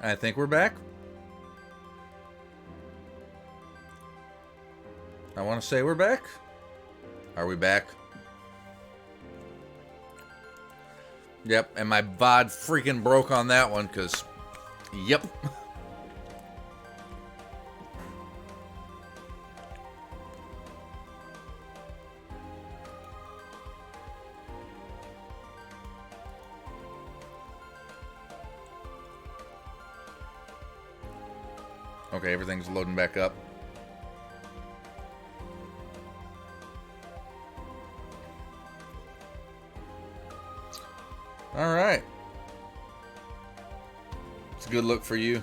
I think we're back. I want to say we're back. Are we back? Yep, and my VOD freaking broke on that one because, yep. Okay, everything's loading back up. All right. It's a good look for you.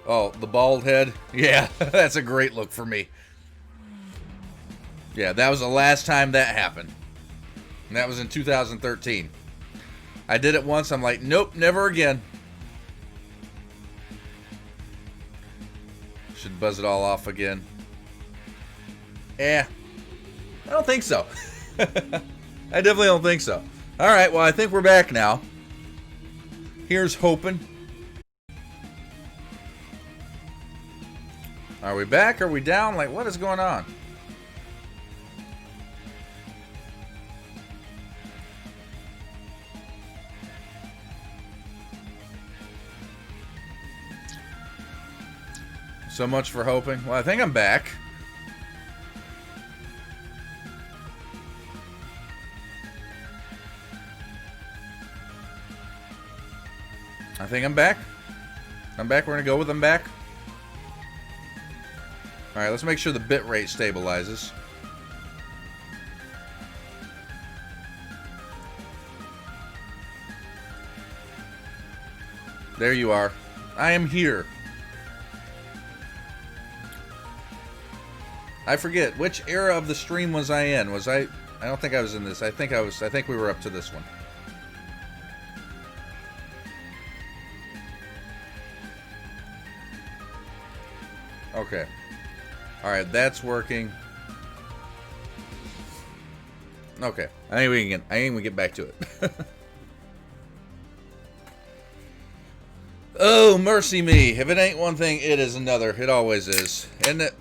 Oh, the bald head. Yeah, that's a great look for me. Yeah, that was the last time that happened. And that was in 2013. I did it once. I'm like, nope, never again. Should buzz it all off again. I don't think so. I definitely don't think so. All right, well, I think we're back now. Here's hoping. Are we back? Are we down? Like, what is going on? So much for hoping. Well, I think I'm back. I think I'm back. I'm back. We're going to go with I'm back. Alright, let's make sure the bit rate stabilizes. There you are. I am here. I forget, which era of the stream was I in? I don't think I was in this. I think we were up to this one. Okay. Alright, that's working. Okay. I think we can get back to it. Oh, mercy me. If it ain't one thing, it is another. It always is. Isn't it?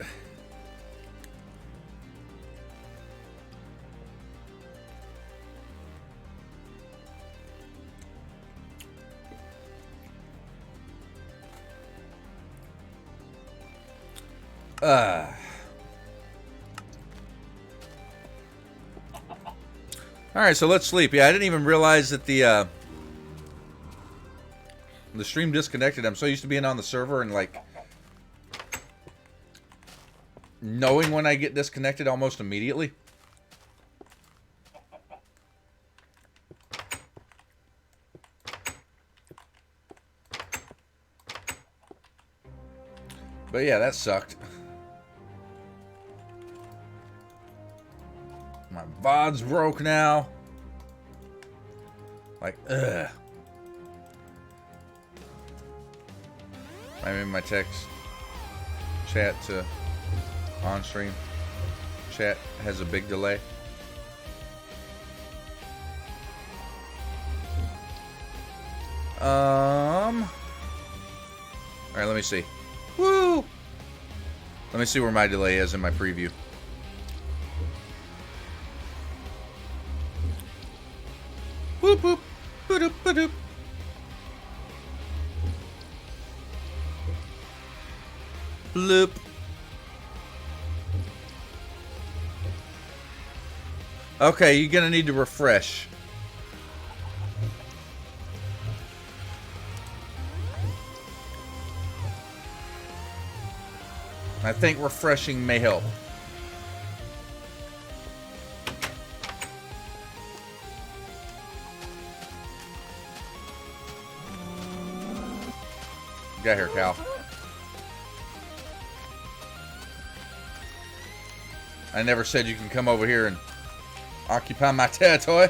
Alright, so let's sleep. Yeah, I didn't even realize that the stream disconnected. I'm so used to being on the server and, like, knowing when I get disconnected almost immediately. But yeah, that sucked. My VOD's broke now. Like, ugh. I made my text chat to on stream. Chat has a big delay. Alright, let me see. Woo! Let me see where my delay is in my preview. Whoop whoop. Ba-doop ba-doop. Bloop. Okay, you're gonna need to refresh. I think refreshing may help. Get here, Cal. I never said you can come over here and occupy my territory.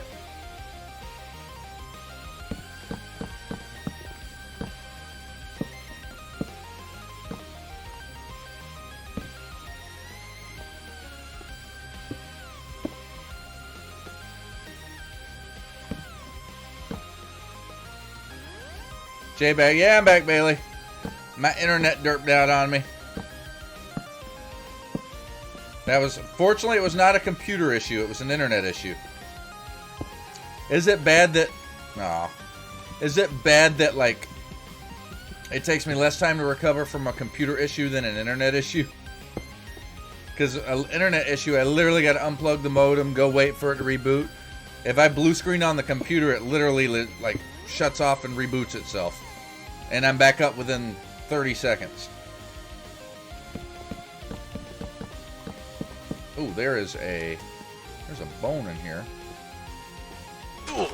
J-Bag, yeah, I'm back, Bailey. My internet derped out on me. That was, fortunately, it was not a computer issue. It was an internet issue. Is it bad that, is it bad that, like, it takes me less time to recover from a computer issue than an internet issue? Because an internet issue, I literally got to unplug the modem, go wait for it to reboot. If I blue screen on the computer, it literally, like, shuts off and reboots itself. And I'm back up within 30 seconds. Ooh, there's a bone in here. Ooh.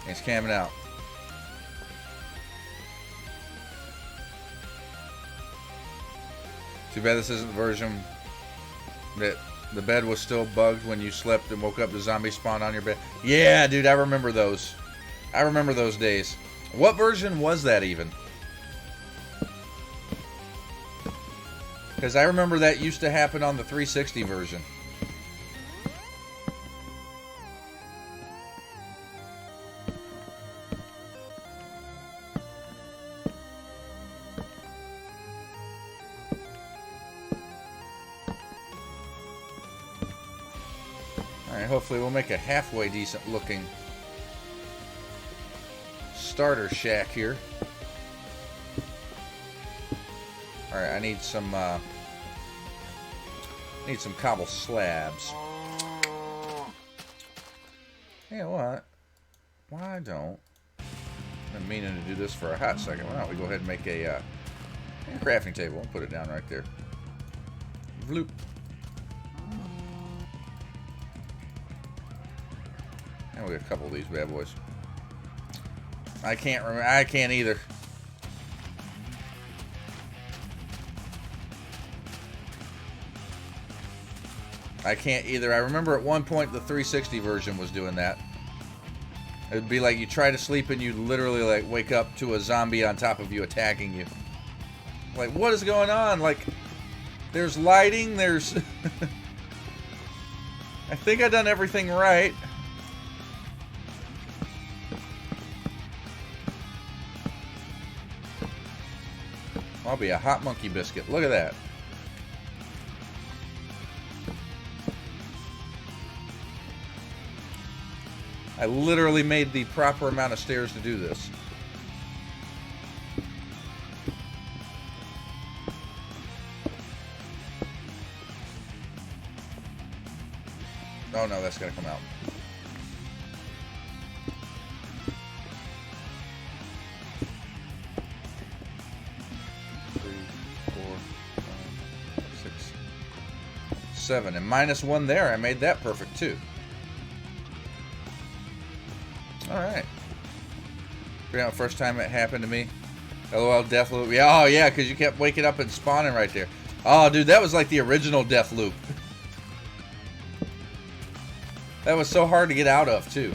He's camping out. Too bad this isn't the version that the bed was still bugged when you slept and woke up to zombie spawn on your bed. Yeah, dude, I remember those. I remember those days. What version was that even? Because I remember that used to happen on the 360 version. Alright, hopefully we'll make a halfway decent looking starter shack here. Alright, I need some cobble slabs. Hey, what? Why don't? I've been meaning to do this for a hot second. Why don't we go ahead and make a crafting table and put it down right there. Bloop. And we got a couple of these bad boys. I can't remember. I can't either. I can't either. I remember at one point the 360 version was doing that. It'd be like you try to sleep and you literally like wake up to a zombie on top of you attacking you. Like, what is going on? Like, there's lighting, there's... I think I've done everything right. I'll be a hot monkey biscuit. Look at that. I literally made the proper amount of stairs to do this. Oh no, that's gonna come out. Seven and -1 there. I made that perfect too. All right. Forgot the first time it happened to me. LOL, Deathloop. Yeah, oh yeah, because you kept waking up and spawning right there. Oh, dude, that was like the original Deathloop. That was so hard to get out of too.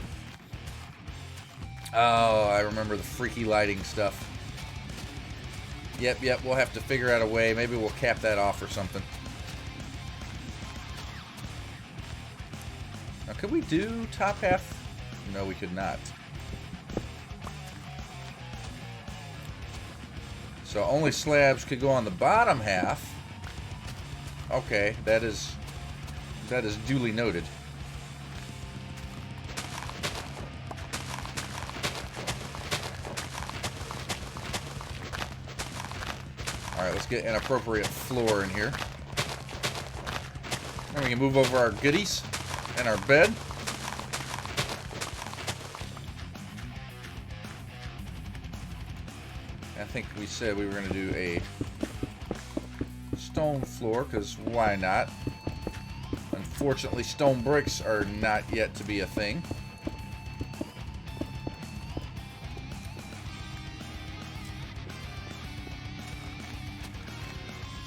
Oh, I remember the freaky lighting stuff. Yep, we'll have to figure out a way. Maybe we'll cap that off or something. Now, could we do top half? No, we could not. So only slabs could go on the bottom half. Okay, that is duly noted. Alright, let's get an appropriate floor in here. And we can move over our goodies and our bed. I think we said we were going to do a stone floor, because why not? Unfortunately, stone bricks are not yet to be a thing.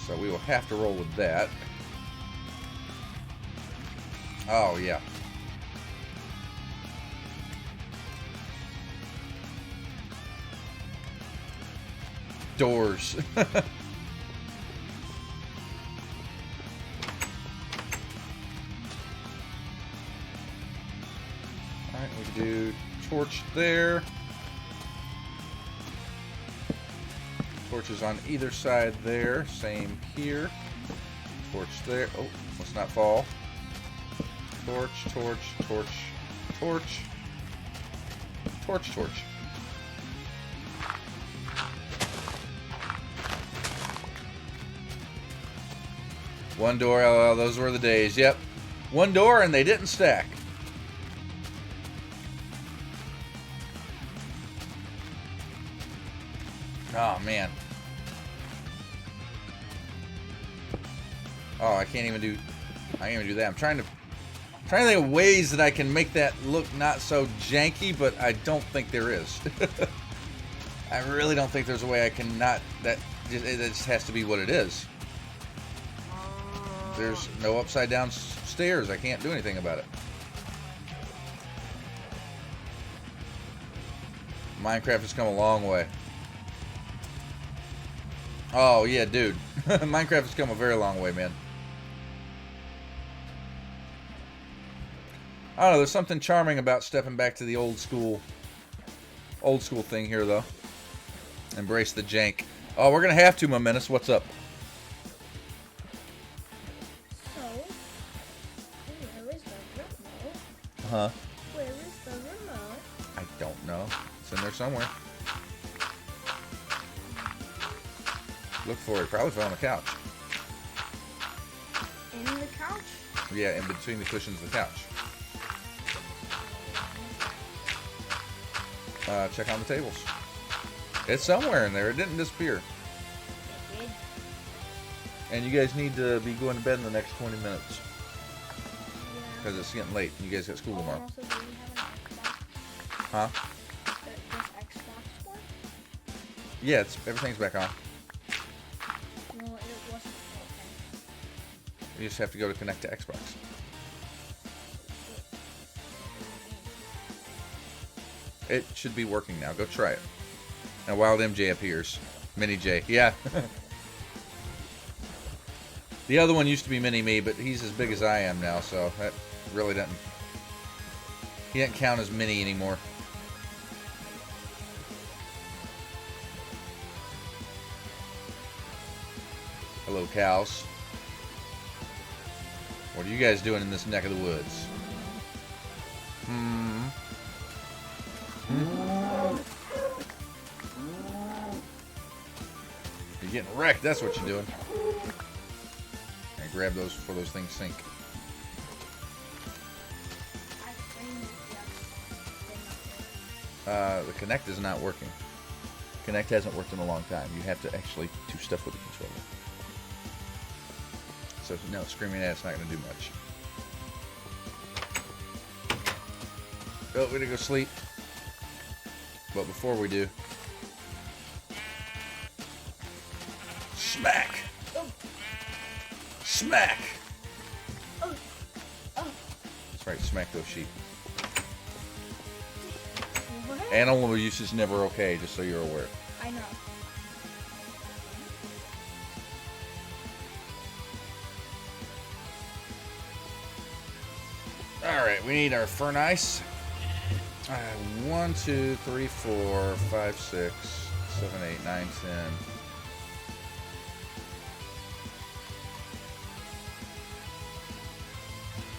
So we will have to roll with that. Oh, yeah. Doors. Alright, We can do torch there. Torches on either side there. Same here. Torch there. Oh, let's not fall. Torch, torch, torch, torch. Torch, torch. One door, oh, those were the days. Yep. One door and they didn't stack. Oh, man. Oh, I can't even do that. I'm trying to think of ways that I can make that look not so janky, but I don't think there is. I really don't think there's a way I can not, it just has to be what it is. There's no upside down stairs. I can't do anything about it. Minecraft has come a long way. Oh, yeah, dude. Minecraft has come a very long way, man. I don't know, there's something charming about stepping back to the old school thing here, though. Embrace the jank. Oh, we're going to have to, Momentous. What's up? So, where is the remote? Huh? Where is the remote? I don't know. It's in there somewhere. Look for it. Probably fell on the couch. In the couch? Yeah, in between the cushions of the couch. Check on the tables. It's somewhere in there. It didn't disappear. It did. And you guys need to be going to bed in the next 20 minutes. Yeah. Because it's getting late. You guys got school tomorrow. Also, do we have an Xbox? Huh? Does Xbox work? Yeah, everything's back on. No, it wasn't. Okay. You just have to go to connect to Xbox. It should be working now. Go try it. Now Wild MJ appears. Mini J. Yeah. The other one used to be Mini Me, but he's as big as I am now, so that really doesn't... He doesn't count as Mini anymore. Hello, cows. What are you guys doing in this neck of the woods? You're getting wrecked, that's what you're doing. And grab those before those things sink. The Kinect is not working. Kinect hasn't worked in a long time. You have to actually do stuff with the controller. So no, screaming at it's not going to do much. Oh, we're going to go sleep. But before we do... Smack! Oh. Smack! Oh. Oh. That's right, smack those sheep. What? Animal use is never okay, just so you're aware. I know. Alright, we need our furnace. 1, 2, 3, 4, 5, 6, 7, 8, 9,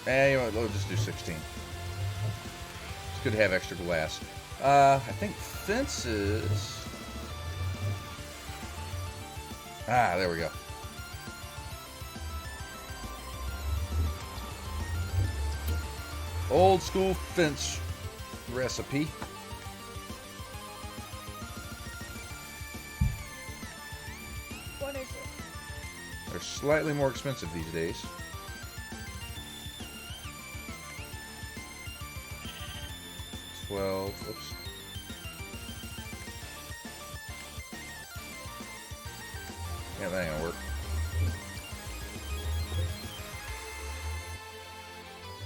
10. You know what, we'll just do 16. It's good to have extra glass. I think fences... Ah, there we go. Old school fence recipe. What is it? They're slightly more expensive these days. Oops. Yeah, that ain't gonna work.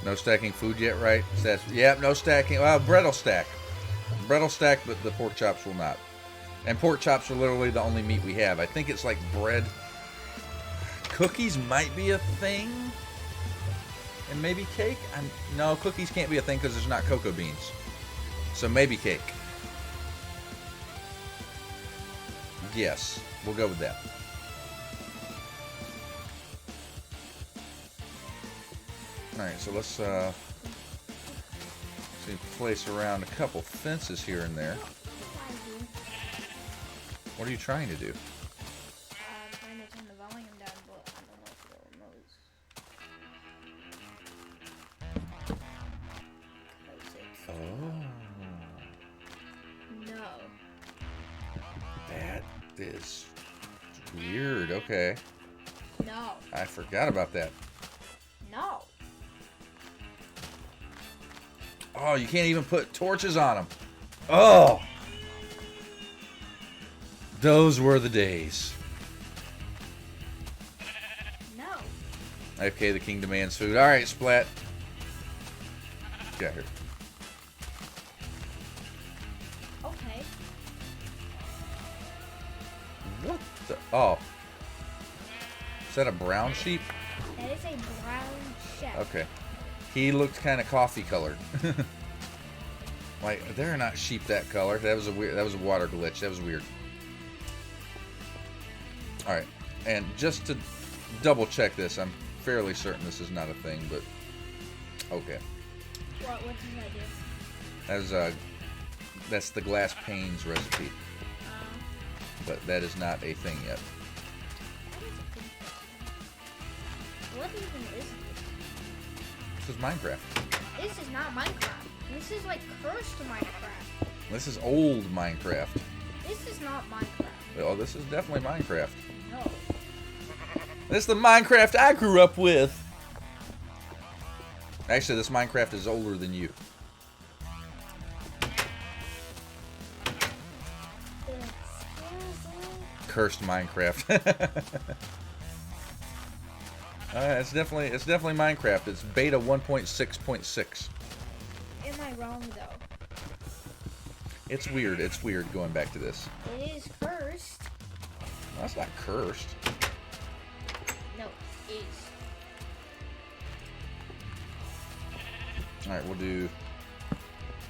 No stacking food yet, right? Yeah, no stacking. Well, bread will stack. Bread will stack, but the pork chops will not. And pork chops are literally the only meat we have. I think it's like bread. Cookies might be a thing. And maybe cake? No, cookies can't be a thing because there's not cocoa beans. So maybe cake. Yes, we'll go with that. Alright, so let's see, place around a couple fences here and there. What are you trying to do? I'm trying to turn the volume down, but I don't know if it will notice. Oh. No. That is weird. Okay. No. I forgot about that. No. Oh, you can't even put torches on them. Oh. Those were the days. No. Okay, the king demands food. All right, Splat. Get out here. Okay. What the? Oh. Is that a brown sheep? That is a brown chef. Okay. He looked kind of coffee colored. Like, they're not sheep that color. That was a weird. That was a water glitch. That was weird. All right, and just to double check this, I'm fairly certain this is not a thing, but okay. What does that do? That's the glass panes recipe, but that is not a thing yet. What even is this? This is Minecraft. This is not Minecraft. This is like cursed Minecraft. This is old Minecraft. This is not Minecraft. Oh, this is definitely Minecraft. No. This is the Minecraft I grew up with. Actually, this Minecraft is older than you. Cursed Minecraft. It's definitely Minecraft. It's beta 1.6.6. Am I wrong though? It's weird. It's weird going back to this. It is cursed. Well, that's not cursed. No, it is. Alright, we'll do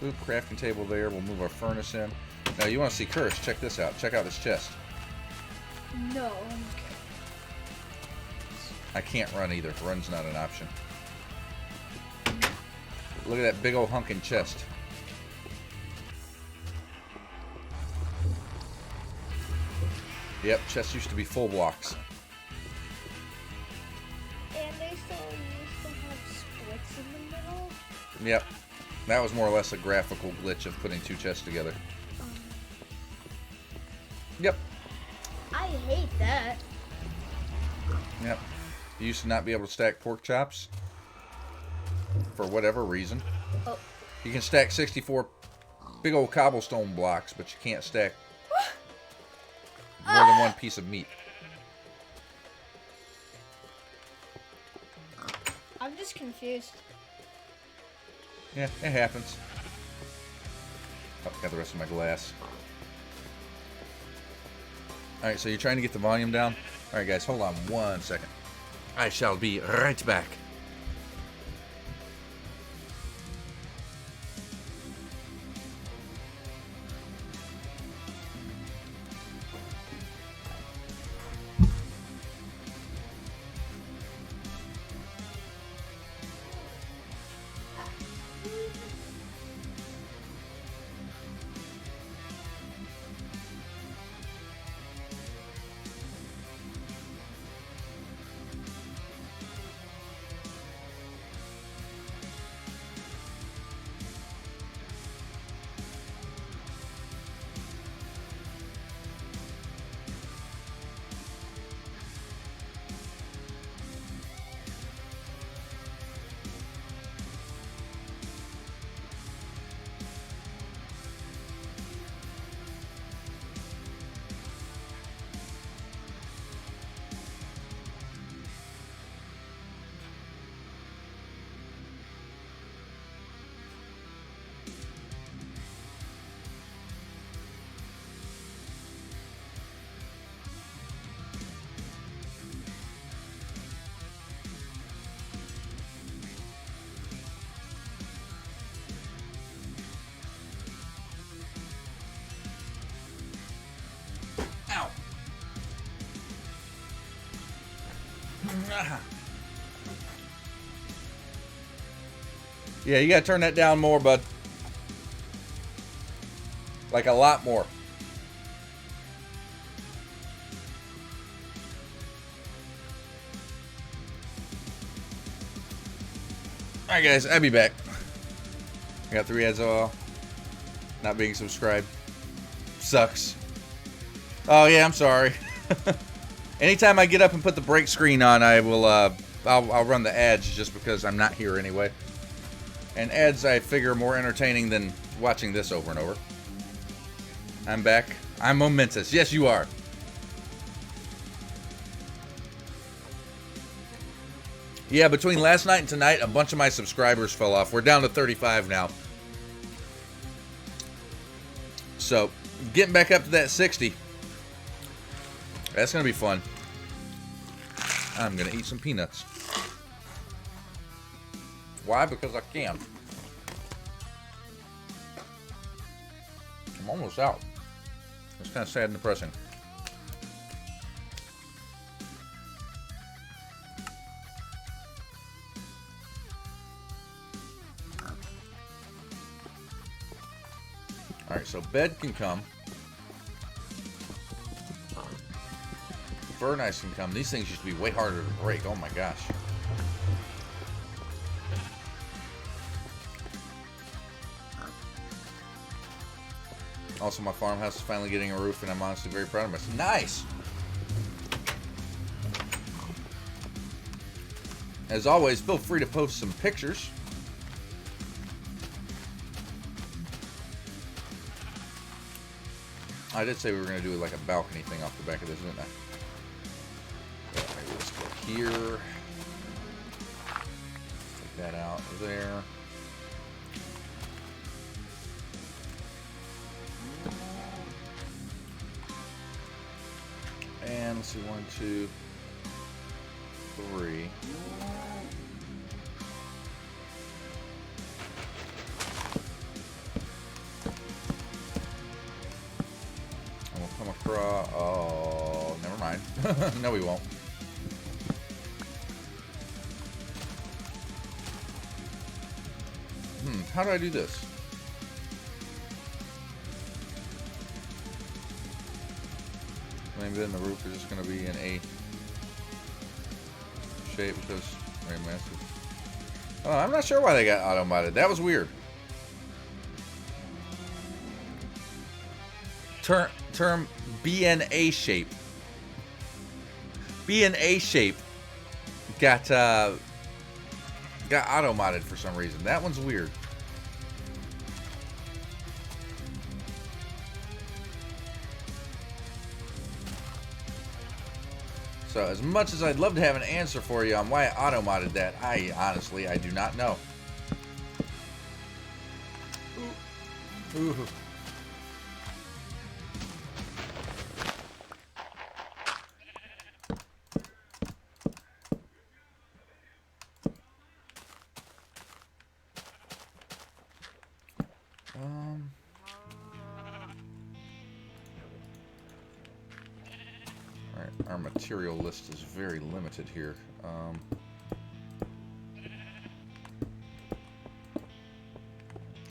boop, crafting table there. We'll move our furnace in. Now, you want to see cursed? Check this out. Check out this chest. No. I can't run either. Run's not an option. Look at that big old hunking chest. Yep, chests used to be full blocks. And they still used to have splits in the middle. Yep. That was more or less a graphical glitch of putting two chests together. Yep. I hate that. Yep. You used to not be able to stack pork chops. For whatever reason. Oh. You can stack 64 big old cobblestone blocks, but you can't stack more than one piece of meat. I'm just confused. Yeah, it happens. Oh, got the rest of my glass. Alright, so you're trying to get the volume down? Alright guys, hold on 1 second. I shall be right back. Yeah, you gotta turn that down more, bud. Like a lot more. Alright guys, I'll be back. I got 3 ads all. Not being subscribed. Sucks. Oh yeah, I'm sorry. Anytime I get up and put the break screen on, I will I'll run the ads just because I'm not here anyway. And ads I figure are more entertaining than watching this over and over. I'm back. I'm momentous. Yes, you are. Yeah, between last night and tonight, a bunch of my subscribers fell off. We're down to 35 now. So, getting back up to that 60. That's going to be fun. I'm going to eat some peanuts. Why? Because I can. I'm almost out. It's kind of sad and depressing. Alright, so bed can come. Burn ice can come. These things used to be way harder to break. Oh my gosh. Also, my farmhouse is finally getting a roof, and I'm honestly very proud of myself. Nice! As always, feel free to post some pictures. I did say we were going to do like a balcony thing off the back of this, didn't I? Yeah, maybe let's go here. Take that out of there. And let's see, 1, 2, 3. And we'll come across. Oh, never mind. No, we won't. How do I do this? Maybe then the roof is just going to be in a shape because very massive. Oh, I'm not sure why they got auto modded. That was weird. Term BNA shape. BNA shape got auto modded for some reason. That one's weird. So as much as I'd love to have an answer for you on why I auto-modded that, I do not know. Ooh. Our material list is very limited here.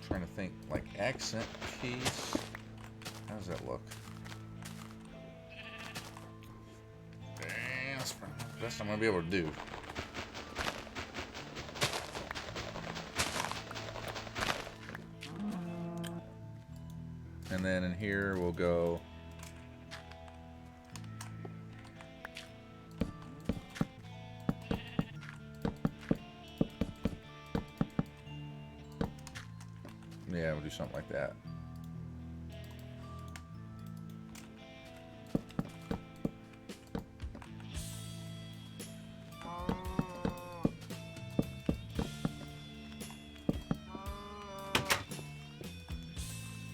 Trying to think, like accent piece. How does that look? That's the best I'm gonna be able to do. And then in here we'll go. Yeah, we'll do something like that.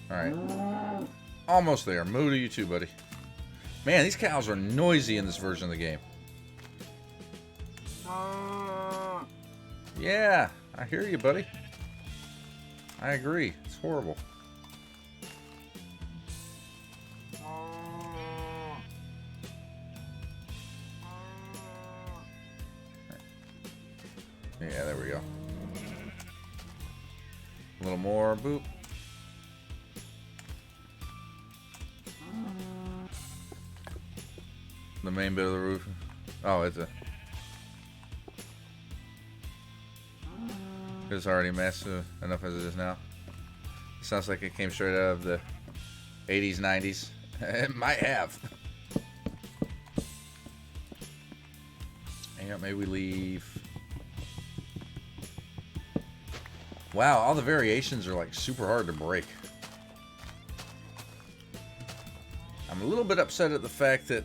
Alright. Almost there. Moo to you too, buddy. Man, these cows are noisy in this version of the game. Yeah, I hear you, buddy. I agree. It's horrible. A little more. Boop. The main bit of the roof. Oh, it's already massive enough as it is now. Sounds like it came straight out of the 80s, 90s. It might have. Hang on, maybe we leave. Wow, all the variations are like super hard to break. I'm a little bit upset at the fact that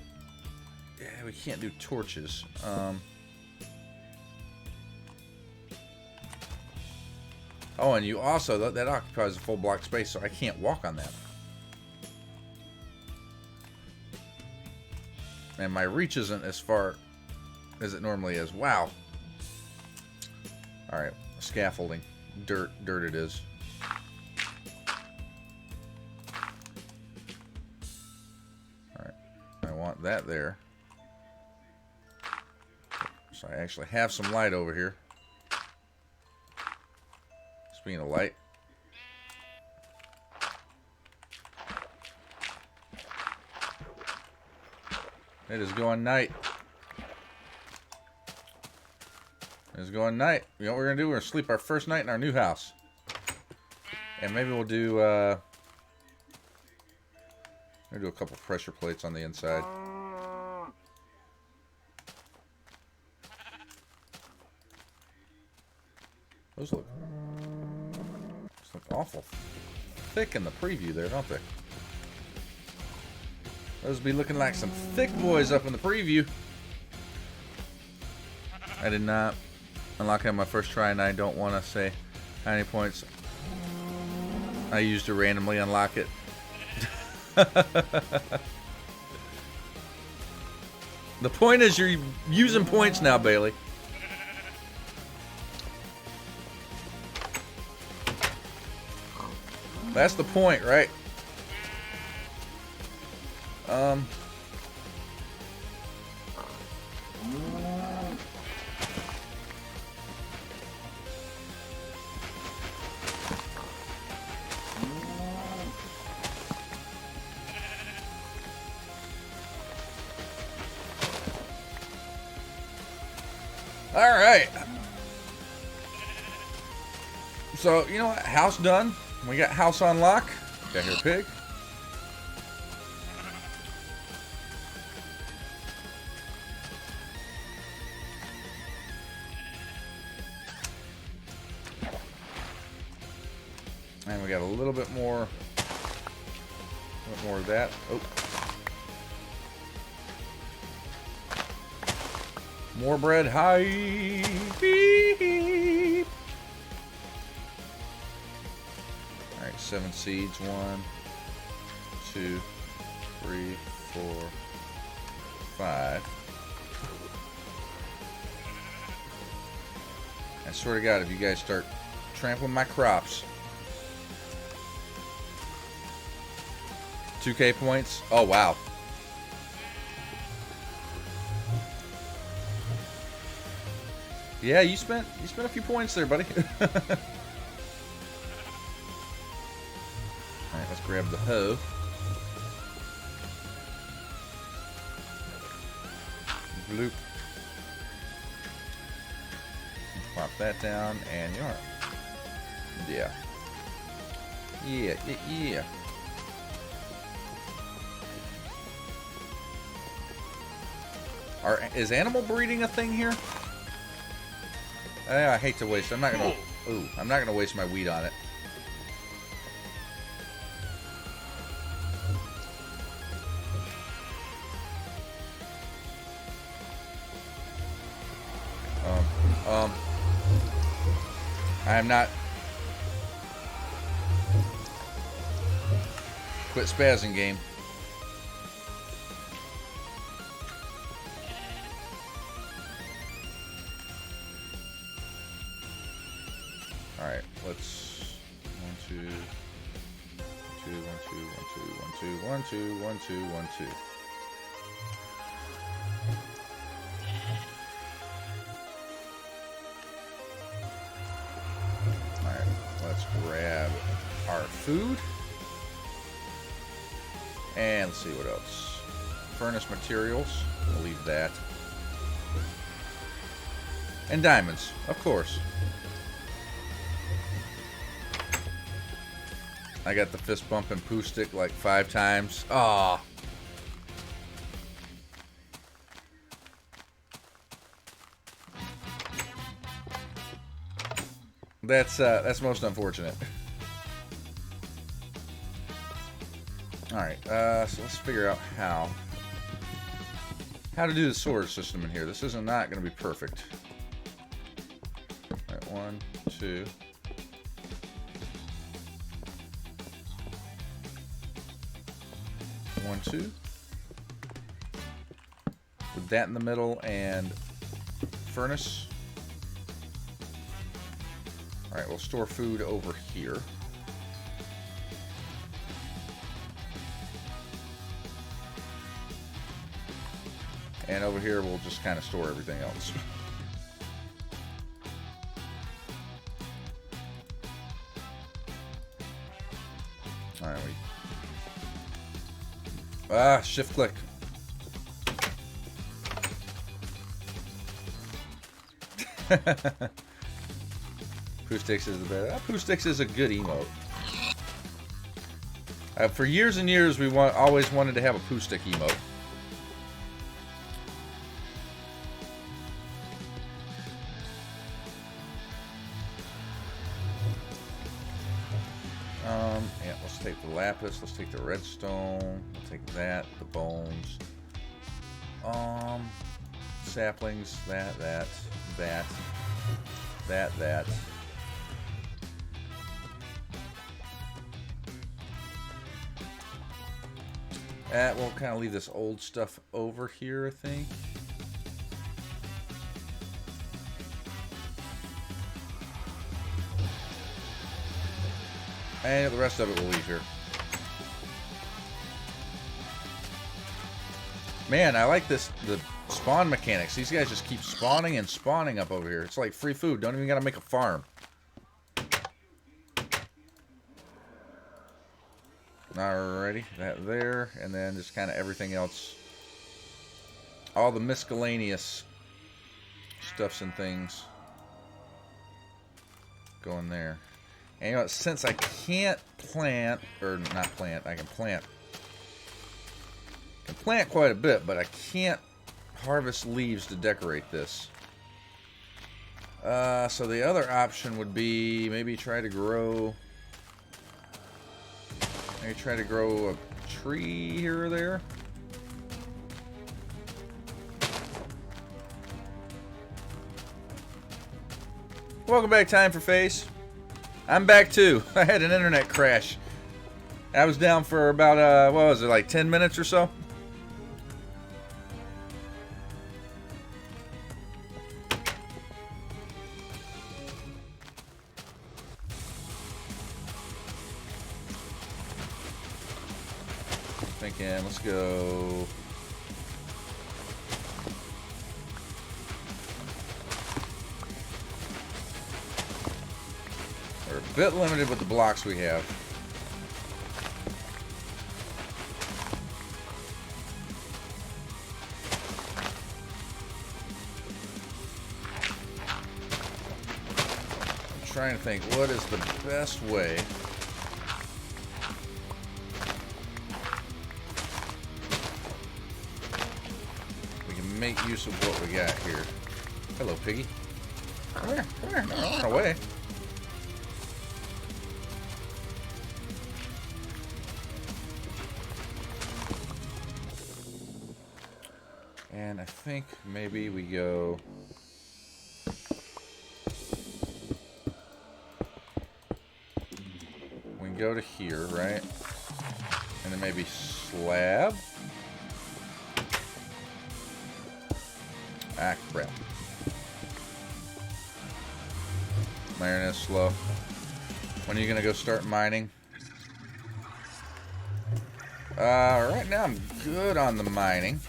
we can't do torches. Oh, and you also, that occupies a full block space, so I can't walk on that. And my reach isn't as far as it normally is. Wow. Alright, scaffolding. Dirt it is. Alright, I want that there. So I actually have some light over here. Speaking of light. It is going night. It is going night. You know what we're going to do? We're going to sleep our first night in our new house. And maybe we'll do, a couple pressure plates on the inside. Those look awful thick in the preview there, don't they? Those be looking like some thick boys up in the preview. I did not unlock it on my first try, and I don't want to say how many points I used to randomly unlock it. The point is you're using points now, Bailey. That's the point, right? All right. So, you know what? House done. We got house on lock. Got here a pig. And we got a little bit more of that. Oh. More bread. Hi. Beep. All right, 7 seeds. 1, 2, 3, 4, 5. I swear to God, if you guys start trampling my crops. 2K points. Oh wow. Yeah, you spent a few points there, buddy. Alright, let's grab the hoe. Bloop. Pop that down, and you know, yeah. Is animal breeding a thing here? I hate to waste. I'm not gonna waste my wheat on it. I am not. Quit spazzing, game. Alright, let's 1, 2, 1, 2, 1, 2, 1, 2, 1, 2, 1, 2. Alright, let's Let's grab our food. And let's see what else. Furnace materials. We'll leave that. And diamonds, of course. I got the fist bump and poo stick like 5 times. Aw. That's most unfortunate. Alright, so let's figure out how to do the sword system in here. This is not going to be perfect. Alright, 1, 2. One, two. With that in the middle and furnace. Alright, we'll store food over here. And over here we'll just kind of store everything else. Alright, shift click. Poo Sticks is the best. Poo Sticks is a good emote. For years and years, we always wanted to have a Poo Stick emote. Yeah, let's take the lapis. Let's take the redstone. We'll take that. The bones. Saplings. That. We'll kind of leave this old stuff over here, I think. And the rest of it we'll leave here. Man, I like the spawn mechanics. These guys just keep spawning and spawning up over here. It's like free food. Don't even gotta make a farm. Alrighty, that there, and then just kind of everything else. All the miscellaneous stuffs and things go in there. And you know, since I can't plant, or not plant, I can plant. I can plant quite a bit, but I can't harvest leaves to decorate this. So the other option would be maybe try to grow a tree here or there. Welcome back, Time for Face. I'm back too. I had an internet crash. I was down for about, what was it, like 10 minutes or so? Thinking, let's go. We're a bit limited with the blocks we have. I'm trying to think, what is the best way we can make use of what we got here. Hello, piggy. Come here, don't run away. And I think maybe we go. We can go to here, right? And then maybe slab. Ah, crap. My internet's slow. When are you gonna go start mining? Right now I'm good on the mining.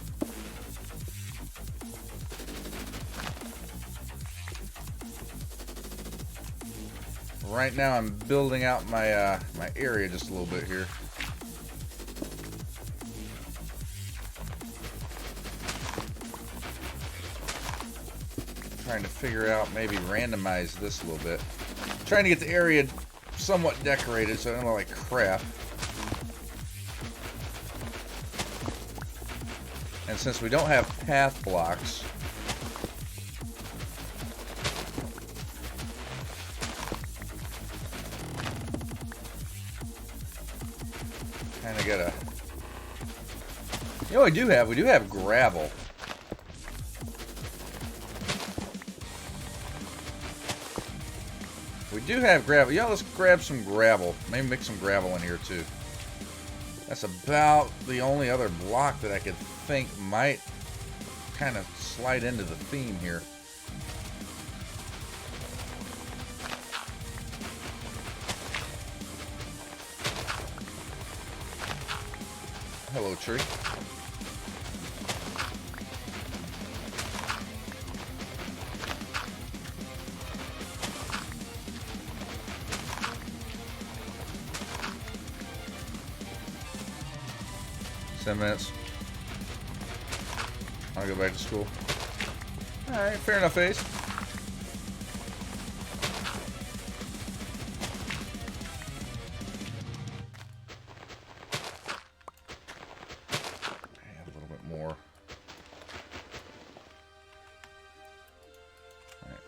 Right now I'm building out my my area just a little bit here. Trying to figure out, maybe randomize this a little bit. Trying to get the area somewhat decorated so I don't look like crap. And since we don't have path blocks, kind of gotta. You know, we do have gravel. We do have gravel. Yeah, let's grab some gravel. Maybe mix some gravel in here too. That's about the only other block that I could think might kind of slide into the theme here. Hello, tree. Minutes. I'll go back to school. Alright, fair enough, Ace. Add a little bit more. Alright.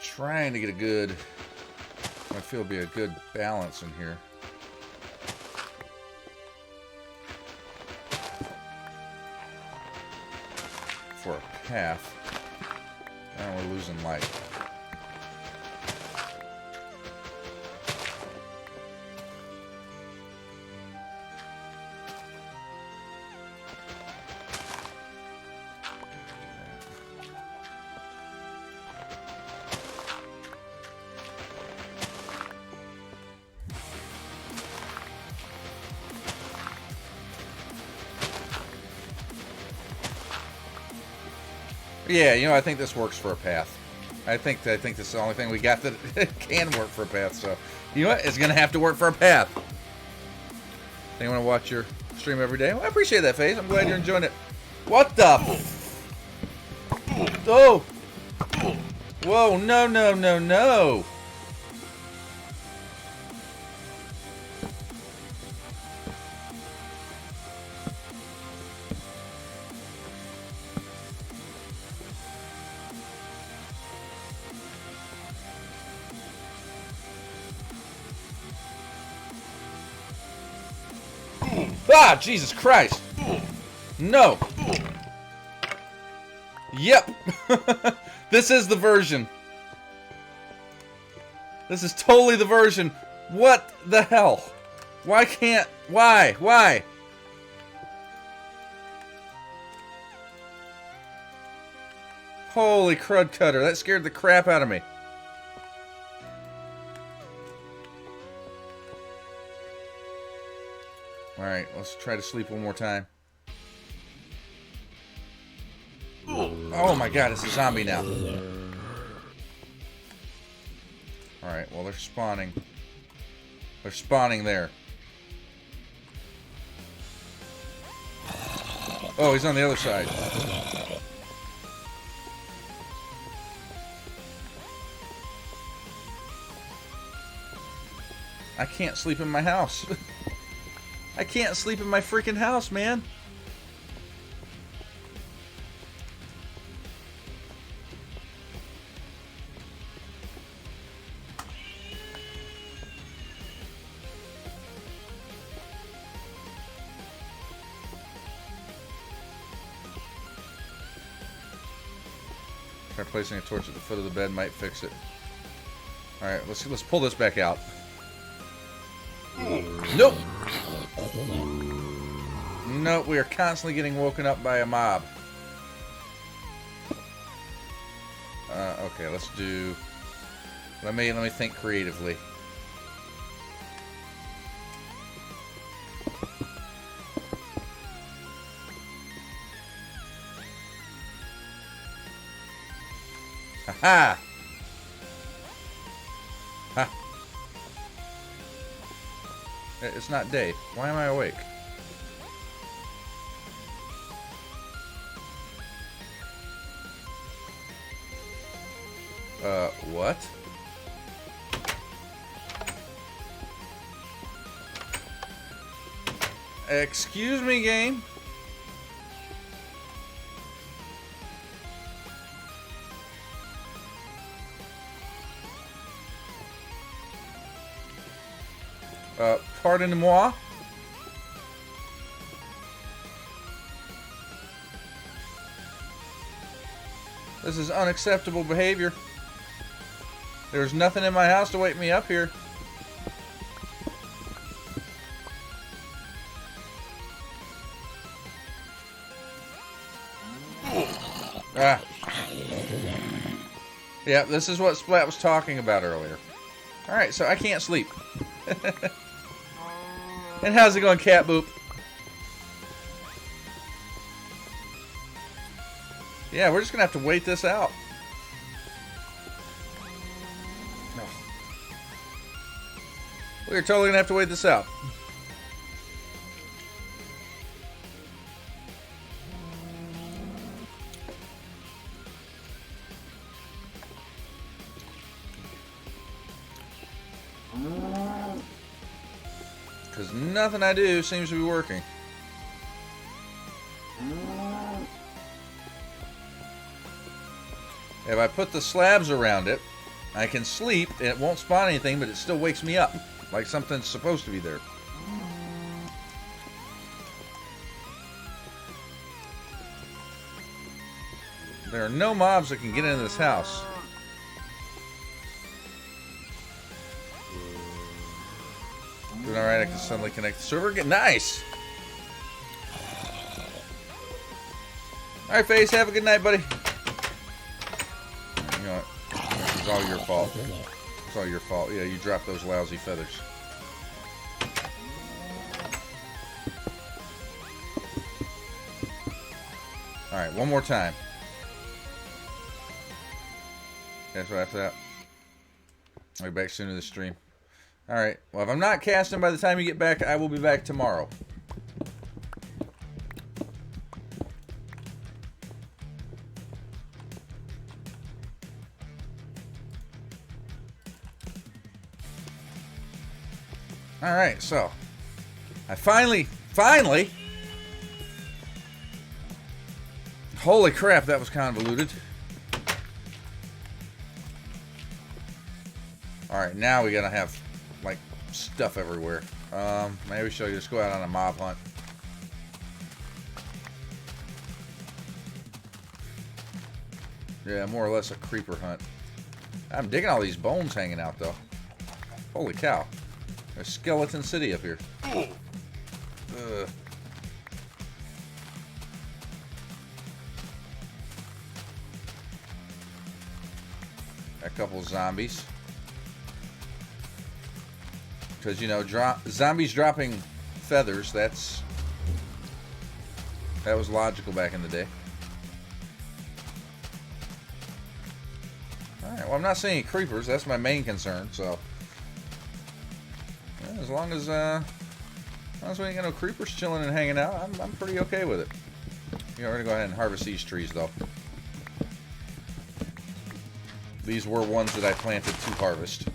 Trying to get a good, I feel be a good balance in here. For a path. Now we're losing light. Yeah, you know, I think this works for a path. I think this is the only thing we got that can work for a path. So, you know what? It's gonna have to work for a path. They want to watch your stream every day. Well, I appreciate that, FaZe. I'm glad you're enjoying it. What the? Oh! Whoa! No! No! No! No! Ah, Jesus Christ. No. Yep. This is the version. This is totally the version. What the hell? Why can't... Why? Why? Holy crud cutter. That scared the crap out of me. Alright, let's try to sleep one more time. Oh my god, it's a zombie now. Alright, well they're spawning. They're spawning there. Oh, he's on the other side. I can't sleep in my house. I can't sleep in my freaking house, man. Try placing a torch at the foot of the bed might fix it. All right, let's pull this back out. Nope. Nope, we are constantly getting woken up by a mob. Okay, let's do... Let me think creatively. Ha-ha! Ha! It's not day. Why am I awake? What? Excuse me, game? Pardonnez-moi? This is unacceptable behavior. There's nothing in my house to wake me up here. Ah. Yeah, this is what Splat was talking about earlier. Alright, so I can't sleep. And how's it going, Cat Boop? Yeah, we're just gonna have to wait this out. No. We're totally gonna have to wait this out. Because nothing I do seems to be working. If I put the slabs around it, I can sleep and it won't spawn anything, but it still wakes me up. Like something's supposed to be there. There are no mobs that can get into this house. Doing alright, I can suddenly connect the server again. Nice! Alright, Face, have a good night, buddy. You know what? It's all your fault. It's all your fault. Yeah, you dropped those lousy feathers. Alright, one more time. That's right after that. I'll be back soon to the stream. Alright, well, if I'm not casting by the time you get back, I will be back tomorrow. Alright, so I finally, holy crap, that was convoluted. Alright, now we gotta have, like, stuff everywhere. Maybe we should just go out on a mob hunt. Yeah, more or less a creeper hunt. I'm digging all these bones hanging out, though. Holy cow. There's Skeleton City up here. A couple zombies. Because, you know, zombies dropping feathers, that was logical back in the day. Alright, well, I'm not seeing any creepers. That's my main concern, so... Yeah, as long as we ain't got no creepers chilling and hanging out, I'm pretty okay with it. You know, we're going to go ahead and harvest these trees, though. These were ones that I planted to harvest.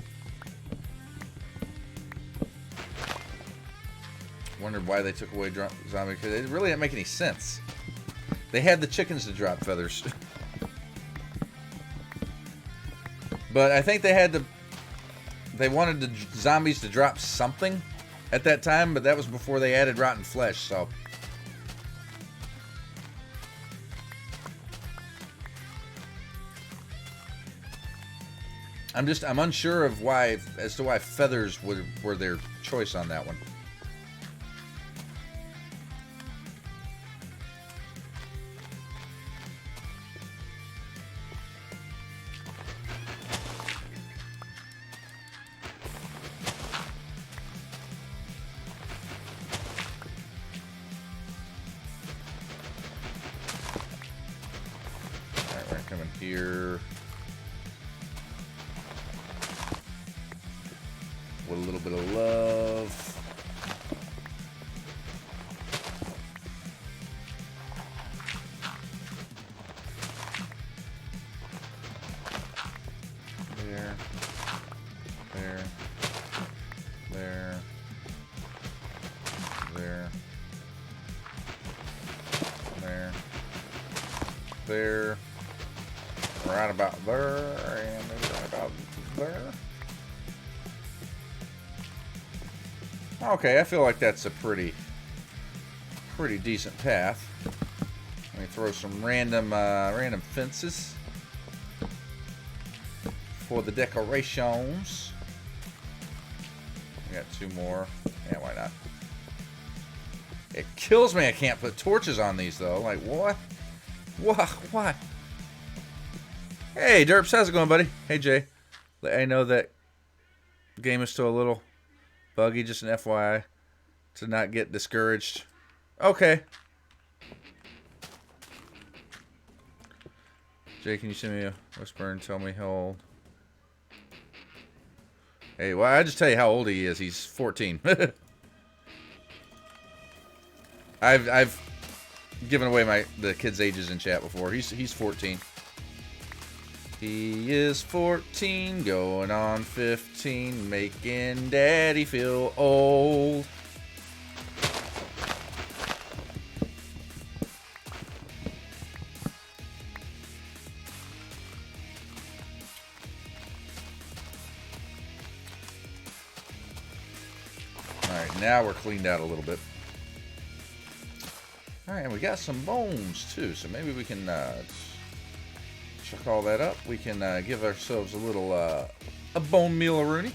Wondered why they took away zombie, because it really didn't make any sense. They had the chickens to drop feathers. But I think they wanted the zombies to drop something at that time, but that was before they added rotten flesh, so... I'm unsure of why, as to why feathers were their choice on that one. Alright, we're coming here. little bit of love. There. There. There. There. There. There. Right about there. And maybe right about there. Okay, I feel like that's a pretty decent path. Let me throw some random fences for the decorations. I got 2 more. Yeah, why not? It kills me I can't put torches on these though. Like what? Why? Hey Derps, how's it going, buddy? Hey Jay. I know that game is still a little buggy, just an FYI, to not get discouraged. Okay. Jay, can you send me a whisper and tell me how old? Hey, well, I just tell you how old he is. He's 14. I've given away the kids' ages in chat before. He's 14. He is 14, going on 15, making daddy feel old. Alright, now we're cleaned out a little bit. Alright, and we got some bones too, so maybe we can chuck all that up. We can give ourselves a little a bone meal-a-rooney.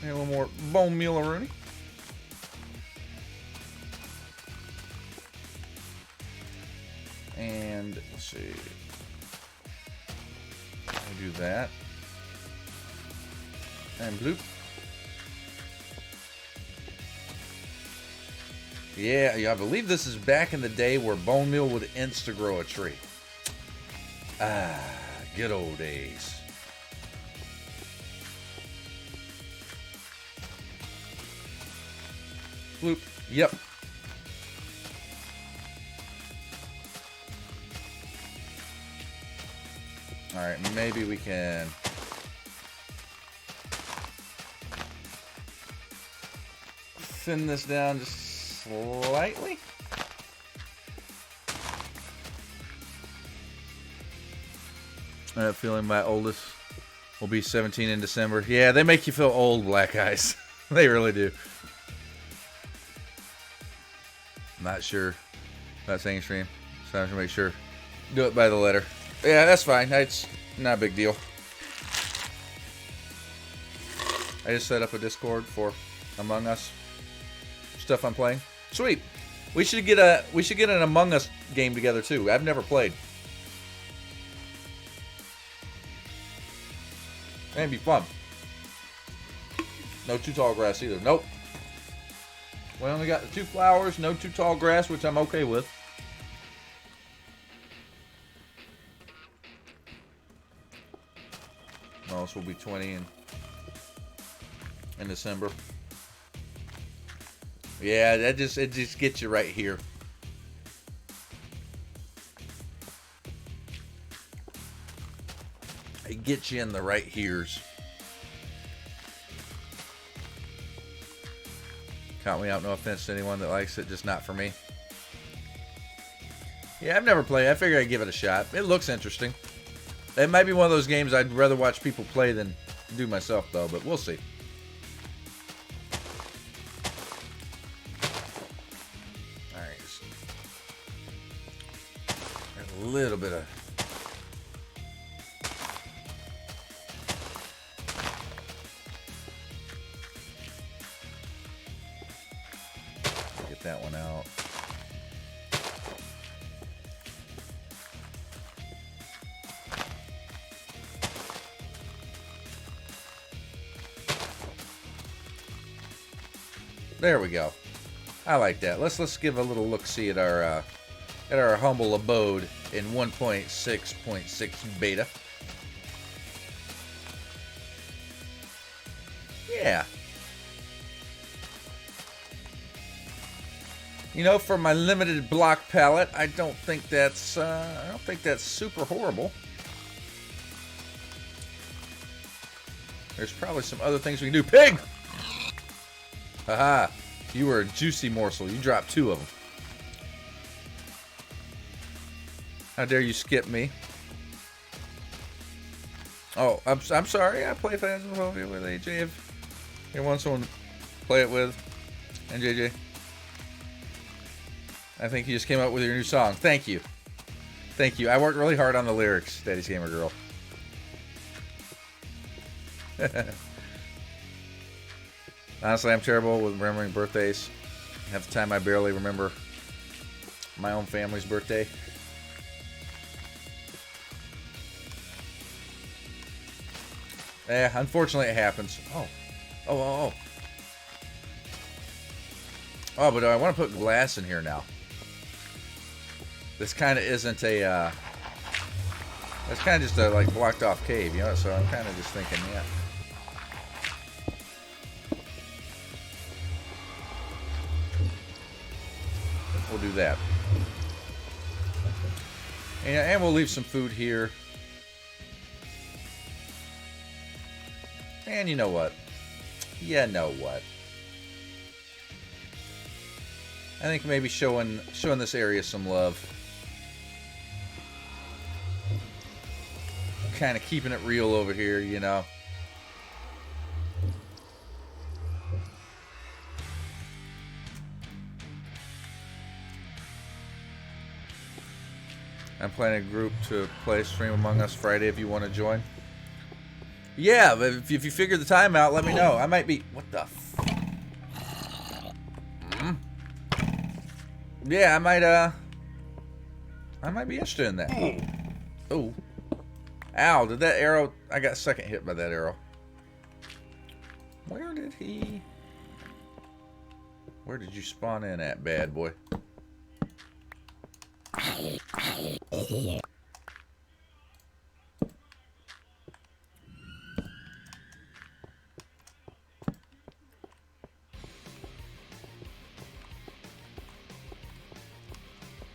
A little more bone meal-a-rooney. And let's see. I'll do that. And bloop. Yeah, I believe this is back in the day where bone meal would insta-grow a tree. Ah, good old days. Bloop. Yep. Alright, maybe we can... thin this down just slightly. I have a feeling my oldest will be 17 in December. Yeah, they make you feel old, Black Eyes. They really do. I'm not sure about saying stream, so I have to make sure. Do it by the letter. Yeah, that's fine. It's not a big deal. I just set up a Discord for Among Us stuff I'm playing. Sweet. We should get an Among Us game together too. I've never played. It'd be fun. No too tall grass either. Nope. We only got the 2 flowers, no too tall grass, which I'm okay with. This will be 20 in December. Yeah, it just gets you right here. It gets you in the right heres. Count me out, no offense to anyone that likes it, just not for me. Yeah, I've never played. I figured I'd give it a shot. It looks interesting. It might be one of those games I'd rather watch people play than do myself, though, but we'll see. Alright. A little bit of... get that one out. There we go. I like that. Let's give a little look-see at our humble abode in 1.6.6 beta. Yeah. You know, for my limited block palette, I don't think that's super horrible. There's probably some other things we can do. Pig! Haha. You were a juicy morsel. You dropped 2 of them. How dare you skip me? Oh, I'm sorry. I play Phasmophobia with AJ. If you want someone to play it with, and JJ. I think you just came up with your new song. Thank you. Thank you. I worked really hard on the lyrics, Daddy's Gamer Girl. Honestly, I'm terrible with remembering birthdays. Half the time I barely remember my own family's birthday. Yeah, unfortunately it happens. Oh, but I want to put glass in here now. This kind of isn't a, it's kind of just a, like, blocked off cave, you know, so I'm kind of just thinking, yeah. We'll do that. And we'll leave some food here. And you know what? You know what? I think maybe showing this area some love. Kind of keeping it real over here, you know. I'm planning a group to play Stream Among Us Friday if you want to join. Yeah, but if you figure the time out, let me know. I might be... What the... Yeah, I might be interested in that. Oh. Ow, did that arrow... I got second hit by that arrow. Where did you spawn in at, bad boy?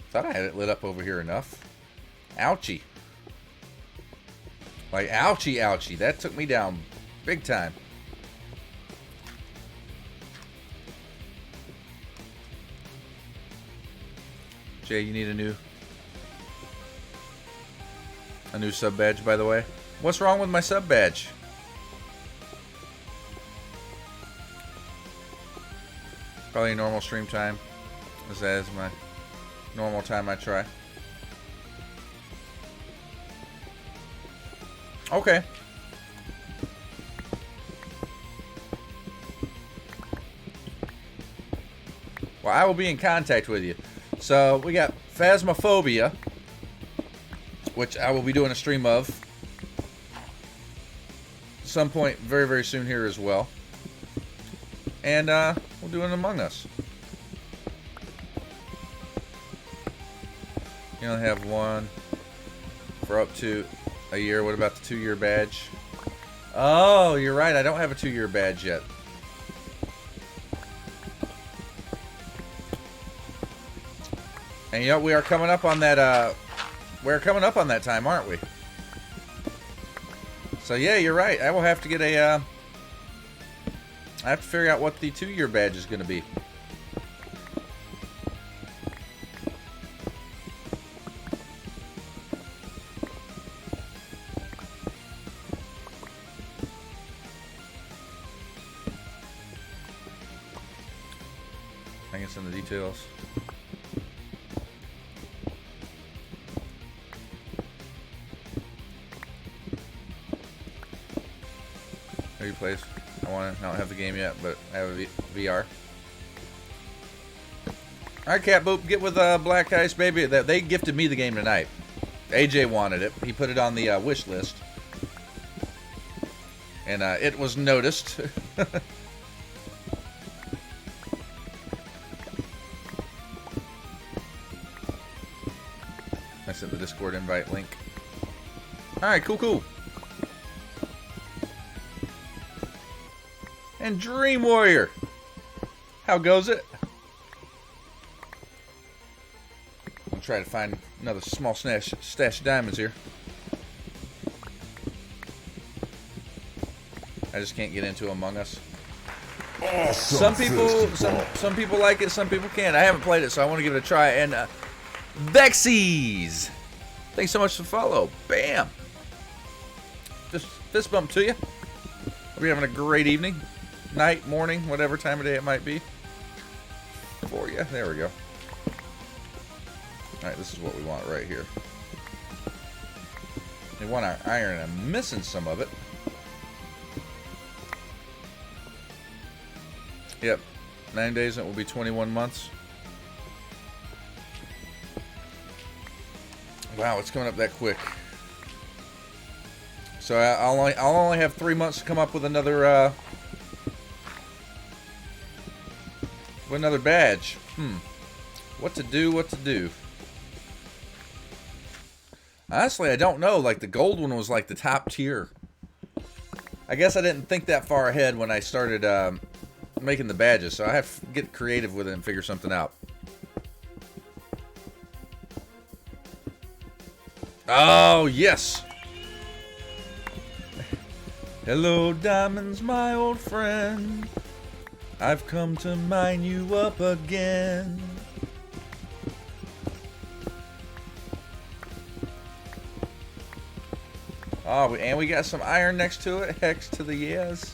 Thought I had it lit up over here enough. Ouchie. Like, ouchie, ouchie. That took me down big time. Jay, you need a new sub badge, by the way. What's wrong with my sub badge? Probably normal stream time. That is my normal time I try. Okay. Well, I will be in contact with you. So, we got Phasmophobia, which I will be doing a stream of some point very, very soon here as well. And we'll do an Among Us. You only have one for up to a year. What about the 2-year badge? Oh, you're right. I don't have a 2-year badge yet. And you know, we are coming up on that, we're coming up on that time, aren't we? So yeah, you're right. I will have to get a, I have to figure out what the 2-year badge is going to be. I guess in the details. Maybe plays. I don't have the game yet, but I have a VR. Alright, Cat Boop, get with Black Ice Baby. They gifted me the game tonight. AJ wanted it. He put it on the wish list. And it was noticed. I sent the Discord invite link. Alright, cool. And Dream Warrior. How goes it? I'll try to find another small stash of diamonds here. I just can't get into Among Us. Awesome. Some people like it, some people can't. I haven't played it, so I want to give it a try. And Vexies, thanks so much for the follow. Bam. Just fist bump to you. Hope you're having a great evening, night, morning, whatever time of day it might be for you. There we go. All right, this is what we want right here. We want our iron. I'm missing some of it. Yep, 9 days and it will be 21 months. Wow, it's coming up that quick. So I'll only have 3 months to come up with another badge. What to do? Honestly, I don't know. Like, the gold one was like the top tier. I guess I didn't think that far ahead when I started making the badges, so I have to get creative with it and figure something out. Oh, yes. Hello, diamonds, my old friend. I've come to mine you up again. Oh, and we got some iron next to it. Hex to the yes.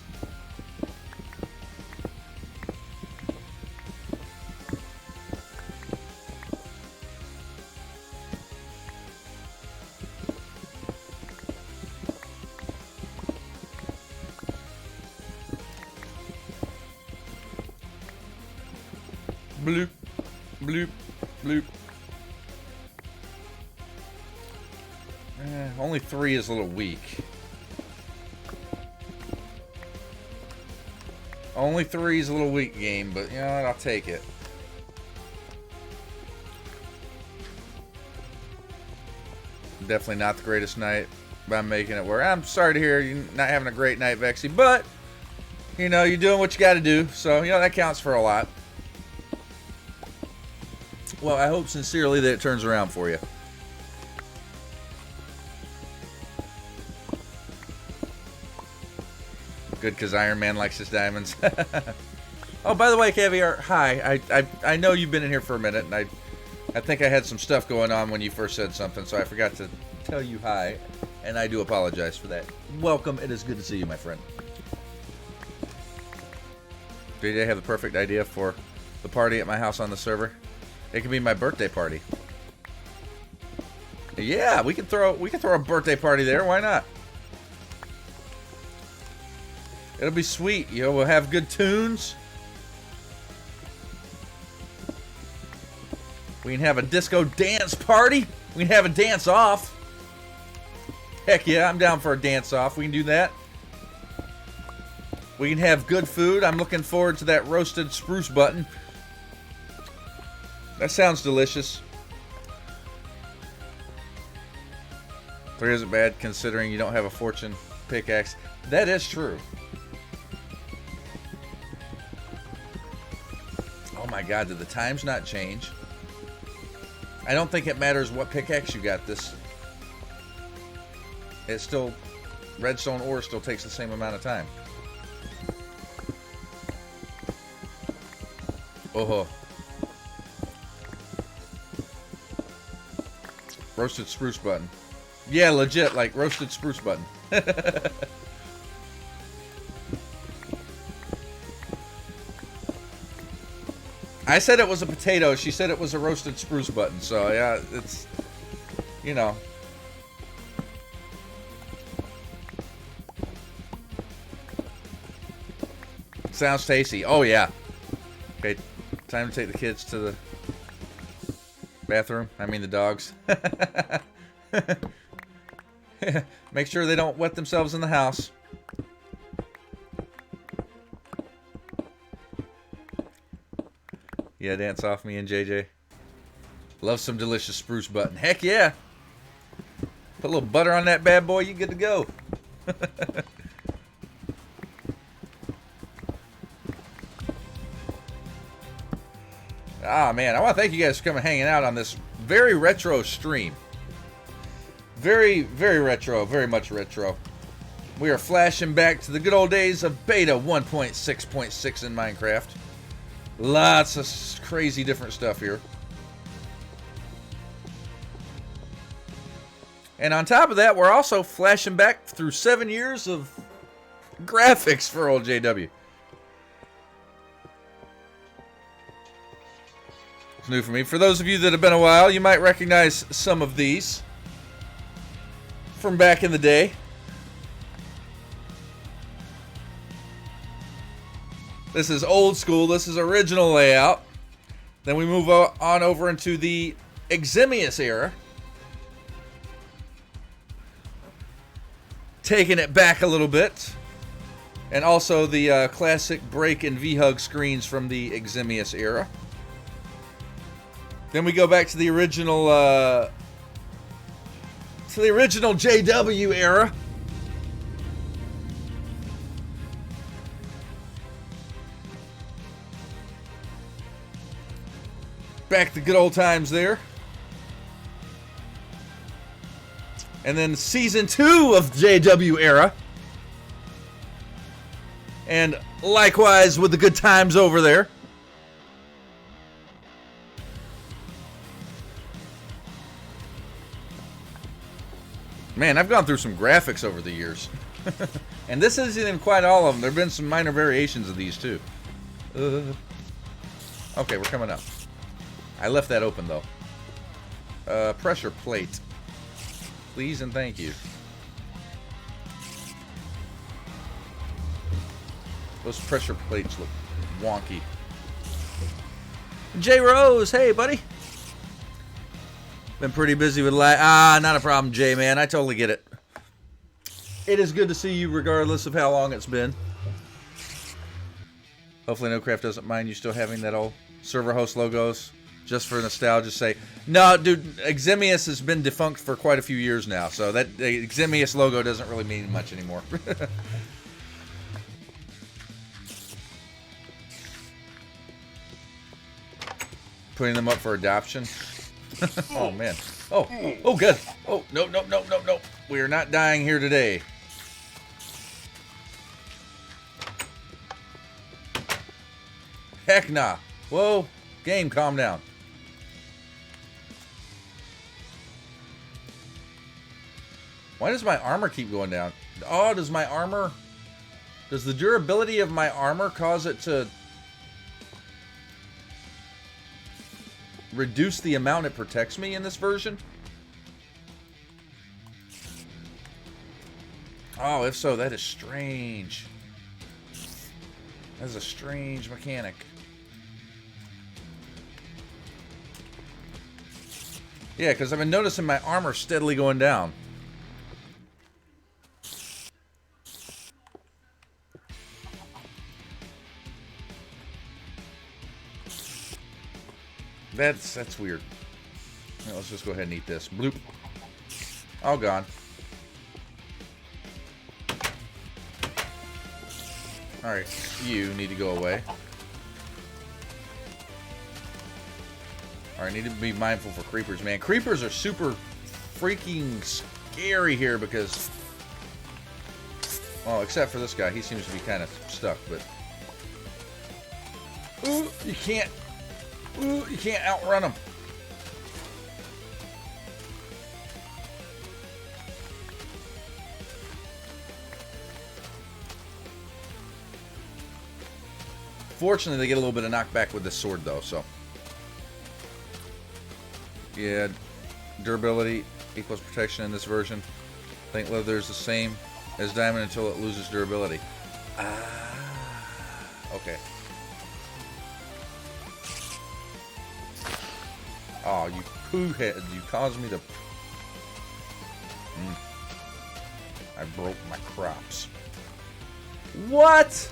Bloop, bloop, bloop. Only 3 is a little weak. Only 3 is a little weak game, but you know what? I'll take it. Definitely not the greatest night, but I'm making it work. I'm sorry to hear you're not having a great night, Vexy, but you know, you're doing what you got to do, so you know that counts for a lot. Well, I hope sincerely that it turns around for you. Good, because Iron Man likes his diamonds. Oh, by the way, Caviar, hi. I know you've been in here for a minute, and I think I had some stuff going on when you first said something, so I forgot to tell you hi, and I do apologize for that. Welcome. It is good to see you, my friend. Did I have the perfect idea for the party at my house on the server? It could be my birthday party. Yeah, we can throw a birthday party there. Why not? It'll be sweet. You know, we'll have good tunes. We can have a disco dance party. We can have a dance off. Heck yeah, I'm down for a dance off. We can do that. We can have good food. I'm looking forward to that roasted spruce button. That sounds delicious. 3 isn't bad considering you don't have a fortune pickaxe. That is true. Oh my god, did the times not change? I don't think it matters what pickaxe you got this. It's still... redstone ore still takes the same amount of time. Oh. Roasted spruce button. Yeah, legit, like roasted spruce button. I said it was a potato. She said it was a roasted spruce button. So, yeah, it's, you know. Sounds tasty. Oh, yeah. Okay, time to take the kids to the bathroom. I mean the dogs. Make sure they don't wet themselves in the house. Yeah, dance off me and JJ. Love some delicious spruce button. Heck yeah. Put a little butter on that bad boy, you good to go. Ah, man, I want to thank you guys for coming hanging out on this very retro stream. Very, very retro, very much retro. We are flashing back to the good old days of beta 1.6.6 in Minecraft. Lots of crazy different stuff here. And on top of that, we're also flashing back through 7 years of graphics for old JW. It's new for me. For those of you that have been a while, you might recognize some of these from back in the day. This is old school. This is original layout. Then we move on over into the Eximius era. Taking it back a little bit. And also the classic break and V-hug screens from the Eximius era. Then we go back to the original JW era. Back to good old times there. And then season 2 of JW era. And likewise with the good times over there. Man, I've gone through some graphics over the years. And this isn't even quite all of them. There have been some minor variations of these too. Okay, we're coming up. I left that open though. Pressure plate. Please and thank you. Those pressure plates look wonky. J Rose, hey buddy. Been pretty busy with not a problem, Jay, man. I totally get it. It is good to see you regardless of how long it's been. Hopefully NoCraft doesn't mind you still having that old server host logos just for nostalgia's sake. No, dude, Eximius has been defunct for quite a few years now, so that the Eximius logo doesn't really mean much anymore. Putting them up for adoption. Oh man. Oh good. Oh no. We are not dying here today. Heck nah. Whoa. Game, calm down. Why does my armor keep going down? Oh, does the durability of my armor cause it to reduce the amount it protects me in this version? Oh, if so, that is strange. That is a strange mechanic. Yeah, because I've been noticing my armor steadily going down. That's weird. Right, let's just go ahead and eat this. Bloop. All gone. Alright, you need to go away. Alright, need to be mindful for creepers, man. Creepers are super freaking scary here because... well, except for this guy. He seems to be kind of stuck, but... ooh, you can't... ooh, you can't outrun him. Fortunately, they get a little bit of knockback with this sword, though, so... yeah, durability equals protection in this version. I think leather is the same as diamond until it loses durability. Okay. Oh, you poo head. You caused me to... I broke my crops. What?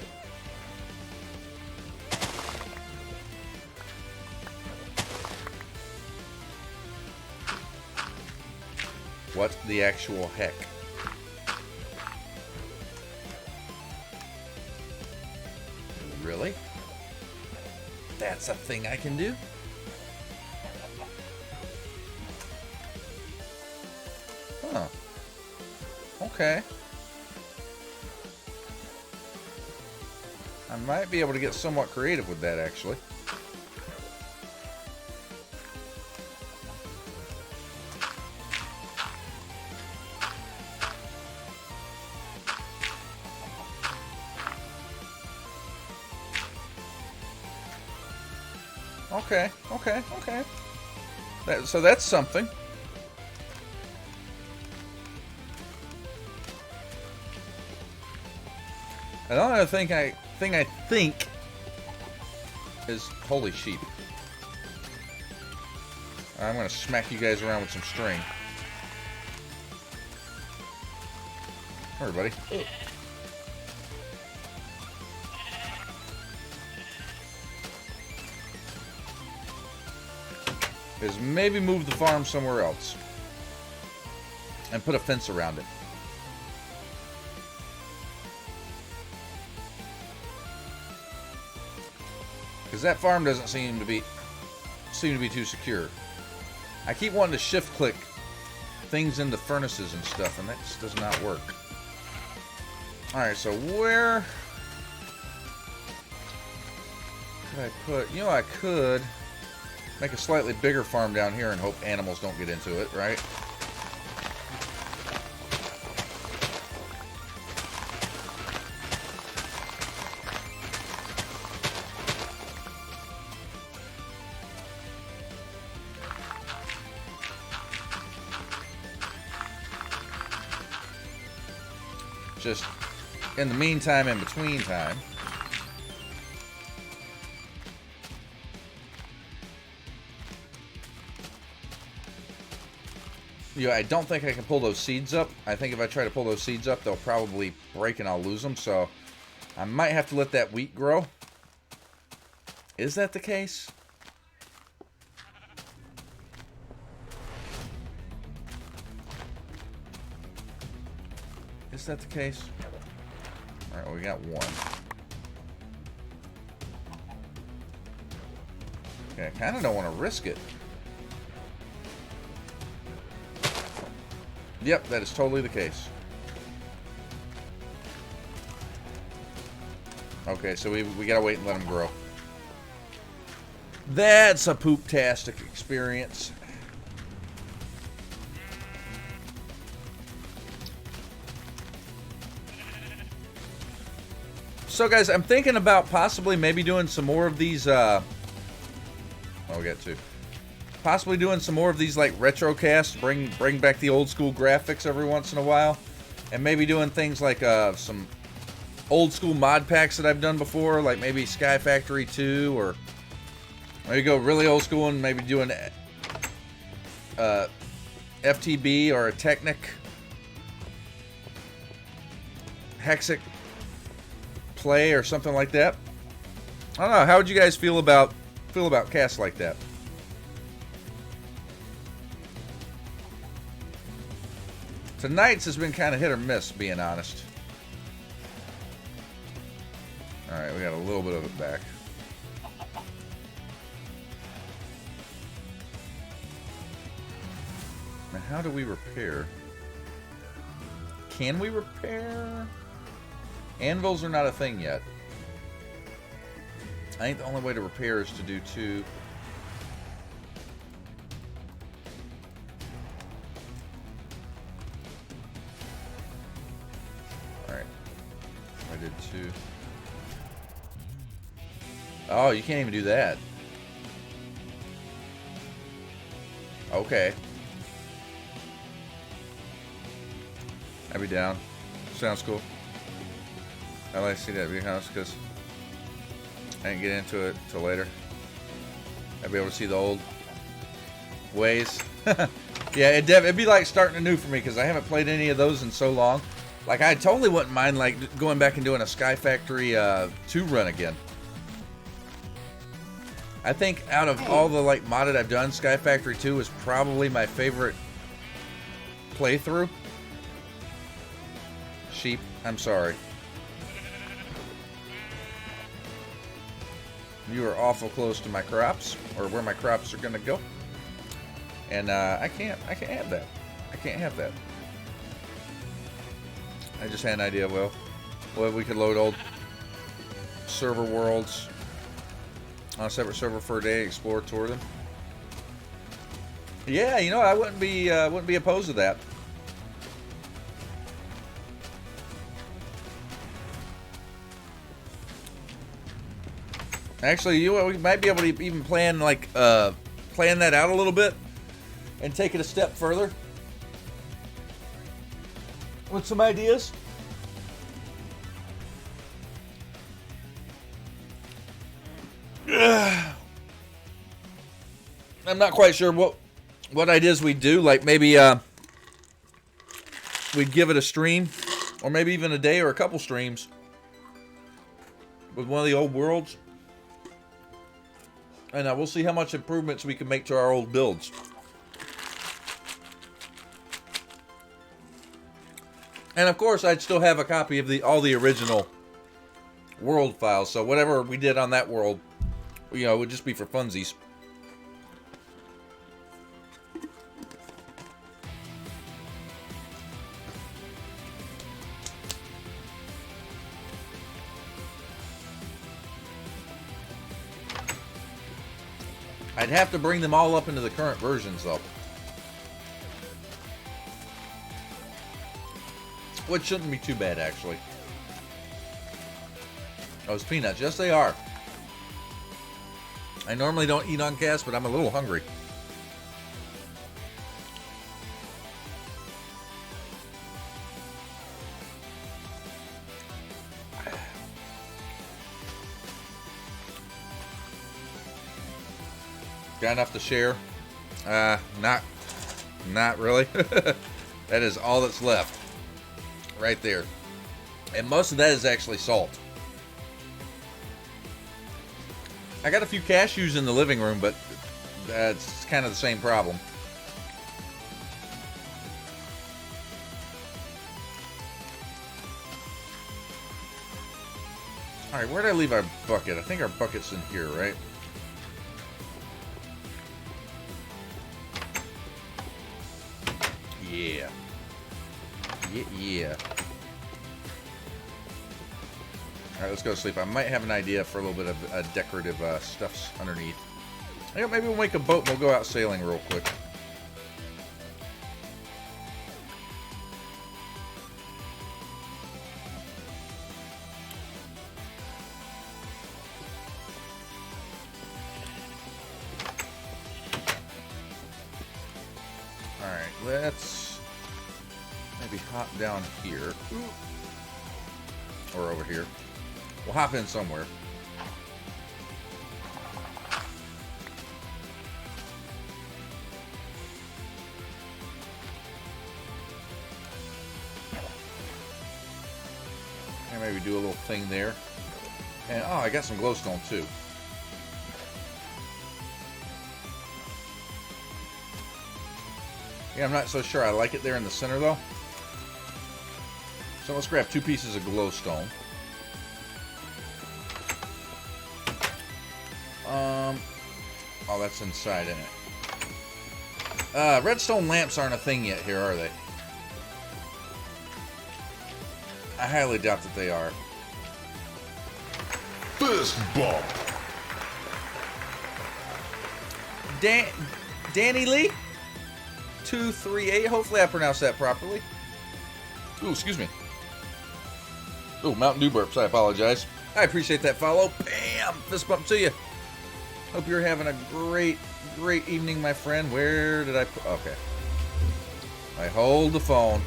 What the actual heck? Really? That's a thing I can do? Huh. Okay. I might be able to get somewhat creative with that, actually. Okay. So that's something. Another thing I think is holy sheep. I'm gonna smack you guys around with some string. Everybody. Is maybe move the farm somewhere else and put a fence around it. Because that farm doesn't seem to be too secure. I keep wanting to shift click things into furnaces and stuff, and that just does not work. Alright, so where could I put, you know, I could make a slightly bigger farm down here and hope animals don't get into it, right? Just in the meantime, in between time. Yeah, I don't think I can pull those seeds up. I think if I try to pull those seeds up, they'll probably break and I'll lose them. So I might have to let that wheat grow. Is that the case? Is that the case? Alright, well, we got one. Okay, I kind of don't want to risk it. Yep, that is totally the case. Okay, so we gotta wait and let them grow. That's a poop-tastic experience. So guys, I'm thinking about possibly maybe doing some more of these, I'll get to. Possibly doing some more of these like retro casts, bring back the old school graphics every once in a while. And maybe doing things like some old school mod packs that I've done before, like maybe Sky Factory 2, or maybe go really old school and maybe do an FTB or a Technic Hexic play or something like that. I don't know. How would you guys feel about casts like that? Tonight's has been kind of hit or miss, being honest. Alright, we got a little bit of it back. Now, how do we repair? Can we repair? Anvils are not a thing yet. I think the only way to repair is to do 2. Alright. I did 2. Oh, you can't even do that. Okay. I'd be down. Sounds cool. I like to see that big house because I didn't get into it till later. I'd be able to see the old ways. Yeah, it'd be like starting anew for me because I haven't played any of those in so long. Like, I totally wouldn't mind like going back and doing a Sky Factory 2 run again. I think out of all the like modded I've done, Sky Factory 2 is probably my favorite playthrough. Sheep, I'm sorry. You are awful close to my crops, or where my crops are gonna go, and I can't have that. I can't have that. I just had an idea. Well, we could load old server worlds on a separate server for a day, explore, tour them. Yeah, you know, I wouldn't be opposed to that. Actually, you know, we might be able to even plan plan that out a little bit and take it a step further with some ideas. I'm not quite sure what ideas we'd do. Like maybe we'd give it a stream, or maybe even a day or a couple streams with one of the old worlds. And we'll see how much improvements we can make to our old builds. And of course, I'd still have a copy of all the original world files. So whatever we did on that world, you know, it would just be for funsies. I'd have to bring them all up into the current versions, though. Which shouldn't be too bad, actually. Those peanuts, yes they are. I normally don't eat on cast, but I'm a little hungry. Got enough to share? Not really. That is all that's left. Right there. And most of that is actually salt. I got a few cashews in the living room, but that's kind of the same problem. Alright, where did I leave our bucket? I think our bucket's in here, right? Yeah. Yeah. Alright, let's go to sleep. I might have an idea for a little bit of decorative stuffs underneath. Yeah, maybe we'll make a boat and we'll go out sailing real quick. Alright, let's maybe hop down here. Or over here. We'll hop in somewhere. And maybe do a little thing there. And oh, I got some glowstone too. Yeah, I'm not so sure I like it there in the center though. So let's grab 2 pieces of glowstone. Oh, that's inside, isn't it? Redstone lamps aren't a thing yet here, are they? I highly doubt that they are. Fist bump. Danny Lee? 238. Hopefully I pronounced that properly. Ooh, excuse me. Ooh, Mountain Dew burps. I apologize. I appreciate that follow. Bam! Fist bump to you. Hope you're having a great evening, my friend. Where did I put... Okay. I hold the phone.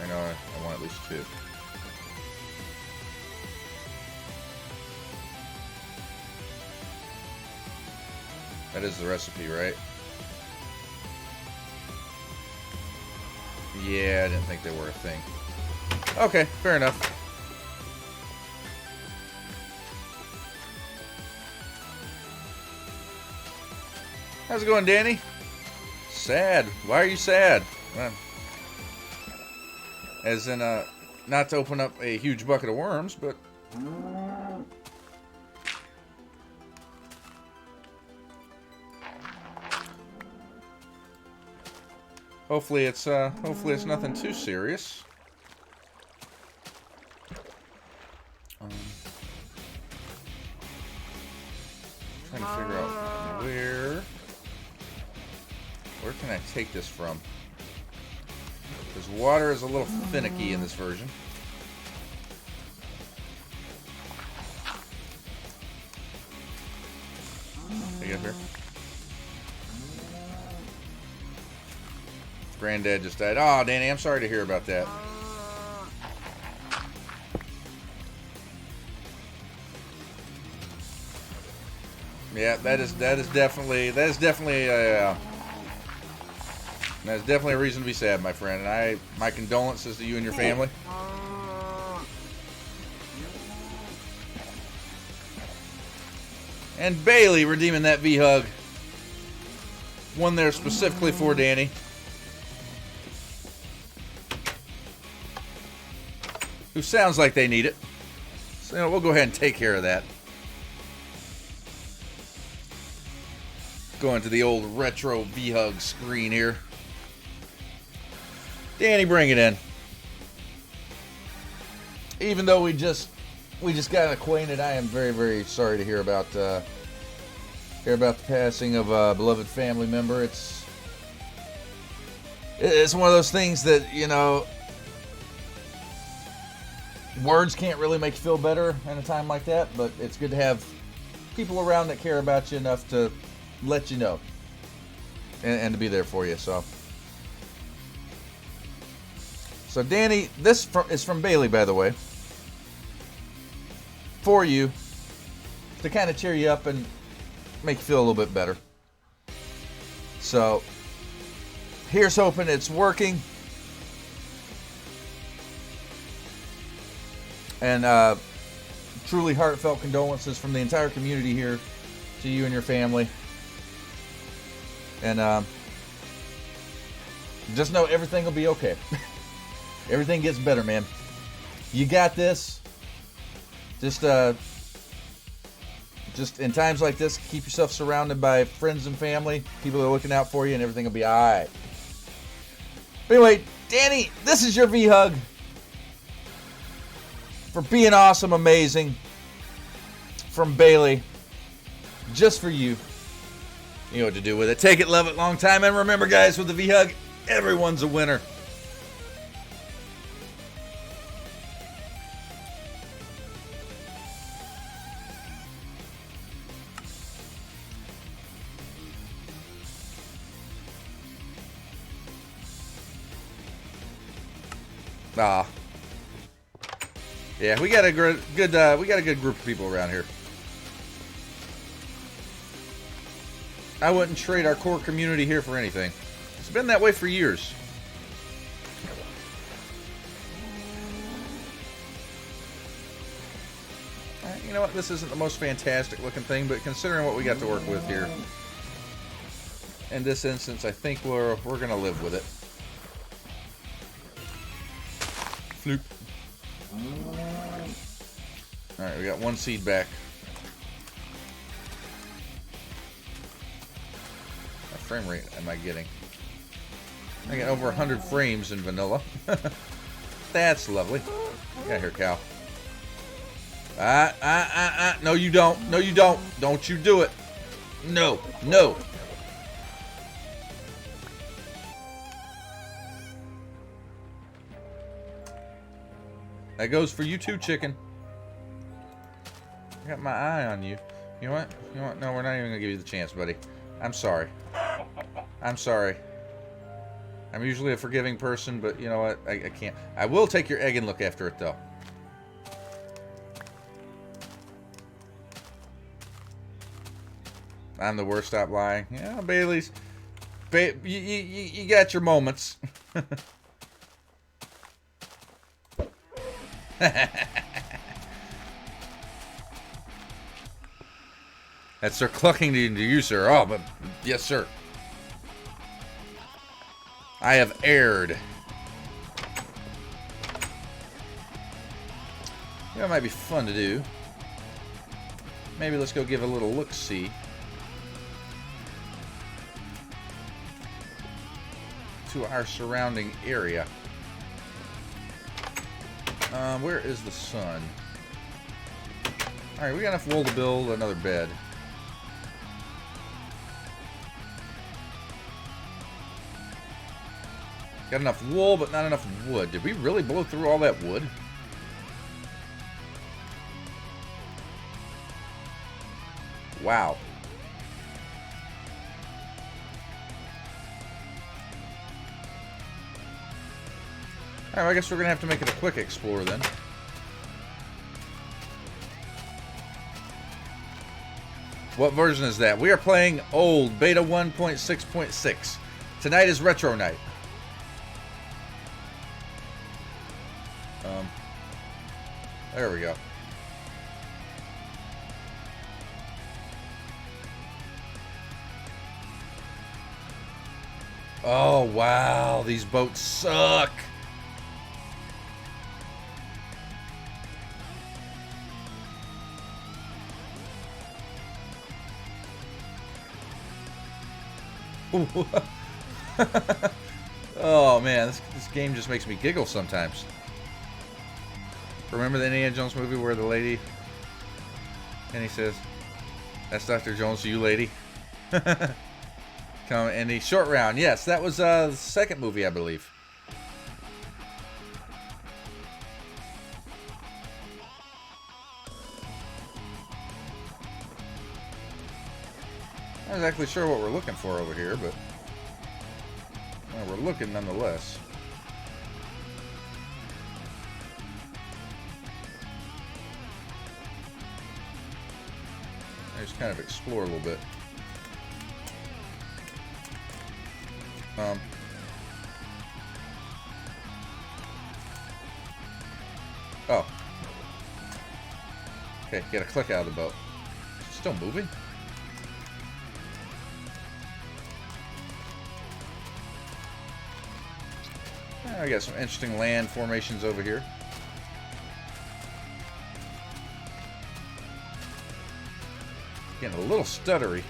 I know I want at least 2. That is the recipe, right? Yeah, I didn't think they were a thing. Okay, fair enough. How's it going, Danny? Sad. Why are you sad? Well, as in, not to open up a huge bucket of worms, but... Hopefully it's nothing too serious. Trying to figure out where can I take this from? Because water is a little finicky in this version. You get here? Granddad just died. Oh, Danny, I'm sorry to hear about that. Yeah, that is definitely a reason to be sad, my friend. And my condolences to you and your family. And Bailey redeeming that V-Hug. One there specifically for Danny. Who sounds like they need it. So, you know, we'll go ahead and take care of that. Going to the old retro V-Hug screen here. Danny, bring it in. Even though we just got acquainted, I am very, very sorry to hear about the passing of a beloved family member. It's one of those things that, you know, words can't really make you feel better in a time like that, but it's good to have people around that care about you enough to let you know and to be there for you. So Danny, this is from Bailey, by the way, for you to kind of cheer you up and make you feel a little bit better. So here's hoping it's working. And truly heartfelt condolences from the entire community here to you and your family. And just know everything will be okay. Everything gets better, man. You got this. Just in times like this, keep yourself surrounded by friends and family, people that are looking out for you, and everything will be all right. But anyway, Danny, this is your V-Hug for being awesome, amazing, from Bailey, just for you. You know what to do with it. Take it, love it, long time, and remember, guys, with the V-Hug, everyone's a winner. Ah, yeah, we got a good group of people around here. I wouldn't trade our core community here for anything. It's been that way for years. You know what? This isn't the most fantastic looking thing, but considering what we got to work with here, in this instance, I think we're gonna live with it. Floop. Alright, we got one seed back. What frame rate am I getting? I got over 100 frames in vanilla. That's lovely. Get here, cow. No, you don't. No, you don't. Don't you do it. No. No. That goes for you too, chicken. I got my eye on you. You know what? You know what? No, we're not even gonna give you the chance, buddy. I'm sorry. I'm sorry. I'm usually a forgiving person, but you know what? I can't. I will take your egg and look after it, though. I'm the worst. Stop lying. Yeah, Bailey's. You got your moments. That's Sir clucking to you, sir. Oh, but yes, sir. I have erred. You know, it might be fun to do. Maybe let's go give a little look-see to our surrounding area. Where is the sun? Alright, we got enough wool to build another bed. Got enough wool, but not enough wood. Did we really blow through all that wood? Wow. Alright, I guess we're going to have to make it a quick explore then. What version is that? We are playing old, beta 1.6.6. Tonight is retro night. There we go. Oh, wow. These boats suck. Oh, man. This game just makes me giggle sometimes. Remember the Indiana Jones movie where the lady, and he says, "That's Dr. Jones to you, lady." Come in the short round. Yes, that was the second movie, I believe. Not exactly sure what we're looking for over here, but well, we're looking nonetheless. Just kind of explore a little bit. Oh. Okay, get a click out of the boat. Still moving? I got some interesting land formations over here. Getting a little stuttery.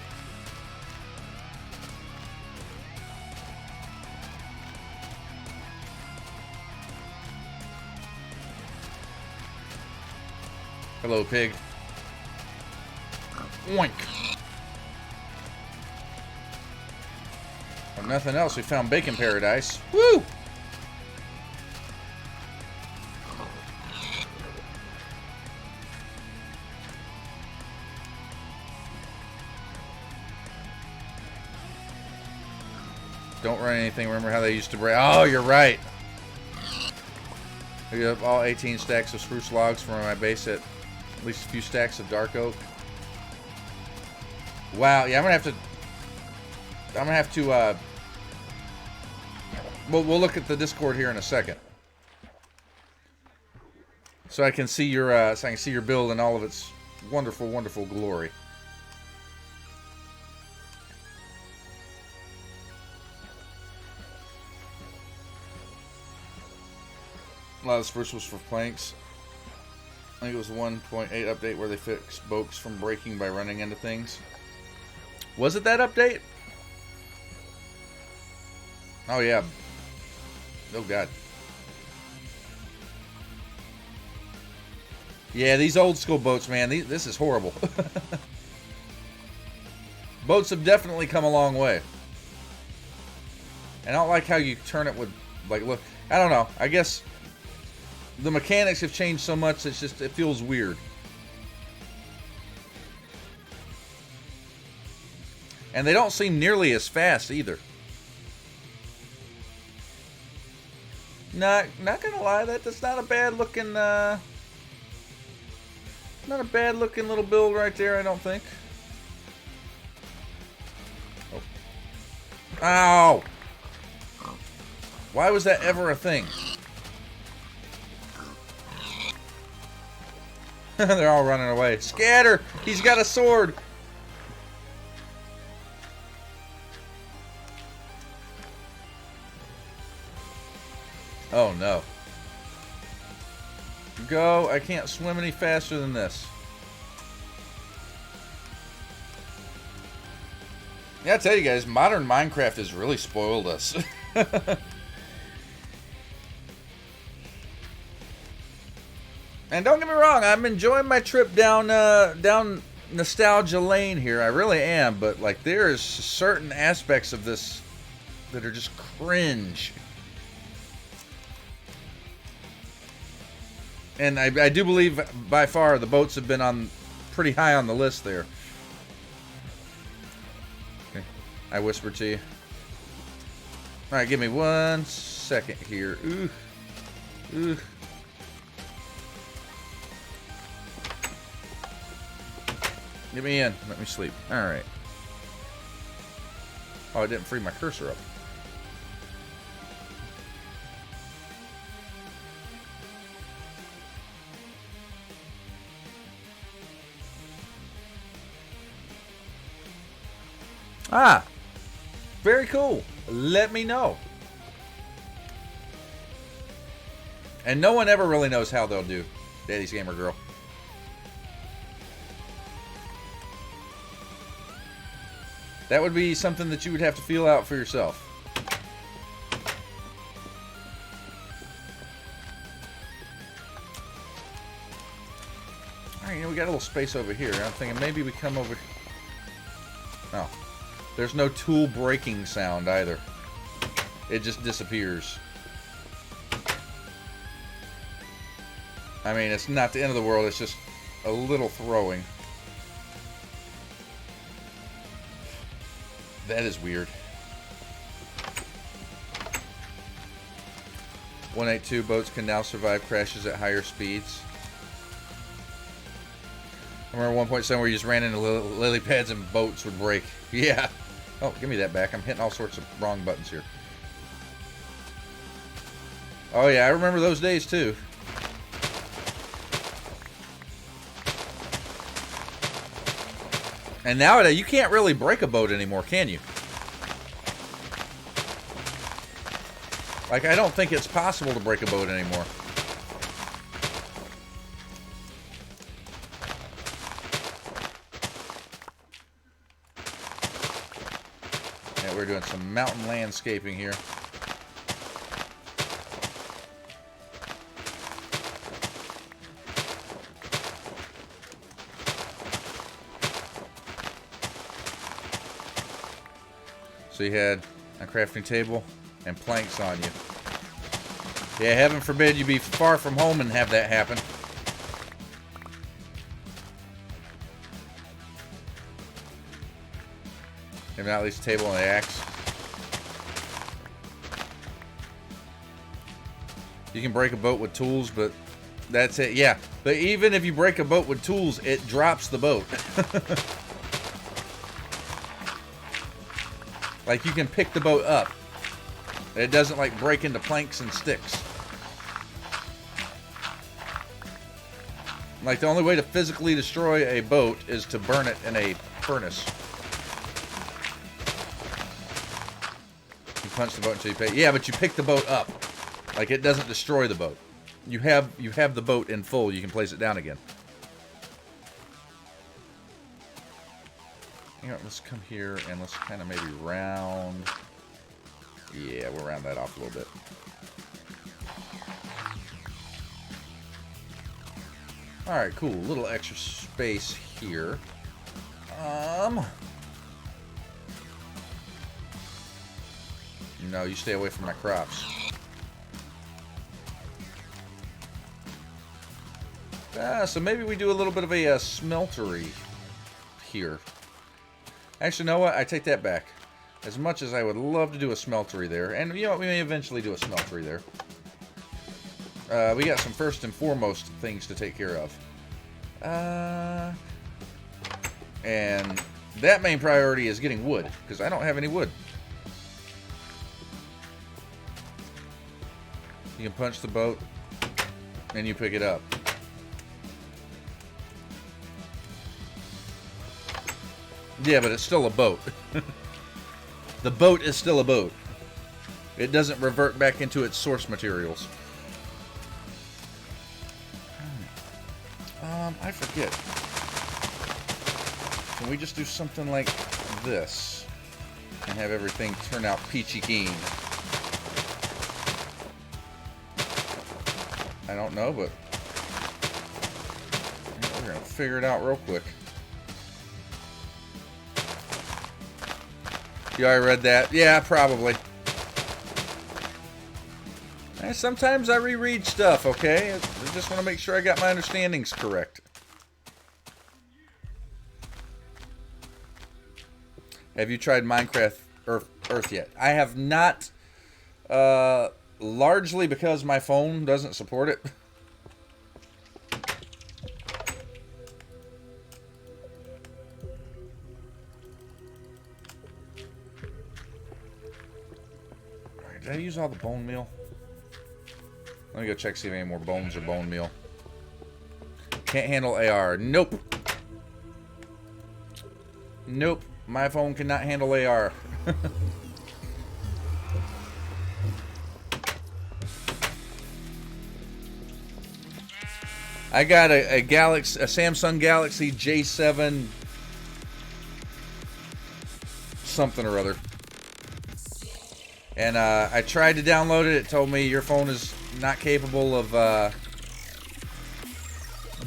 Hello, pig. Oink. If nothing else, we found bacon paradise. Woo! Don't run anything. Remember how they used to break? Oh, you're right. I got all 18 stacks of spruce logs from my base at least a few stacks of dark oak. Wow. Yeah, I'm gonna have to. We'll look at the Discord here in a second, so I can see your build in all of its wonderful, wonderful glory. A lot of spruce was for planks. I think it was the 1.8 update where they fixed boats from breaking by running into things. Was it that update? Oh, yeah. Oh, God. Yeah, these old school boats, man. This is horrible. Boats have definitely come a long way. And I don't like how you turn it with, like, look. I don't know. I guess the mechanics have changed so much, it feels weird. And they don't seem nearly as fast either. Not gonna lie, that's not a bad looking not a bad looking little build right there, I don't think. Oh. Ow! Why was that ever a thing? They're all running away. Scatter! He's got a sword! Oh no. Go! I can't swim any faster than this. Yeah, I tell you guys, modern Minecraft has really spoiled us. And don't get me wrong, I'm enjoying my trip down nostalgia lane here. I really am, but like there's certain aspects of this that are just cringe. And I do believe by far the boats have been on pretty high on the list there. Okay. I whispered to you. Alright, give me 1 second here. Ooh. Ooh. Get me in. Let me sleep. Alright. Oh, I didn't free my cursor up. Ah! Very cool. Let me know. And no one ever really knows how they'll do. Daddy's Gamer Girl. That would be something that you would have to feel out for yourself. Alright, we got a little space over here. I'm thinking maybe we come over... Oh. There's no tool breaking sound either. It just disappears. I mean, it's not the end of the world. It's just a little throwing. That is weird. 182 boats can now survive crashes at higher speeds. I remember 1.7 where you just ran into lily pads and boats would break. Yeah. Oh, give me that back. I'm hitting all sorts of wrong buttons here. Oh yeah, I remember those days too. And nowadays, you can't really break a boat anymore, can you? Like, I don't think it's possible to break a boat anymore. Yeah, we're doing some mountain landscaping here. So you had a crafting table and planks on you. Yeah, heaven forbid you be far from home and have that happen. Maybe not at least a table and an axe. You can break a boat with tools, but that's it. Yeah, but even if you break a boat with tools, it drops the boat. Like, you can pick the boat up. It doesn't, like, break into planks and sticks. Like, the only way to physically destroy a boat is to burn it in a furnace. You punch the boat until you pay. Yeah, but you pick the boat up. Like, it doesn't destroy the boat. You have the boat in full. You can place it down again. You know, let's come here and let's kind of maybe round. Yeah, we'll round that off a little bit. Alright, cool. A little extra space here. No, you stay away from my crops. So maybe we do a little bit of a smeltery here. Actually, you know what? I take that back. As much as I would love to do a smeltery there, and you know what? We may eventually do a smeltery there. We got some first and foremost things to take care of. And that main priority is getting wood, because I don't have any wood. You can punch the boat, and you pick it up. Yeah, but it's still a boat. The boat is still a boat. It doesn't revert back into its source materials. I forget. Can we just do something like this and have everything turn out peachy keen? I don't know, but we're gonna figure it out real quick. You already read that? Yeah, probably. Sometimes I reread stuff, okay? I just want to make sure I got my understandings correct. Have you tried Minecraft Earth yet? I have not, largely because my phone doesn't support it. Alright, did I use all the bone meal? Let me go check, see if any more bones or bone meal. Can't handle AR. Nope. Nope. My phone cannot handle AR. I got a Samsung Galaxy J7 something or other. And I tried to download it. It told me your phone is not capable of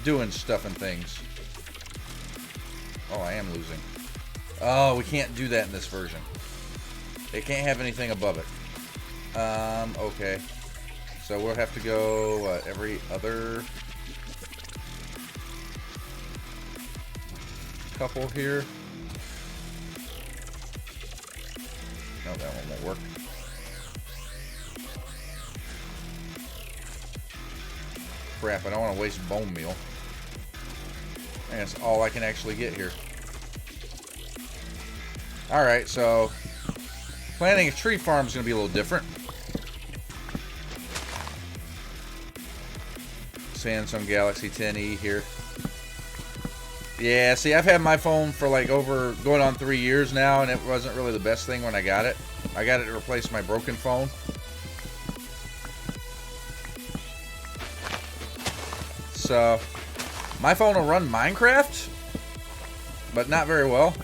doing stuff and things. Oh, I am losing. Oh, we can't do that in this version. It can't have anything above it. Okay. So we'll have to go every other couple here. No, that one won't work. Crap, I don't want to waste bone meal. And that's all I can actually get here. Alright, so planting a tree farm is going to be a little different. Samsung Galaxy 10e here. Yeah, see, I've had my phone for like going on 3 years now, and it wasn't really the best thing when I got it. I got it to replace my broken phone. So, my phone will run Minecraft, but not very well.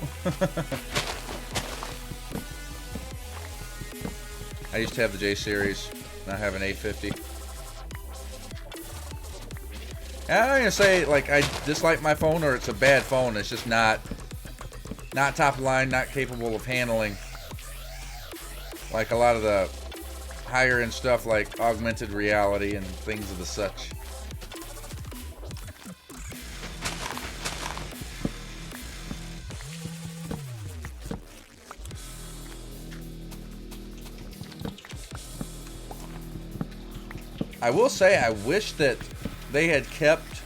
I used to have the J series. Now I have an A50. And I'm not gonna say like I dislike my phone or it's a bad phone. It's just not top of line, not capable of handling like a lot of the higher end stuff like augmented reality and things of the such. I will say I wish that they had kept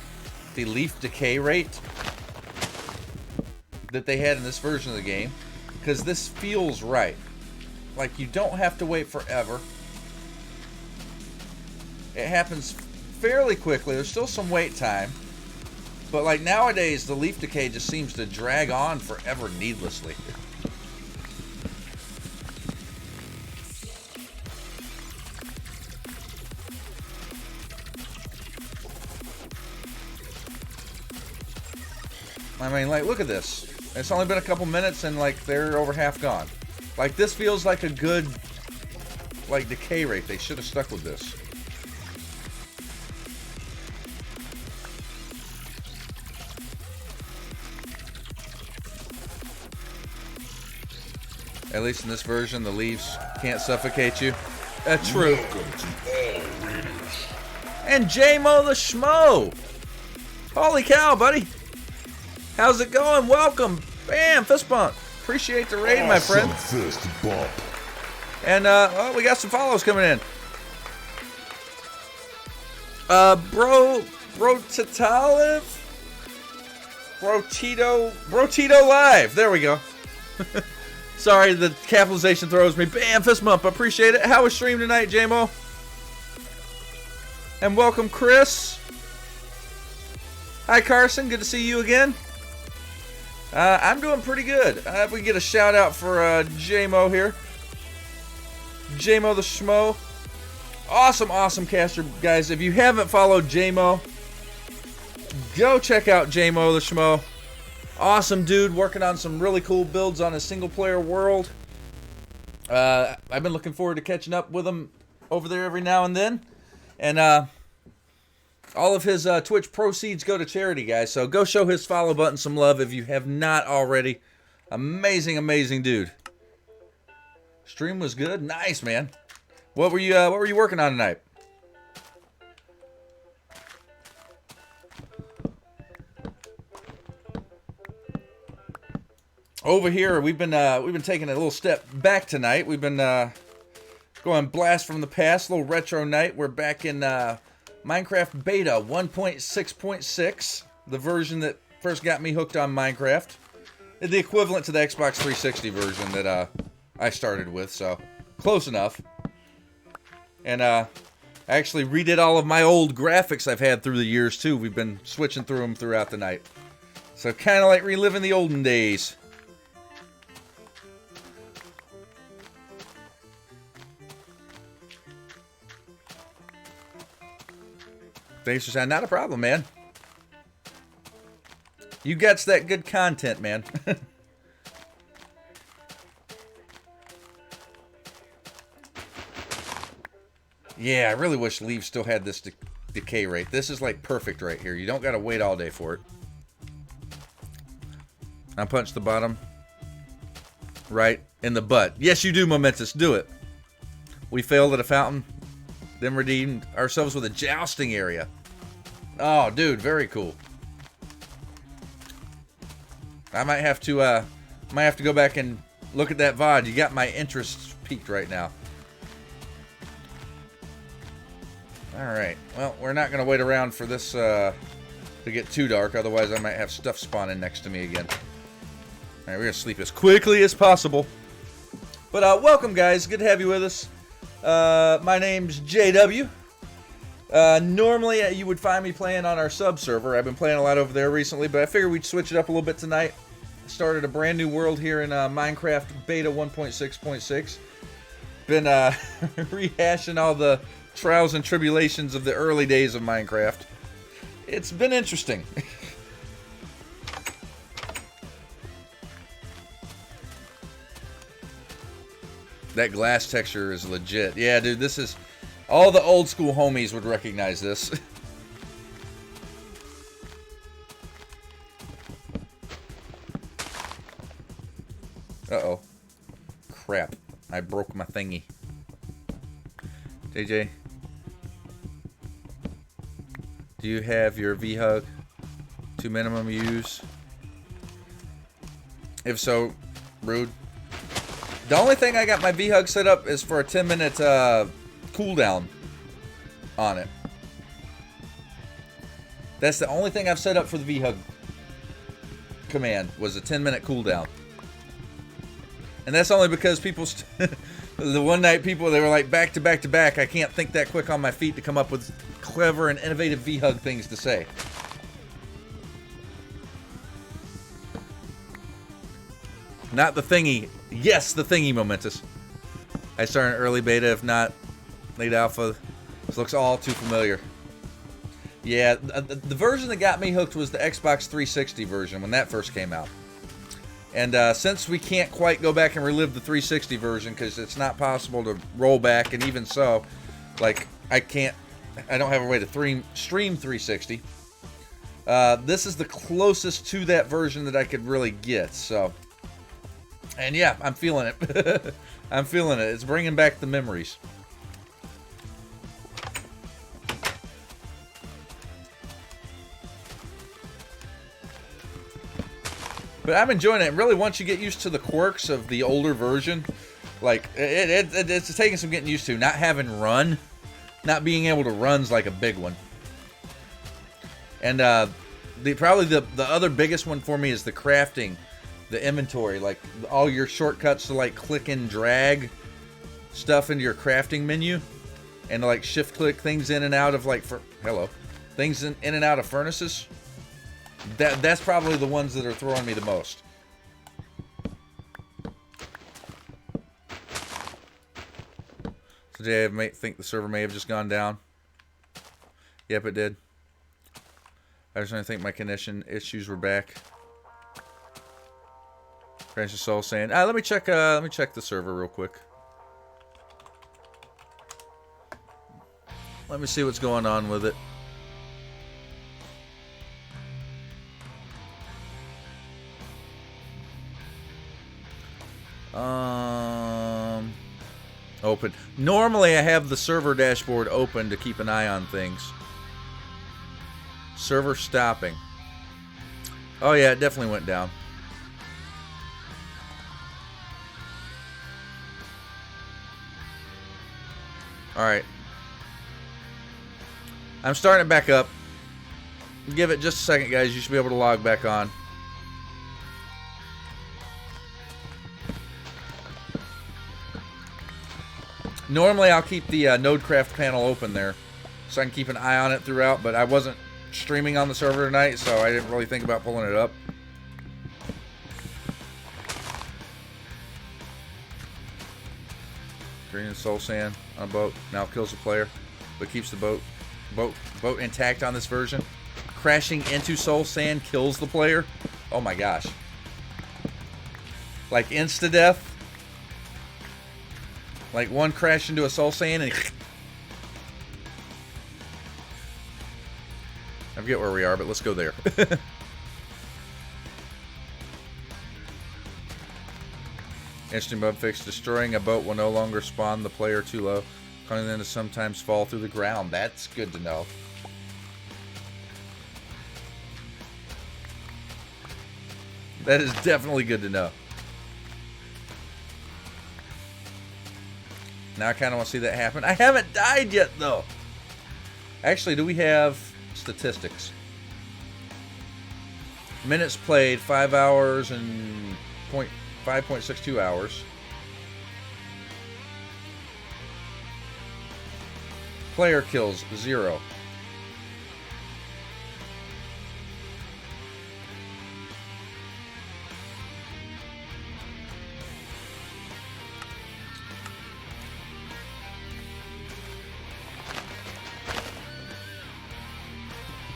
the leaf decay rate that they had in this version of the game, because this feels right. Like, you don't have to wait forever. It happens fairly quickly. There's still some wait time, but like nowadays the leaf decay just seems to drag on forever needlessly. I mean, like, look at this. It's only been a couple minutes and, like, they're over half gone. Like, this feels like a good, like, decay rate. They should have stuck with this. At least in this version, the leaves can't suffocate you. That's true. And JMO the Schmo. Holy cow, buddy. How's it going? Welcome. Bam, fist bump. Appreciate the raid, my friend. Fist bump. And, well, we got some follows coming in. Brotito Live. There we go. Sorry, the capitalization throws me. Bam, fist bump. Appreciate it. How was stream tonight, JMO? And welcome, Chris. Hi, Carson. Good to see you again. I'm doing pretty good. If we can get a shout out for JMO here. JMO the Schmo. Awesome caster, guys. If you haven't followed JMO, go check out JMO the Schmo. Awesome dude, working on some really cool builds on a single player world. I've been looking forward to catching up with him over there every now and then. And All of his Twitch proceeds go to charity, guys. So go show his follow button some love if you have not already. Amazing, amazing dude. Stream was good. Nice, man. What were you working on tonight? Over here, we've been taking a little step back tonight. We've been going blast from the past, a little retro night. We're back in Minecraft Beta 1.6.6, the version that first got me hooked on Minecraft. The equivalent to the Xbox 360 version that I started with, so close enough. And I actually redid all of my old graphics I've had through the years too. We've been switching through them throughout the night. So kind of like reliving the olden days. Thanks for saying, not a problem, man. You gets that good content, man. Yeah, I really wish Leave still had this decay rate. This is like perfect right here. You don't gotta wait all day for it. I punch the bottom. Right in the butt. Yes, you do, Momentous. Do it. We failed at a fountain. Then redeemed ourselves with a jousting area. Oh, dude, very cool. I might have to go back and look at that VOD. You got my interest peaked right now. Alright, well, we're not going to wait around for this to get too dark, otherwise I might have stuff spawning next to me again. Alright, we're going to sleep as quickly as possible. But welcome, guys. Good to have you with us. My name's JW. Normally you would find me playing on our sub server. I've been playing a lot over there recently, but I figured we'd switch it up a little bit tonight. Started a brand new world here in Minecraft Beta 1.6.6. Been rehashing all the trials and tribulations of the early days of Minecraft. It's been interesting. That glass texture is legit. Yeah, dude, this is... All the old school homies would recognize this. Uh-oh. Crap. I broke my thingy. JJ. Do you have your VHUG to minimum use? If so, rude. The only thing I got my VHUG set up is for a 10-minute cooldown on it. That's the only thing I've set up for the VHUG command, was a 10-minute cooldown. And that's only because people... the one night people, they were like back to back to back. I can't think that quick on my feet to come up with clever and innovative VHUG things to say. Not the thingy. Yes, the thingy, Momentous. I started an early beta, if not late alpha. This looks all too familiar. Yeah, the version that got me hooked was the Xbox 360 version when that first came out. And since we can't quite go back and relive the 360 version because it's not possible to roll back, and even so, like, I don't have a way to stream 360. This is the closest to that version that I could really get, so... And yeah, I'm feeling it. I'm feeling it. It's bringing back the memories. But I'm enjoying it. And really, once you get used to the quirks of the older version, like, it's taking some getting used to. Not having run. Not being able to run's like a big one. And probably the other biggest one for me is the crafting. The inventory, like all your shortcuts to like click and drag stuff into your crafting menu, and to like shift click things in and out of like things in and out of furnaces. That's probably the ones that are throwing me the most. So Jay, I may think the server may have just gone down. Yep, it did. I just don't think my connection issues were back. Crash of Soul saying, let me check the server real quick. Let me see what's going on with it. Open. Normally I have the server dashboard open to keep an eye on things. Server stopping. Oh yeah, it definitely went down. Alright. I'm starting it back up. Give it just a second, guys. You should be able to log back on. Normally I'll keep the Nodecraft panel open there so I can keep an eye on it throughout, but I wasn't streaming on the server tonight, so I didn't really think about pulling it up. Green and soul sand on a boat now kills the player, but keeps the boat intact on this version. Crashing into soul sand kills the player. Oh my gosh. Like insta-death. Like one crash into a soul sand and I forget where we are, but let's go there. Interesting bug fix. Destroying a boat will no longer spawn the player too low, causing them to sometimes fall through the ground. That's good to know. That is definitely good to know. Now I kind of want to see that happen. I haven't died yet, though. Actually, do we have statistics? Minutes played, 5 hours and 5.62 hours. Player kills, 0.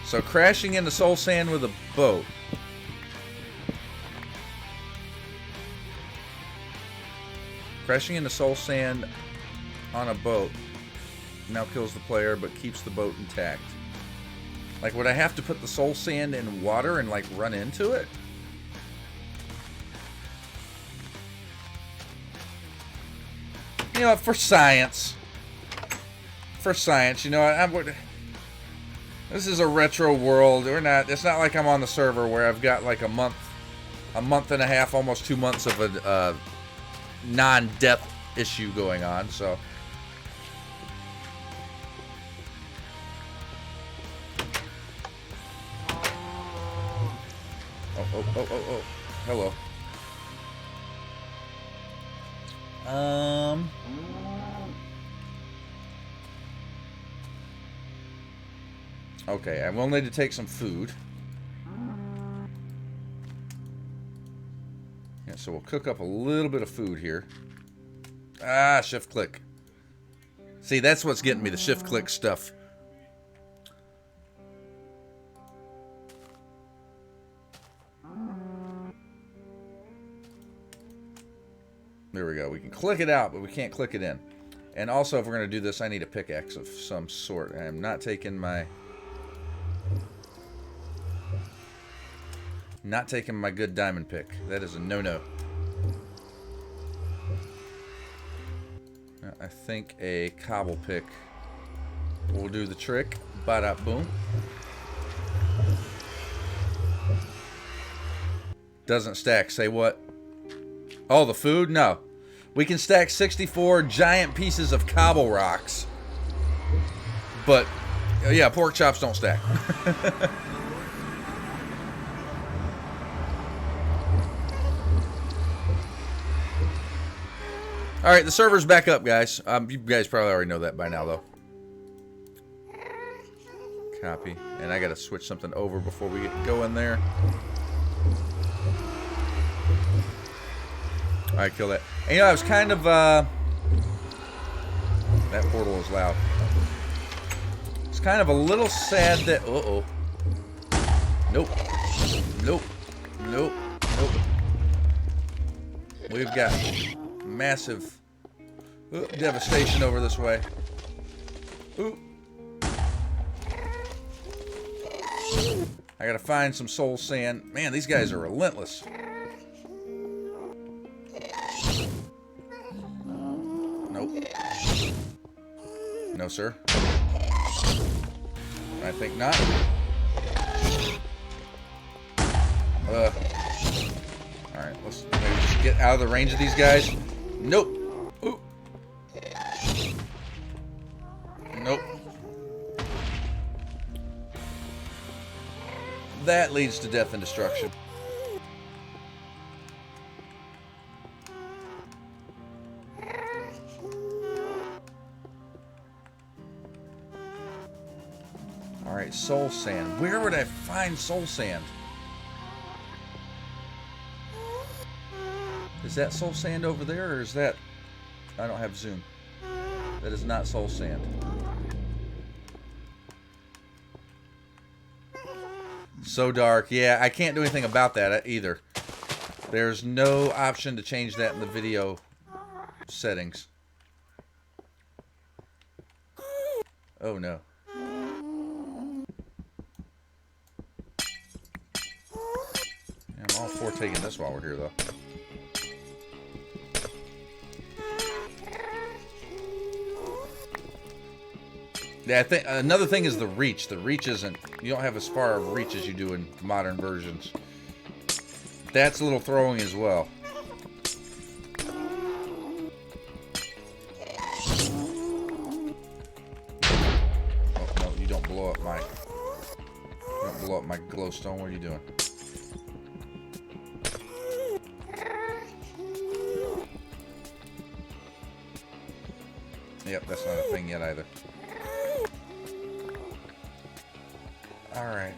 So crashing into soul sand with a boat. Crashing into soul sand on a boat now kills the player but keeps the boat intact. Like, would I have to put the soul sand in water and like run into it? You know what, for science. For science, you know what, this is a retro world. It's not like I'm on the server where I've got like a month and a half, almost 2 months of a non-death issue going on. So, oh, hello. Okay, I will need to take some food. Yeah, so we'll cook up a little bit of food here. Ah, shift click. See, that's what's getting me, the shift click stuff. There we go. We can click it out, but we can't click it in. And also, if we're going to do this, I need a pickaxe of some sort. I am not taking my... Not taking my good diamond pick. That is a no-no. I think a cobble pick will do the trick. Bada boom. Doesn't stack. Say what? Oh, the food? No. We can stack 64 giant pieces of cobble rocks. But, yeah, pork chops don't stack. Alright, the server's back up, guys. You guys probably already know that by now, though. Copy. And I gotta switch something over before we get going there. Alright, kill that. And, you know, I was kind of, that portal is loud. It's kind of a little sad that... Uh-oh. Nope. Nope. Nope. Nope. We've got... massive devastation over this way. Ooh. I gotta find some soul sand. Man, these guys are relentless. Nope. No, sir. I think not. Alright, let's maybe just get out of the range of these guys. Nope. Ooh. Nope. That leads to death and destruction. Alright, soul sand. Where would I find soul sand? Is that soul sand over there, or is that... I don't have zoom. That is not soul sand. So dark. Yeah, I can't do anything about that either. There's no option to change that in the video settings. Oh no. I'm all for taking this while we're here, though. Yeah, I think another thing is the reach. The reach isn't... You don't have as far of reach as you do in modern versions. That's a little throwing as well. Oh, no, you don't blow up my... You don't blow up my glowstone. What are you doing? Yep, that's not a thing yet either. Alright.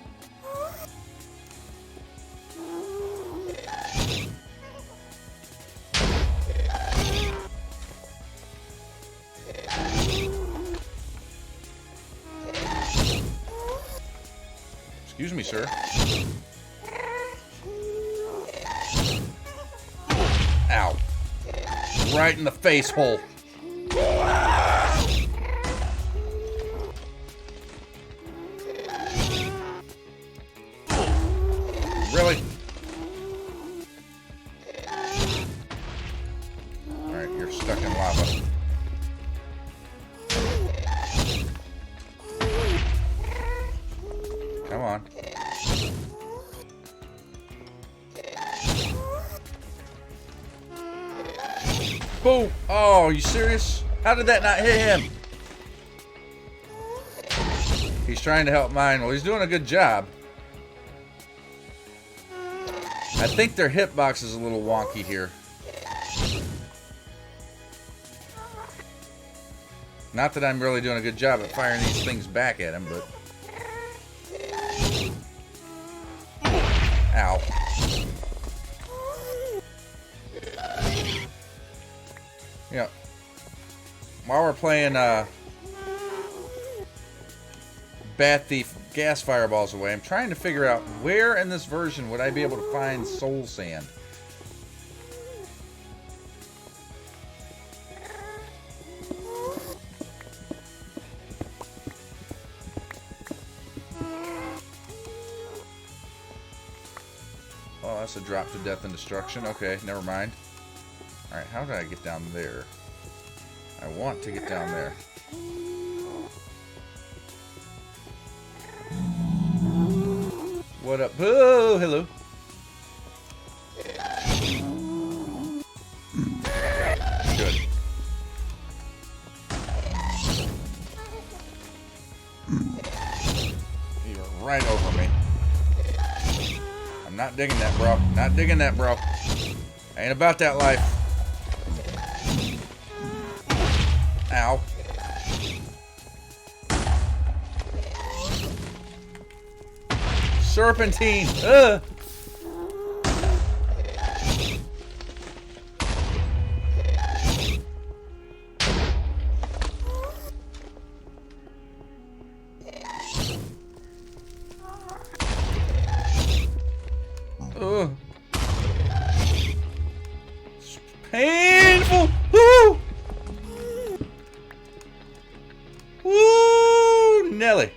Excuse me, sir. Ow. Right in the face hole. Really? Alright, you're stuck in lava. Come on. Boom! Oh, are you serious? How did that not hit him? He's trying to help mine. Well, he's doing a good job. I think their hitbox is a little wonky here. Not that I'm really doing a good job at firing these things back at him, but... Ow. Yeah. While we're playing, Bat Thief gas fireballs away, I'm trying to figure out where in this version would I be able to find soul sand. Oh, that's a drop to death and destruction. Okay, never mind. Alright, how did I get down there? I want to get down there. What up? Oh, hello. Good. You're right over me. I'm not digging that, bro. Not digging that, bro. Ain't about that life. Ow. Serpentine. Ugh. Ugh. It's painful. Woo! Woo! Nelly.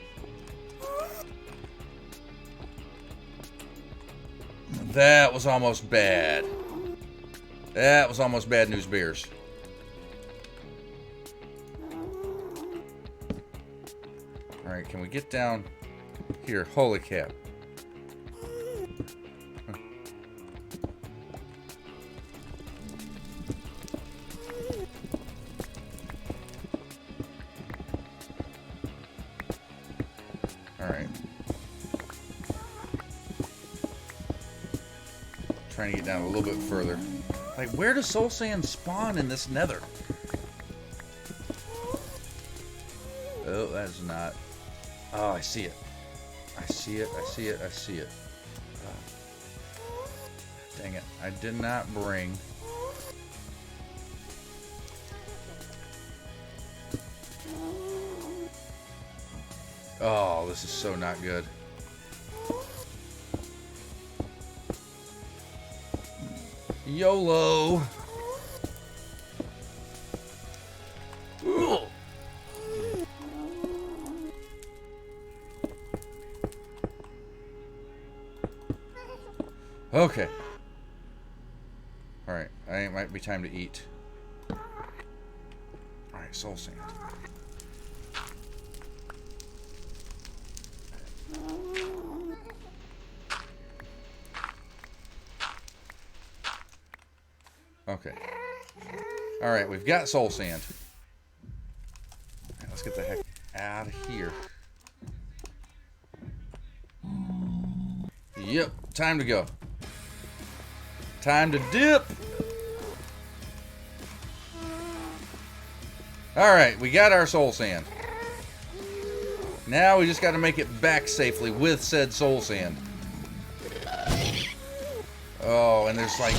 That was almost bad. That was almost bad news bears. Alright, can we get down here? Holy cap. Alright. Trying to get down a little bit further. Like, where does soul sand spawn in this nether? Oh, that's not. Oh, I see it. I see it, I see it, I see it. Oh. Dang it. I did not bring... Oh, this is so not good. YOLO! Ugh. Okay. Alright, I think it might be time to eat. Alright, soul sand. Okay. Alright, we've got soul sand. Right, let's get the heck out of here. Yep, time to go. Time to dip. Alright, we got our soul sand. Now we just got to make it back safely with said soul sand. Oh, and there's like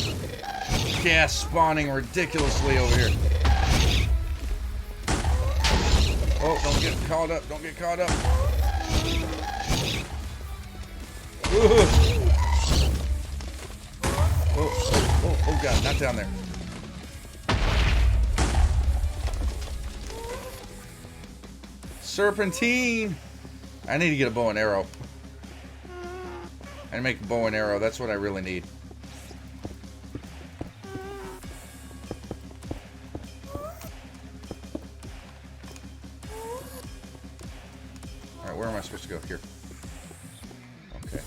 gas spawning ridiculously over here. Oh, don't get caught up. Don't get caught up. Oh, God, not down there. Serpentine. I need to get a bow and arrow. I need to make a bow and arrow. That's what I really need. Alright, where am I supposed to go? Here. Okay.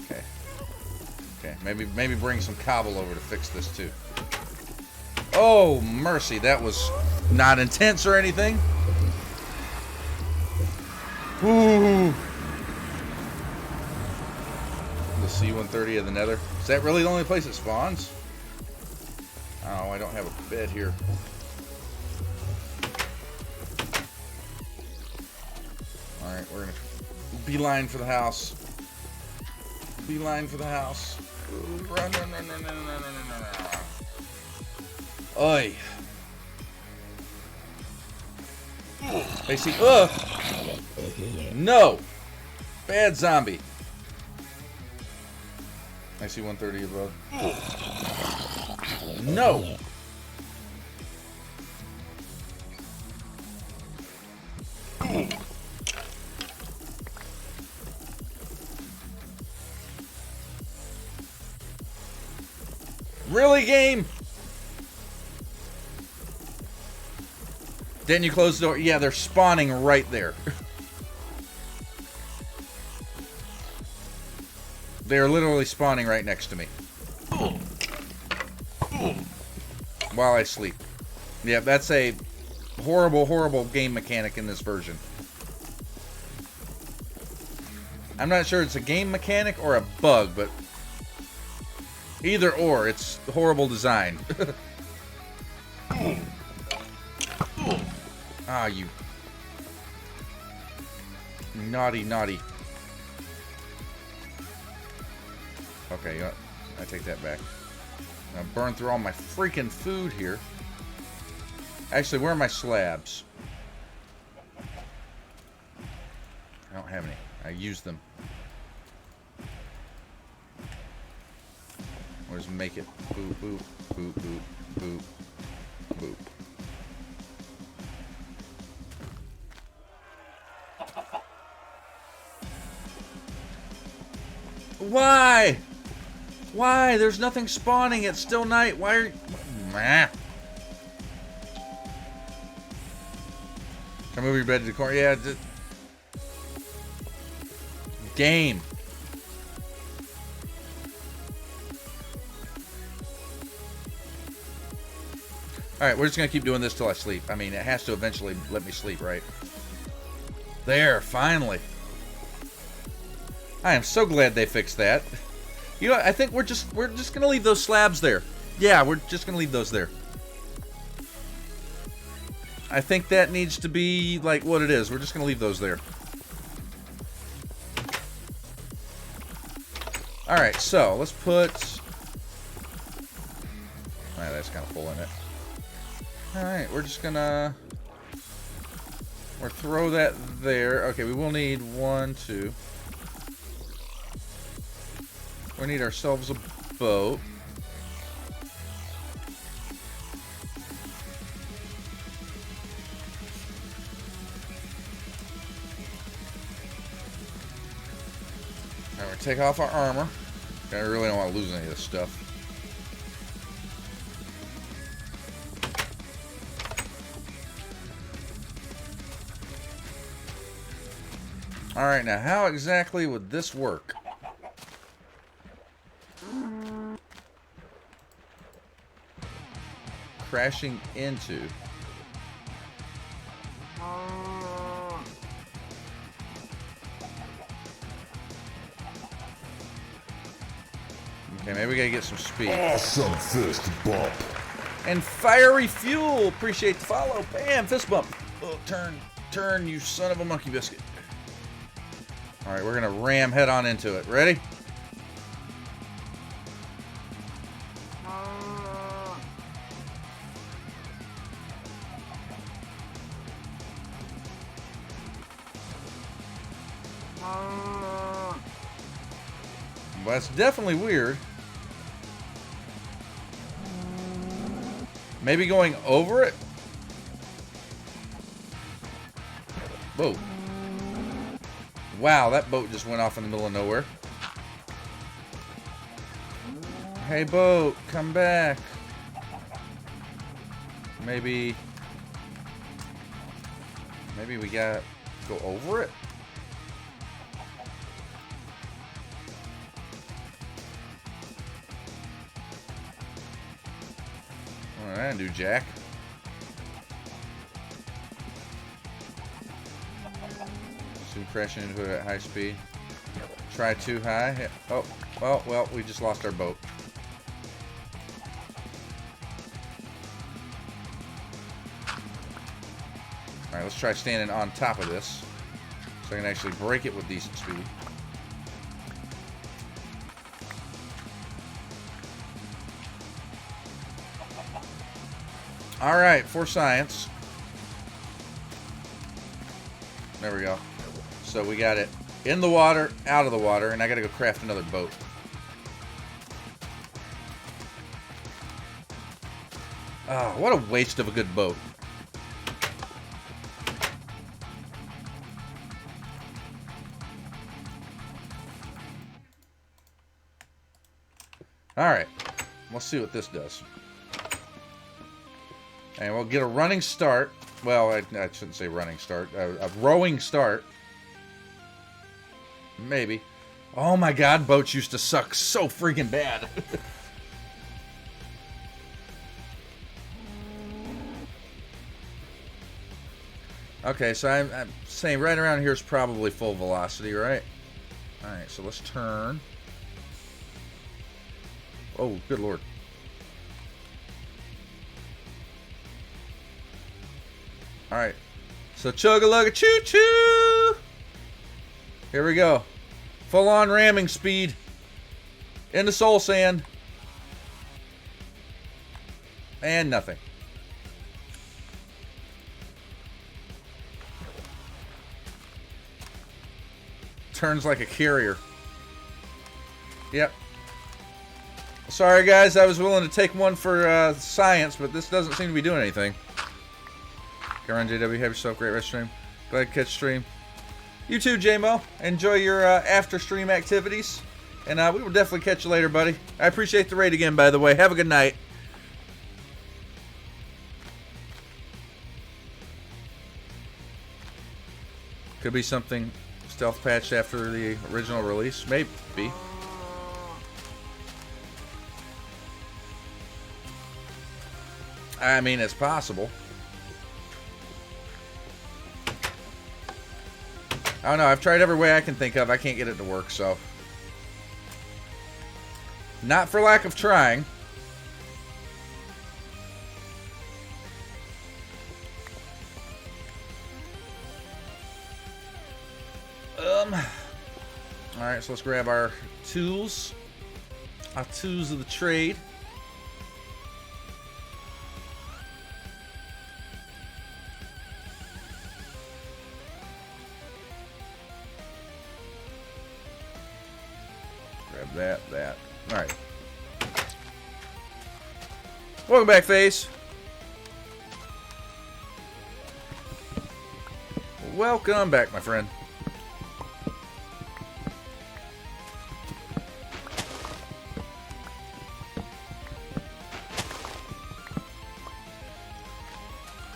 Okay. Okay, maybe bring some cobble over to fix this too. Oh, mercy. That was not intense or anything. Ooh. The C-130 of the Nether. Is that really the only place it spawns? Oh, I don't have a bed here. Alright, we're gonna beeline for the house. Beeline for the house. Run, run, run, run, run, run, run, run, run. Oi. They see. No. Bad zombie. I see 130 above. No. Really, game? Didn't you close the door? Yeah, they're spawning right there. They're literally spawning right next to me. While I sleep. Yeah, that's a horrible, horrible game mechanic in this version. I'm not sure it's a game mechanic or a bug, but either or, it's horrible design. Ah, you naughty, naughty. Okay, you know what? I take that back. I'm gonna burn through all my freaking food here. Actually, where are my slabs? I don't have any. I used them. We'll just make it boop, boop, boop, boop, boop, boop. Why? Why? There's nothing spawning. It's still night. Why are you... Meh. Can I move your bed to the corner? Yeah. Game. Alright, we're just going to keep doing this till I sleep. I mean, it has to eventually let me sleep, right? There, finally. I am so glad they fixed that. You know, I think we're just going to leave those slabs there. Yeah, we're just going to leave those there. I think that needs to be like what it is. We're just going to leave those there. Alright, so let's put... Alright, that's kind of full in it. Alright, we're just gonna... We'll throw that there. Okay, we will need 1, 2. We need ourselves a boat. Alright, we're gonna take off our armor. I really don't want to lose any of this stuff. Alright, now how exactly would this work? Crashing into. Okay, maybe we gotta get some speed. Awesome fist bump. And fiery fuel! Appreciate the follow. Bam! Fist bump. Oh, turn, you son of a monkey biscuit. Alright, we're gonna ram head on into it. Ready? Well, that's definitely weird. Maybe going over it? Whoa. Wow, that boat just went off in the middle of nowhere. Hey, boat, come back. Maybe we gotta go over it? Well, that didn't do jack. Soon crashing into it at high speed. Try too high. Oh, well, we just lost our boat. Alright, let's try standing on top of this. So I can actually break it with decent speed. Alright, for science. There we go. So we got it in the water, out of the water, and I gotta go craft another boat. Oh, what a waste of a good boat. Alright, let's see what this does. And we'll get a running start. Well, I shouldn't say running start. A rowing start. Maybe. Oh my god, boats used to suck so freaking bad. Okay, so I'm saying right around here is probably full velocity, right? Alright, so let's turn. Oh, good lord. Alright. So chug-a-lug-a choo-choo! Here we go. Full-on ramming speed. Into soul sand. And nothing. Turns like a carrier. Yep. Sorry guys, I was willing to take one for science, but this doesn't seem to be doing anything. Garen JW, have yourself a great rest stream. Glad to catch stream. You too, JMO. Enjoy your after stream activities. And we will definitely catch you later, buddy. I appreciate the raid again, by the way. Have a good night. Could be something stealth patched after the original release. Maybe. I mean, it's possible. I don't know. I've tried every way I can think of. I can't get it to work, so. Not for lack of trying. Alright, so let's grab our tools. Our tools of the trade. Grab that. Alright. Welcome back, Face. Welcome back, my friend.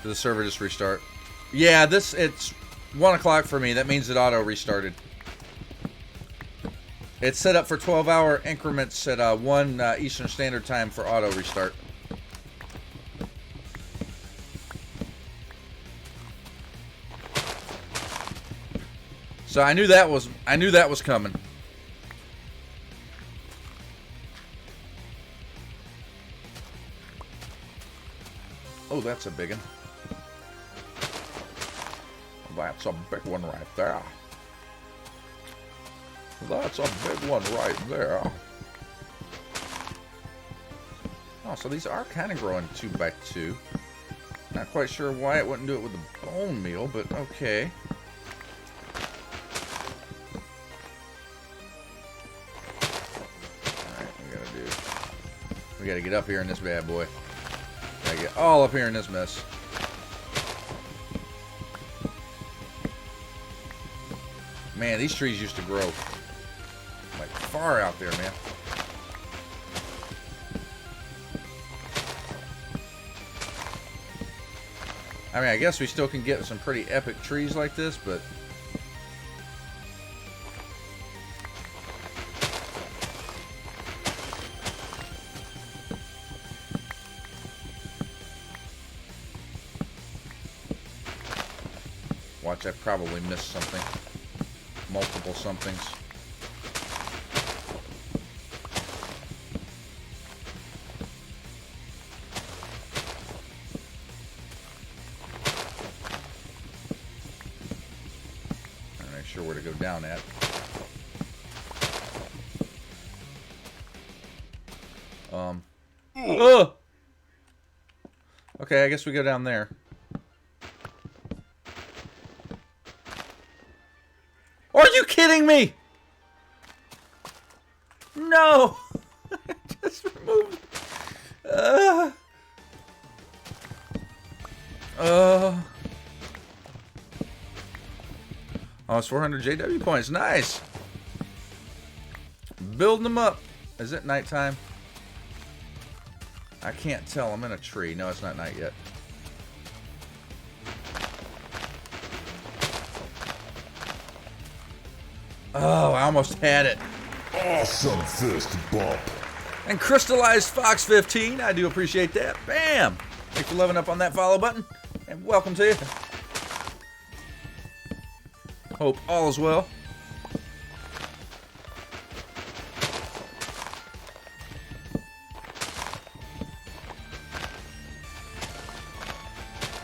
Did the server just restart? Yeah, it's 1 o'clock for me. That means it auto restarted. It's set up for 12-hour increments at 1 Eastern Standard Time for auto restart. So I knew that was coming. Oh, that's a big one. That's a big one right there. That's a big one right there. Oh, so these are kind of growing 2 by 2. Not quite sure why it wouldn't do it with the bone meal, but okay. Alright, we gotta get up here in this bad boy. Gotta get all up here in this mess. Man, these trees used to grow like far out there, man. I mean, I guess we still can get some pretty epic trees like this, but watch, I probably missed something. Multiple somethings. I'm not sure where to go down at. Okay, I guess we go down there. Are you kidding me? No. Just removed. Oh, it's 400 JW points. Nice. Building them up. Is it nighttime? I can't tell. I'm in a tree. No, it's not night yet. Oh, I almost had it. Awesome fist bump. And Crystallized Fox 15. I do appreciate that. Bam! Thanks for leveling up on that follow button. And welcome to you. Hope all is well.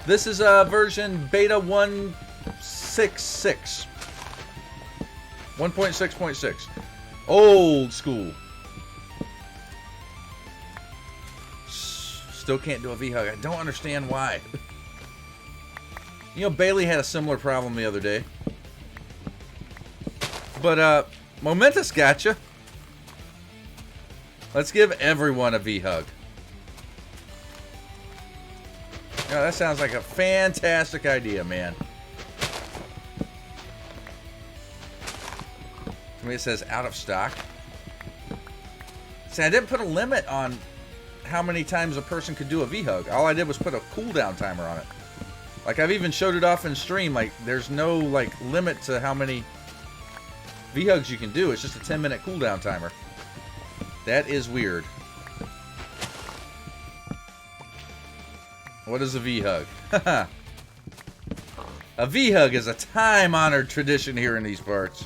This is version beta 1.66. 1.6.6. Old school. Still can't do a V-Hug. I don't understand why. You know, Bailey had a similar problem the other day. But, Momentous gotcha. Let's give everyone a V-Hug. Yeah, that sounds like a fantastic idea, man. To me it says out of stock. See, I didn't put a limit on how many times a person could do a V-Hug. All I did was put a cooldown timer on it. Like, I've even showed it off in stream. Like, there's no, like, limit to how many V-Hugs you can do. It's just a 10-minute cooldown timer. That is weird. What is a V-Hug? A V-Hug is a time-honored tradition here in these parts.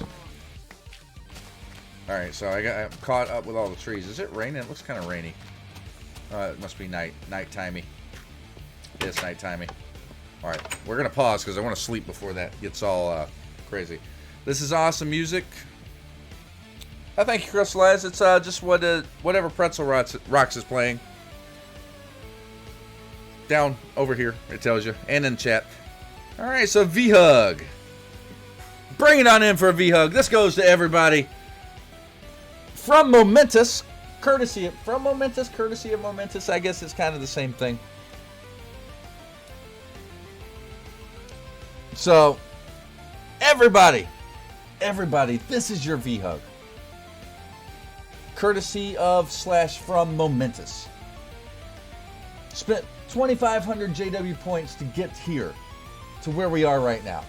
Alright, so I'm caught up with all the trees. Is it raining? It looks kind of rainy. It must be night-timey. It's night-timey. Alright, we're going to pause because I want to sleep before that gets all crazy. This is awesome music. Thank you, Crystallized. It's just whatever Pretzel Rocks is playing. Down over here, it tells you. And in chat. Alright, so V-Hug. Bring it on in for a V-Hug. This goes to everybody. From Momentous. Courtesy of Momentous. I guess it's kind of the same thing. So, everybody, this is your V-Hug. Courtesy of / from Momentous. Spent 2,500 JW points to get here, to where we are right now.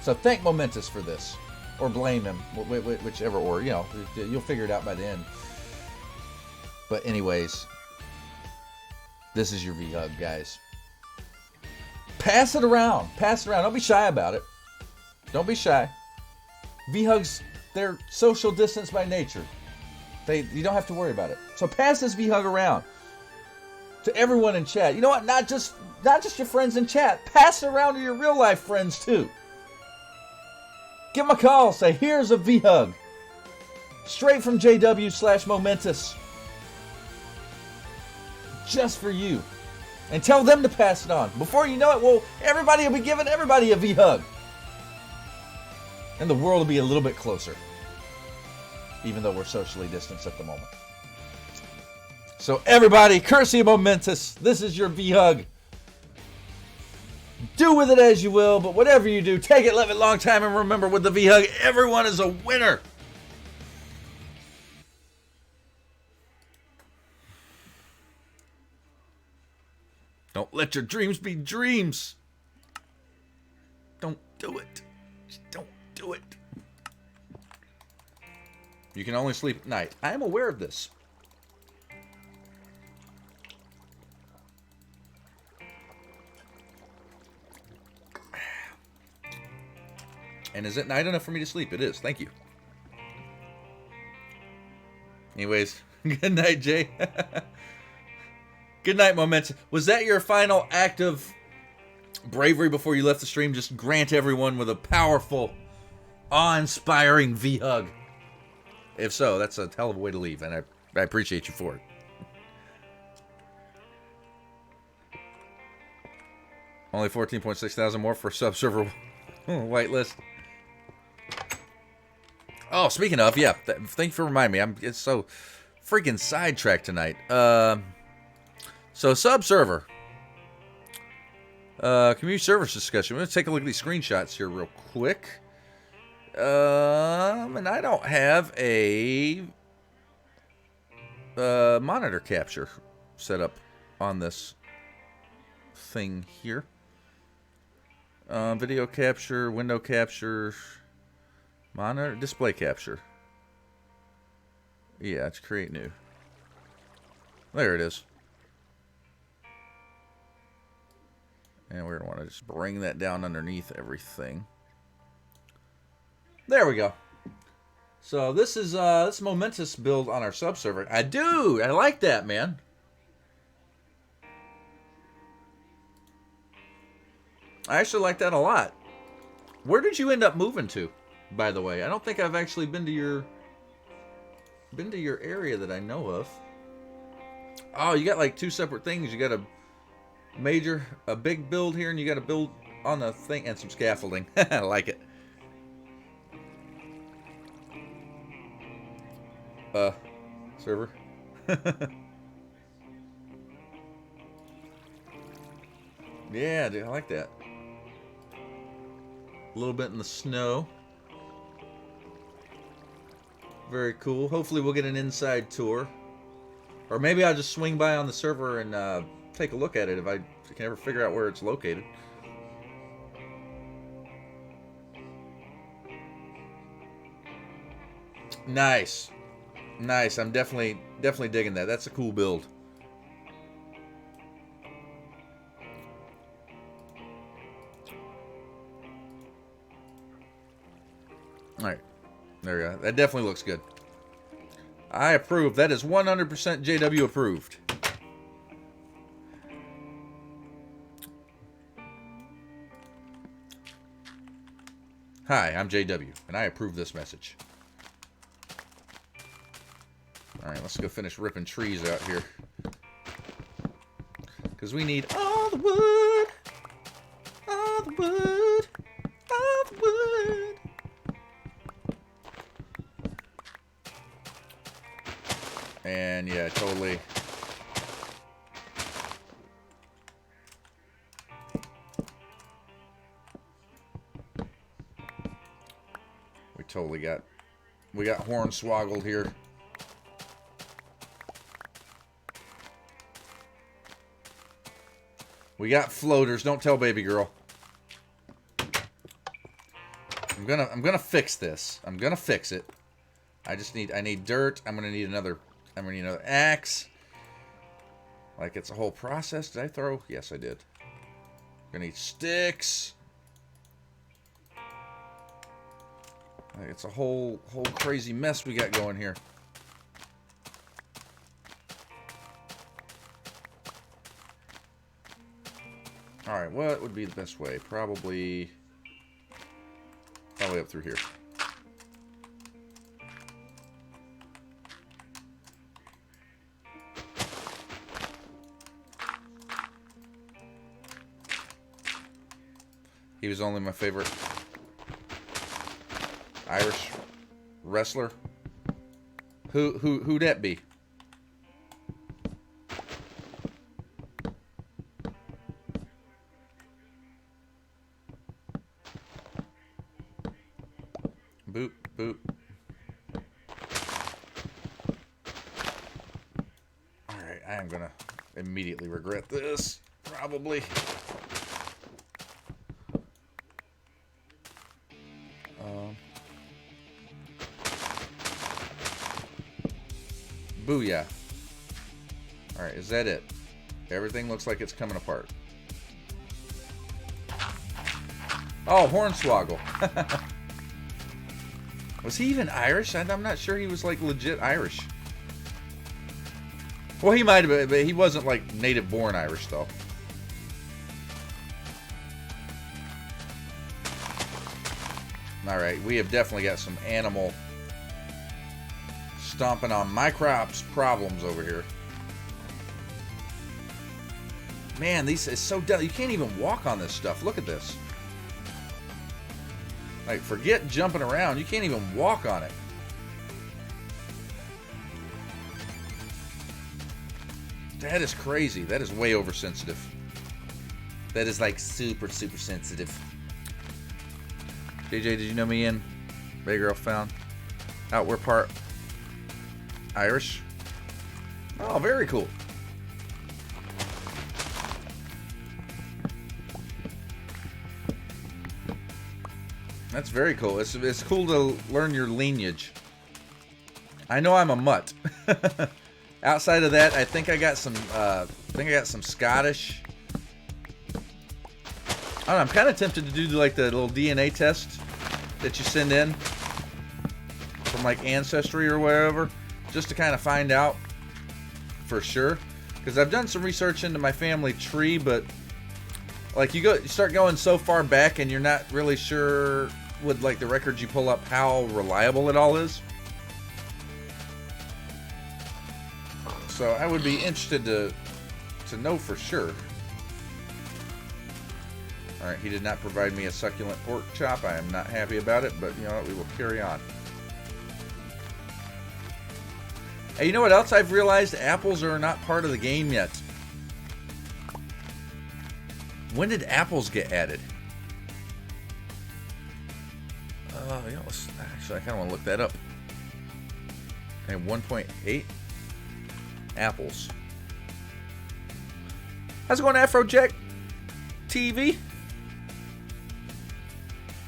So thank Momentous for this. Or blame him, whichever, or, you know, you'll figure it out by the end. But anyways, this is your V-Hug, guys. Pass it around. Pass it around. Don't be shy about it. Don't be shy. V-Hugs, they're social distance by nature. You don't have to worry about it. So pass this V-Hug around to everyone in chat. You know what? Not just your friends in chat. Pass it around to your real life friends too. Give them a call. Say, here's a V-Hug. Straight from JW / Momentous. Just for you. And tell them to pass it on. Before you know it, well, everybody will be giving everybody a V-Hug. And the world will be a little bit closer. Even though we're socially distanced at the moment. So everybody, courtesy of Momentous, this is your V-Hug. Do with it as you will, but whatever you do, take it, live it, long time, and remember, with the V-Hug, everyone is a winner. Don't let your dreams be dreams. Don't do it. Just don't do it. You can only sleep at night. I am aware of this. And is it night enough for me to sleep? It is. Thank you. Anyways, good night, Jay. Good night, Momentum. Was that your final act of bravery before you left the stream? Just grant everyone with a powerful, awe-inspiring V-Hug. If so, that's a hell of a way to leave, and I appreciate you for it. Only 14.6 thousand more for sub-server whitelist. Oh, speaking of, yeah, thank you for reminding me. I'm it's so freaking sidetracked tonight. So sub-server. Community service discussion. We're going to take a look at these screenshots here real quick. And I don't have a monitor capture set up on this thing here. Video capture, window capture, monitor, display capture. Yeah, it's create new. There it is. And we're going to want to just bring that down underneath everything. There we go. So this is this Momentous build on our sub-server. I like that, man. I actually like that a lot. Where did you end up moving to, by the way? I don't think I've actually been to your area that I know of. Oh, you got like two separate things. You got a big build here, and you got a build on the thing and some scaffolding. I like it. Server. Yeah, dude, I like that. A little bit in the snow. Very cool. Hopefully we'll get an inside tour. Or maybe I'll just swing by on the server and take a look at it if I can ever figure out where it's located. Nice. Nice. I'm definitely digging that. That's a cool build. Alright. There we go. That definitely looks good. I approve. That is 100% JW approved. Hi, I'm JW, and I approve this message. Alright, let's go finish ripping trees out here. Because we need all the wood. All the wood. All the wood. And yeah, totally. We got Hornswoggled here. We got floaters. Don't tell baby girl. I'm gonna fix this. I'm gonna fix it. I need dirt. I'm gonna need another axe. Like it's a whole process. Did I throw? Yes, I did. Gonna need sticks. Like it's a whole crazy mess we got going here. Alright, what would be the best way? Probably up through here. He was only my favorite Irish wrestler. Who'd that be? Boop, boop. Alright, I am gonna immediately regret this. Probably. Booyah. Alright, is that it? Everything looks like it's coming apart. Oh, Hornswoggle. Was he even Irish? I'm not sure he was like legit Irish. Well, he might have been, but he wasn't like native born Irish though. Alright, we have definitely got some animal stomping on my crops problems over here. Man, these is so dumb. You can't even walk on this stuff. Look at this. Like, forget jumping around. You can't even walk on it. That is crazy. That is way oversensitive. That is like super sensitive. JJ, did you know me in Bay Girl found out we're part Irish? Oh, very cool. That's very cool. It's cool to learn your lineage. I know I'm a mutt. Outside of that, I think I got some Scottish. I don't know, I'm kind of tempted to do like the little DNA test that you send in from like Ancestry or wherever, just to kind of find out for sure. Because I've done some research into my family tree, but like you start going so far back and you're not really sure with like the records you pull up how reliable it all is. So I would be interested to know for sure. Alright, he did not provide me a succulent pork chop. I am not happy about it, but you know what, we will carry on. Hey, you know what else I've realized? Apples are not part of the game yet. When did apples get added? You know, actually, I kind of want to look that up. Okay, 1.8 apples. How's it going, Afrojack TV?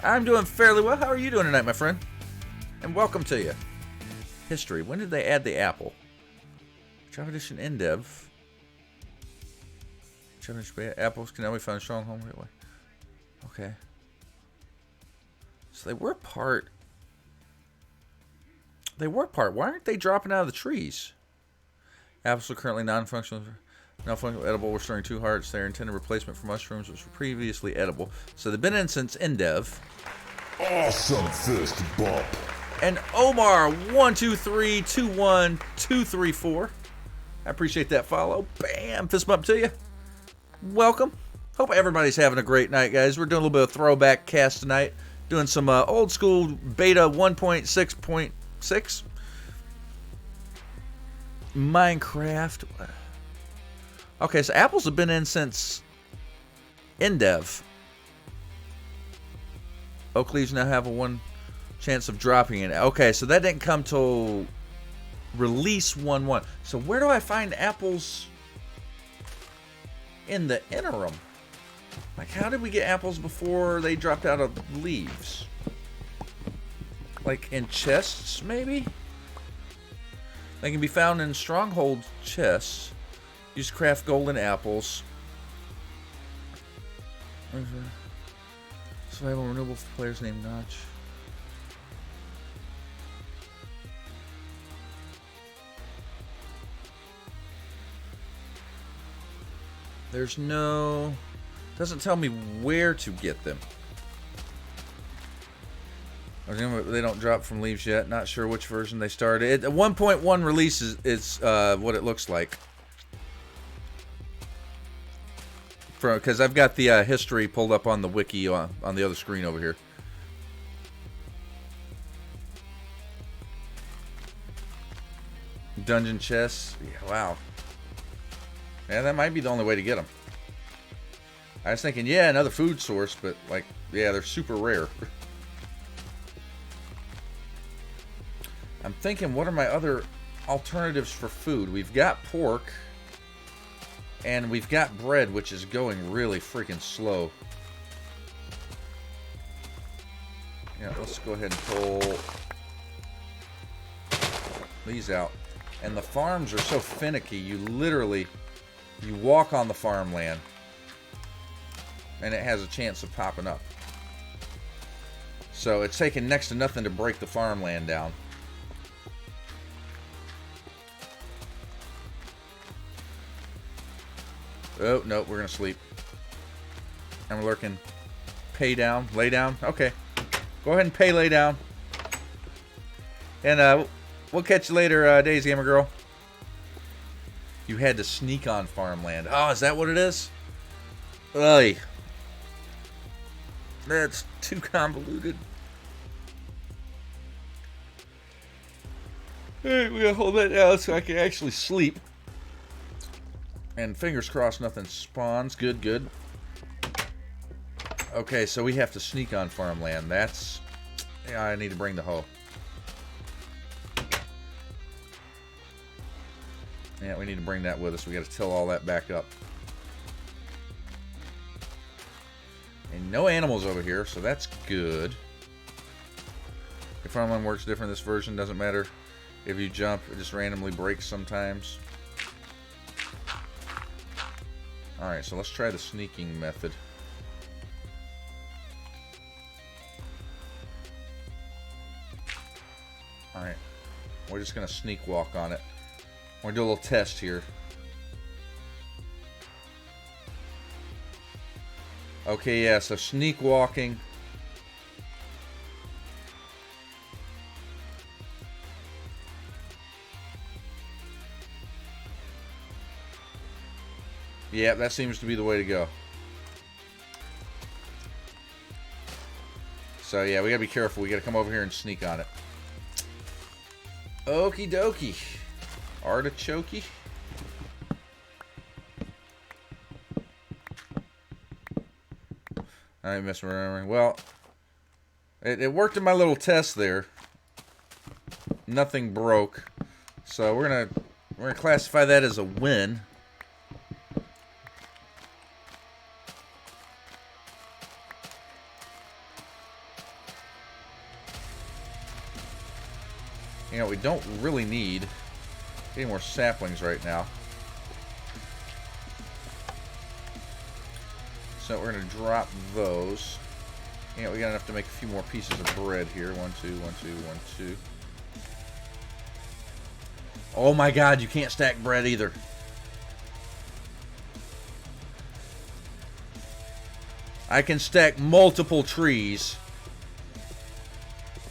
I'm doing fairly well. How are you doing tonight, my friend? And welcome to you. History. When did they add the apple? Java Edition Endev. Java Edition apples can now be found in Stronghold. Okay. So they were part. They were part. Why aren't they dropping out of the trees? Apples are currently non-functional. Non-functional edible. We're storing 2 hearts. They're intended replacement for mushrooms, which were previously edible. So they've been in since Endev. Awesome fist bump. And Omar 12321234. I appreciate that follow. Bam! Fist bump to you. Welcome. Hope everybody's having a great night, guys. We're doing a little bit of throwback cast tonight. Doing some old school beta 1.6.6 Minecraft. Okay, so apples have been in since Endev. Oak leaves now have a 1 chance of dropping it. Okay, so that didn't come till release 1.1. So where do I find apples in the interim? Like, how did we get apples before they dropped out of leaves? Like in chests, maybe? They can be found in stronghold chests. Use to craft golden apples. Survival renewable for players named Notch. There's no... Doesn't tell me where to get them. They don't drop from leaves yet. Not sure which version they started. A 1.1 release is what it looks like. Because I've got the history pulled up on the wiki on the other screen over here. Dungeon chests. Yeah, wow. Yeah, that might be the only way to get them. I was thinking, yeah, another food source, but, like, yeah, they're super rare. I'm thinking, what are my other alternatives for food? We've got pork, and we've got bread, which is going really freaking slow. Yeah, let's go ahead and pull these out. And the farms are so finicky, you literally, you walk on the farmland, and it has a chance of popping up. So it's taking next to nothing to break the farmland down. Oh, no, we're going to sleep. I'm lurking. Pay down. Lay down. Okay. Go ahead and pay lay down. And we'll catch you later, Days Gamer Girl. You had to sneak on farmland. Oh, is that what it is? Oy. That's too convoluted. Alright, we gotta hold that down so I can actually sleep. And fingers crossed nothing spawns. Good, good. Okay, so we have to sneak on farmland. That's... Yeah, I need to bring the hoe. Yeah, we need to bring that with us. We gotta till all that back up. And no animals over here, so that's good. The farmland works different this version. Doesn't matter if you jump. It just randomly breaks sometimes. Alright, so let's try the sneaking method. Alright. We're just going to sneak walk on it. We're going to do a little test here. Okay, yeah, so sneak walking. Yeah, that seems to be the way to go. So yeah, we gotta be careful. We gotta come over here and sneak on it. Okie dokie. Artichoke. I ain't misremembering. Well, it worked in my little test there. Nothing broke. So we're gonna classify that as a win. You know, we don't really need any more saplings right now. So we're going to drop those. Yeah, we got enough to make a few more pieces of bread here. 1, 2, 1, 2, 1, 2. Oh my god, you can't stack bread either. I can stack multiple trees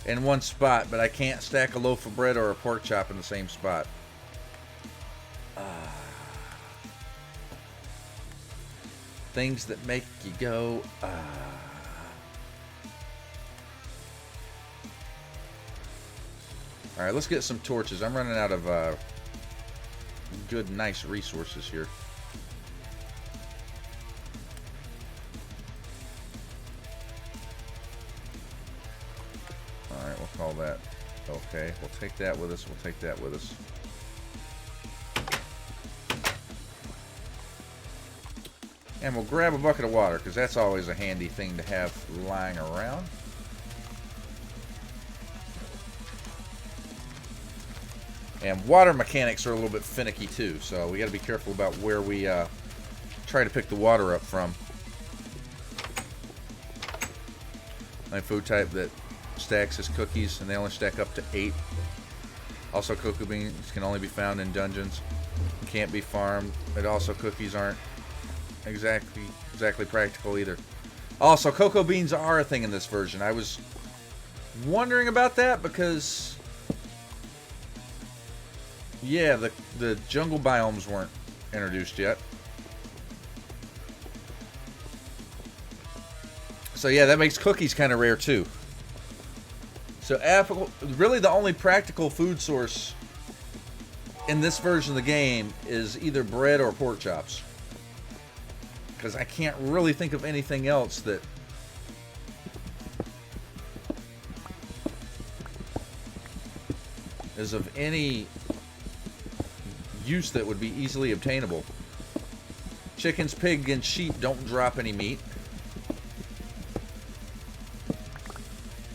in one spot, but I can't stack a loaf of bread or a pork chop in the same spot. Things that make you go, Alright, let's get some torches. I'm running out of good, nice resources here. Alright, we'll call that. Okay, we'll take that with us. We'll take that with us. And we'll grab a bucket of water, because that's always a handy thing to have lying around. And water mechanics are a little bit finicky too, so we got to be careful about where we try to pick the water up from. My food type that stacks is cookies, and they only stack up to 8. Also, cocoa beans can only be found in dungeons. Can't be farmed. And also, cookies aren't exactly practical either. Also, cocoa beans are a thing in this version. I was wondering about that because, yeah, the jungle biomes weren't introduced yet. So yeah, that makes cookies kind of rare too. So apple, really the only practical food source in this version of the game is either bread or pork chops. Because I can't really think of anything else that is of any use that would be easily obtainable. Chickens, pig, and sheep don't drop any meat.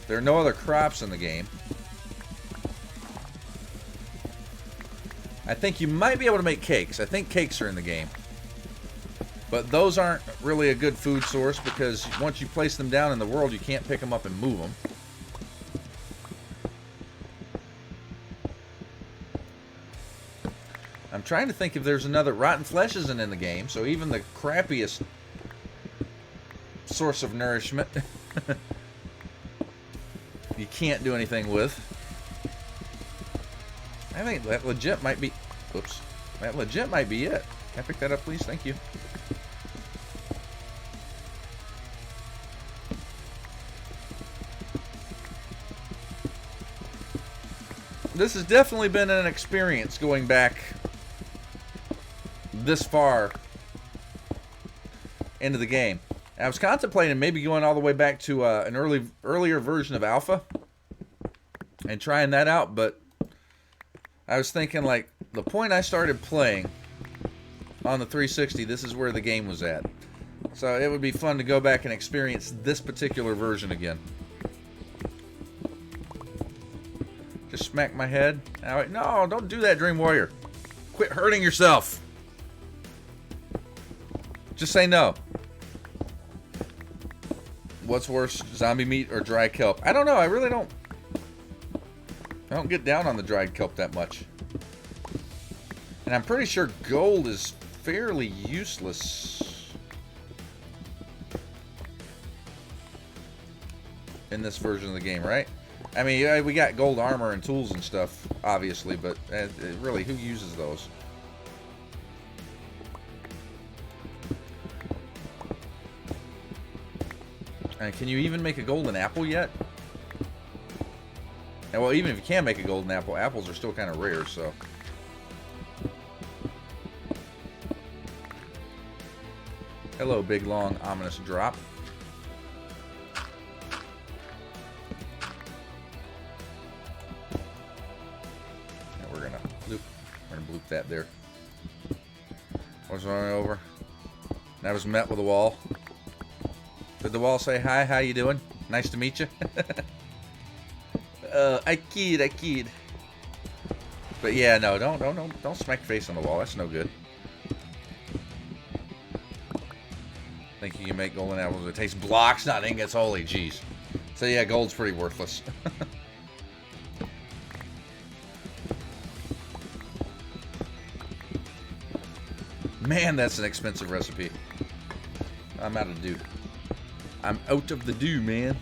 There are no other crops in the game. I think you might be able to make cakes. I think cakes are in the game. But those aren't really a good food source because once you place them down in the world, you can't pick them up and move them. I'm trying to think if there's another. Rotten flesh isn't in the game, so even the crappiest source of nourishment you can't do anything with. I think that legit might be. Oops. That legit might be it. Can I pick that up, please? Thank you. This has definitely been an experience going back this far into the game. I was contemplating maybe going all the way back to an earlier version of Alpha and trying that out, but I was thinking, like, the point I started playing on the 360, this is where the game was at. So it would be fun to go back and experience this particular version again. Just smack my head. No, don't do that, Dream Warrior. Quit hurting yourself. Just say no. What's worse, zombie meat or dry kelp? I don't know. I really don't. I don't get down on the dried kelp that much. And I'm pretty sure gold is fairly useless in this version of the game, right? I mean, we got gold armor and tools and stuff, obviously, but really, who uses those? And can you even make a golden apple yet? And well, even if you can make a golden apple, apples are still kind of rare, so. Hello, big, long, ominous drop. And we're gonna bloop that there. Was running over. And I was met with a wall. Did the wall say hi? How you doing? Nice to meet you. I kid. But yeah, no, don't smack your face on the wall. That's no good. Think you can make golden apples that taste blocks, not ingots. Holy jeez. So yeah, gold's pretty worthless. Man, that's an expensive recipe. I'm out of dew. I'm out of the dew, man.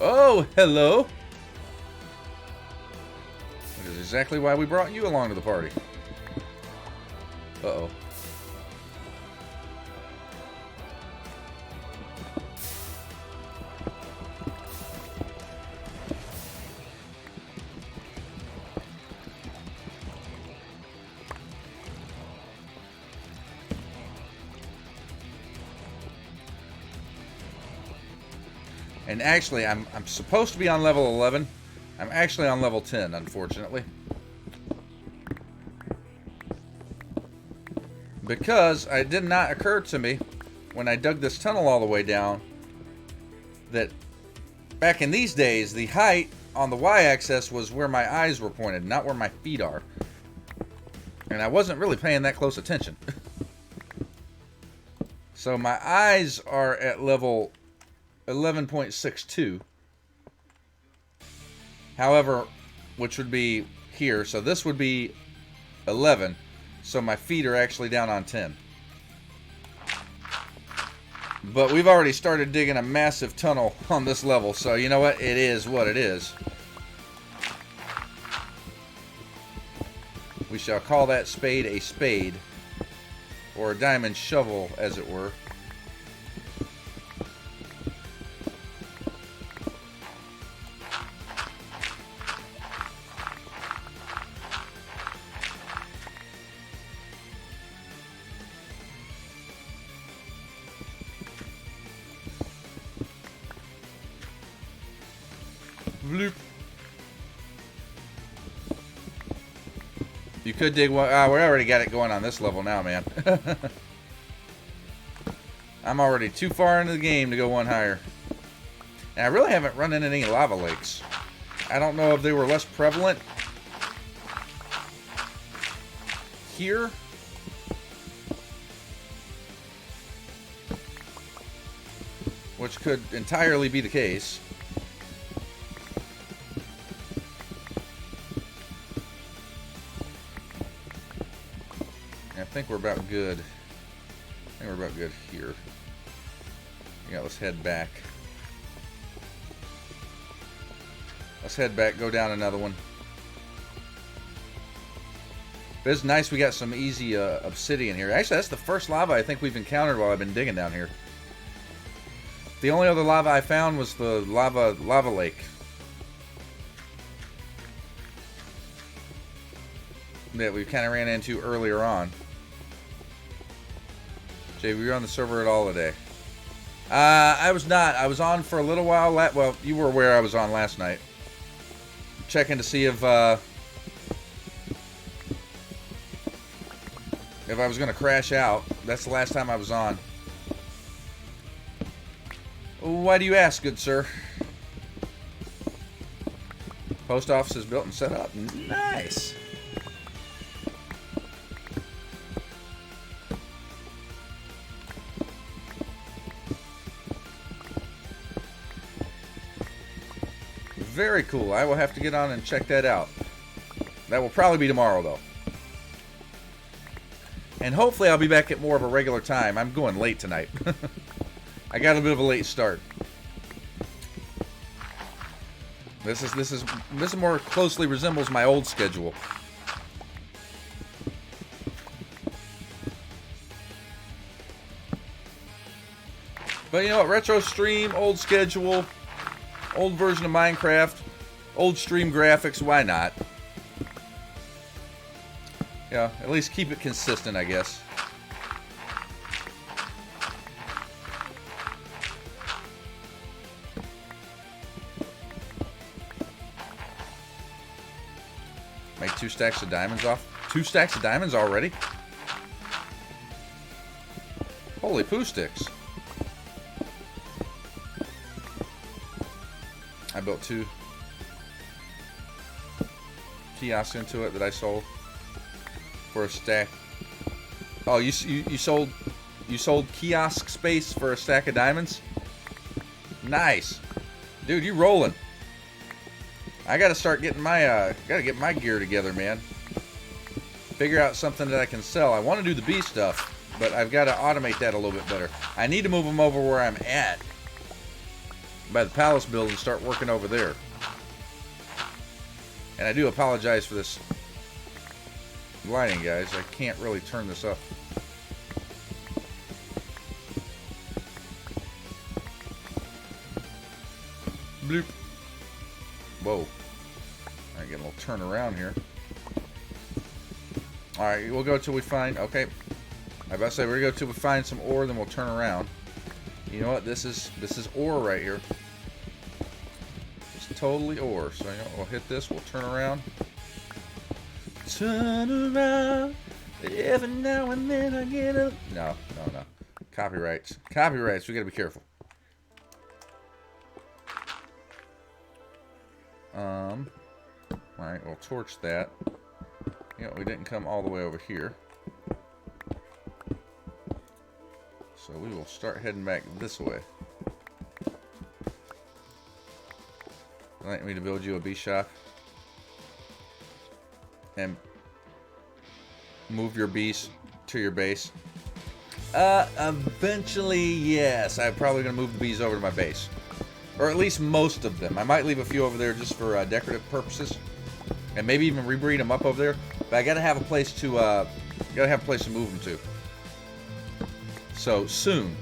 Oh, hello. That is exactly why we brought you along to the party. Uh-oh. And actually, I'm supposed to be on level 11. I'm actually on level 10, unfortunately. Because it did not occur to me when I dug this tunnel all the way down that back in these days, the height on the y-axis was where my eyes were pointed, not where my feet are. And I wasn't really paying that close attention. So my eyes are at level 11.62. However, which would be here. So this would be 11. So my feet are actually down on 10. But we've already started digging a massive tunnel on this level. So you know what? It is what it is. We shall call that spade a spade. Or a diamond shovel, as it were. Bloop. You could dig one. We already got it going on this level now, man. I'm already too far into the game to go one higher. And I really haven't run into any lava lakes. I don't know if they were less prevalent here. Which could entirely be the case. I think we're about good. I think we're about good here. Yeah, let's head back. Let's head back, go down another one. But it's nice we got some easy obsidian here. Actually, that's the first lava I think we've encountered while I've been digging down here. The only other lava I found was the lava lake. That we kind of ran into earlier on. Jay, were you on the server at all today? I was not. I was on for a little while. Well, you were where I was on last night. Checking to see if I was going to crash out. That's the last time I was on. Why do you ask, good sir? Post office is built and set up. Nice. Very cool. I will have to get on and check that out. That will probably be tomorrow, though. And hopefully I'll be back at more of a regular time. I'm going late tonight. I got a bit of a late start. This more closely resembles my old schedule. But you know what? Retro stream, old schedule. Old version of Minecraft, old stream graphics, why not? Yeah, at least keep it consistent, I guess. stacks of diamonds off. 2 stacks of diamonds already? Holy poo sticks. I built 2 kiosks into it that I sold for a stack. Oh, you sold kiosk space for a stack of diamonds? Nice. Dude, you rolling. I gotta start getting my gotta get my gear together, man. Figure out something that I can sell. I want to do the bee stuff, but I've got to automate that a little bit better. I need to move them over where I'm at by the palace build and start working over there. And I do apologize for this lighting, guys. I can't really turn this up. Bloop. Whoa. Alright, get a little turn around here. Alright, we'll go till we find... Okay. I about to say, we're going to go till we find some ore, then we'll turn around. You know what? This is ore right here. It's totally ore. So, you know, we'll hit this, we'll turn around. Turn around. Every now and then I get a... No. Copyrights. Copyrights. We got to be careful. Alright, we'll torch that. You know, we didn't come all the way over here. So we will start heading back this way. I'd like me to build you a bee shop. And move your bees to your base. Eventually, yes. I'm probably going to move the bees over to my base. Or at least most of them. I might leave a few over there just for decorative purposes. And maybe even rebreed them up over there. But I gotta have a place to move them to. So soon.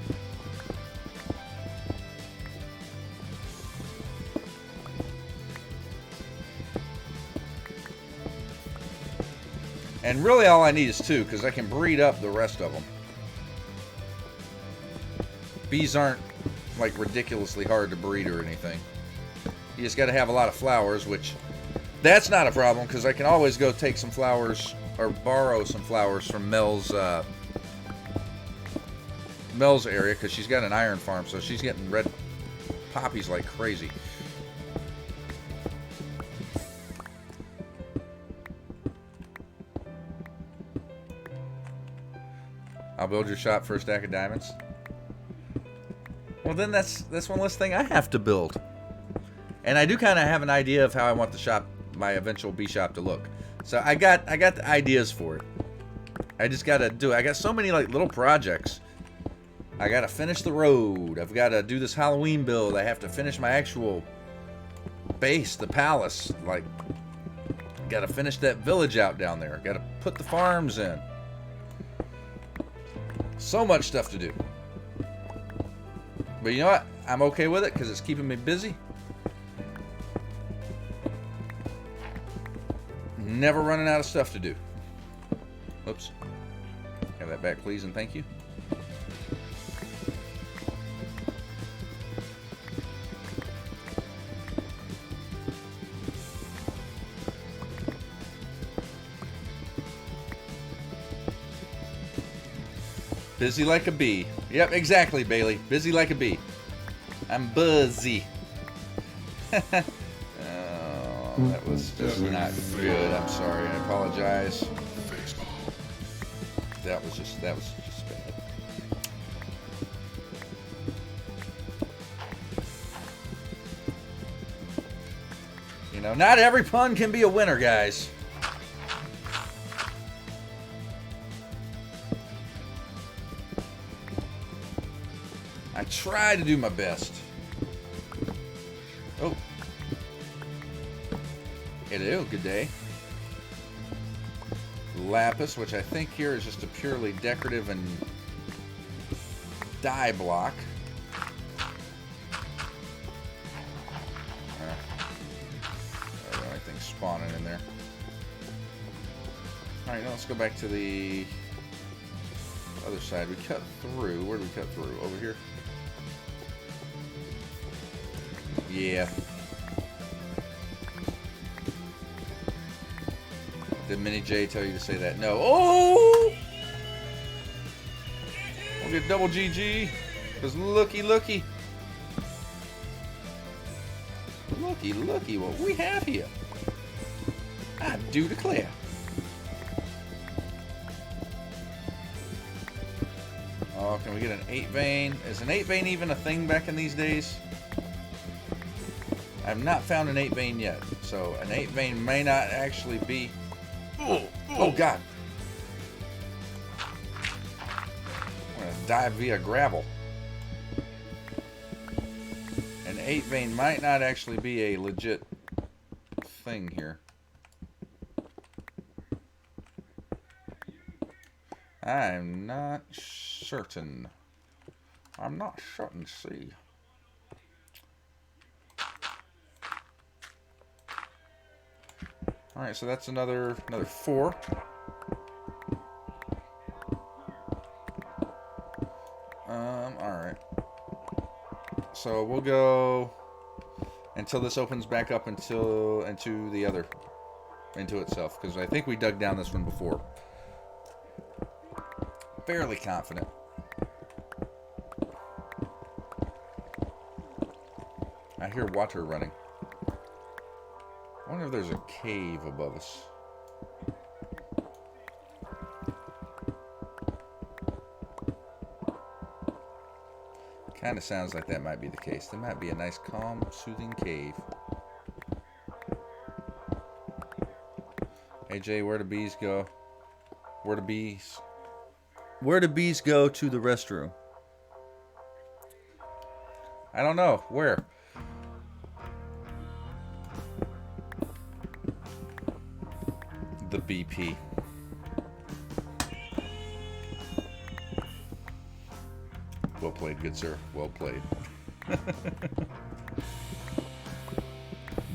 And really all I need is 2, because I can breed up the rest of them. Bees aren't like ridiculously hard to breed or anything. You just gotta have a lot of flowers, which that's not a problem, because I can always go take some flowers or borrow some flowers from Mel's area, because she's got an iron farm, so she's getting red poppies like crazy. I'll build your shop for a stack of diamonds. Well, then that's one less thing I have to build. And I do kind of have an idea of how I want the shop, my eventual bee shop, to look. So I got the ideas for it. I just gotta do it. I got so many like little projects. I gotta finish the road. I've gotta do this Halloween build. I have to finish my actual base, the palace. Like, gotta finish that village out down there. Gotta put the farms in. So much stuff to do. But you know what? I'm okay with it because it's keeping me busy. Never running out of stuff to do. Oops. Have that back, please, and thank you. Busy like a bee. Yep, exactly, Bailey. Busy like a bee. I'm buzzy. That was just not good. I'm sorry. I apologize. That was just bad. You know, not every pun can be a winner, guys. I try to do my best. Oh. Hello, good day. Lapis, which I think here is just a purely decorative and dye block. Anything spawning in there. Alright, now let's go back to the other side. We cut through. Where did we cut through? Over here? Yeah. Did Mini J tell you to say that? No. Oh! We'll get double GG. Because looky. Looky what we have here. I do declare. Oh, can we get an 8 vein? Is an 8 vein even a thing back in these days? I've not found an 8 vein yet. So an 8 vein may not actually be... Oh, God. I'm going to dive via gravel. An 8 vein might not actually be a legit thing here. I'm not certain. I'm not certain, see. Alright, so that's another 4. Alright. So we'll go until this opens back up into itself. Because I think we dug down this one before. Fairly confident. I hear water running. I wonder if there's a cave above us. Kind of sounds like that might be the case. There might be a nice, calm, soothing cave. Hey Jay, where do bees go? Where do bees go to the restroom? I don't know. Where? The BP. Well played, good sir. Well played.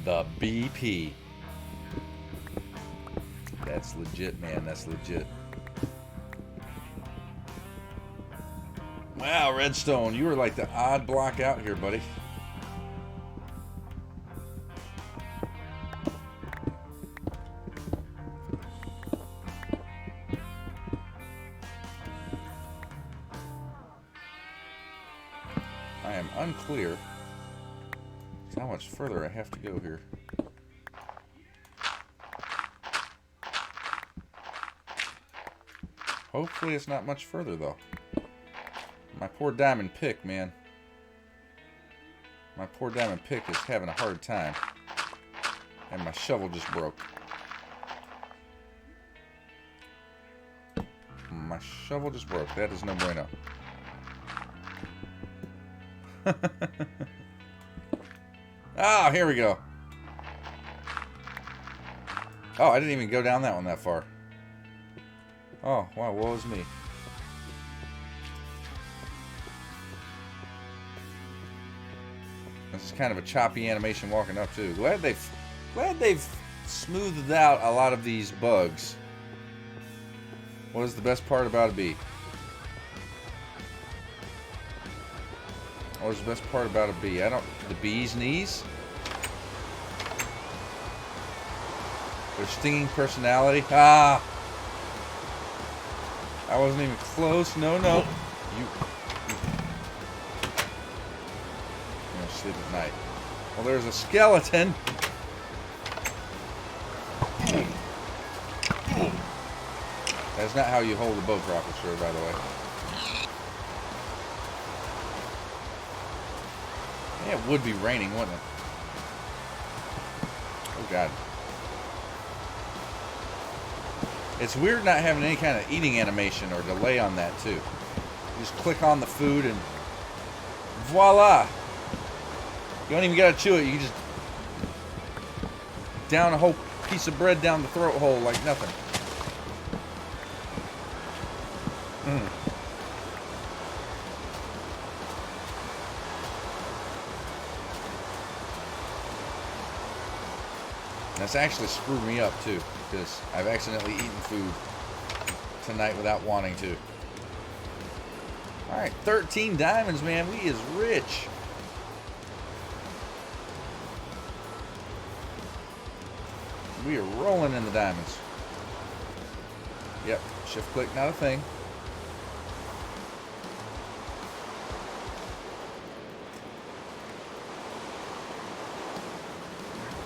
The BP. That's legit, man. That's legit. Wow, Redstone, you were like the odd block out here, buddy. I am unclear how much further I have to go here. Hopefully it's not much further, though. My poor diamond pick, man. My poor diamond pick is having a hard time. And my shovel just broke. My shovel just broke. That is no bueno. Ah, here we go. Oh, I didn't even go down that one that far. Oh, wow, woe is me. This is kind of a choppy animation walking up too. Glad they've smoothed out a lot of these bugs. What is the best part about a bee? What is the best part about a bee? The bee's knees? Their stinging personality? Ah! I wasn't even close. No. You're gonna sleep at night. Well, there's a skeleton. That's not how you hold a bow proper, sir, by the way. Yeah, it would be raining, wouldn't it? Oh, God. It's weird not having any kind of eating animation or delay on that, too. You just click on the food and voila! You don't even gotta chew it, you can just down a whole piece of bread down the throat hole like nothing. That's actually screwed me up too, because I've accidentally eaten food tonight without wanting to. Alright, 13 diamonds, man. We is rich. We are rolling in the diamonds. Yep, shift click, not a thing.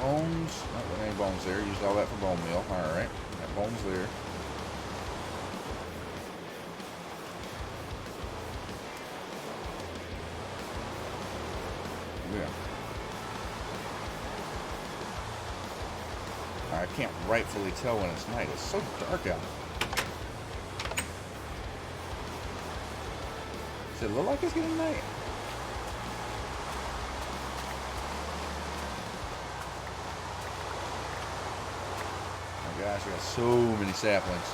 Bones. Not got any bones there. Used all that for bone meal. Alright. Got bones there. Yeah. I can't rightfully tell when it's night. It's so dark out. Does it look like it's getting night? Oh my gosh, I got so many saplings.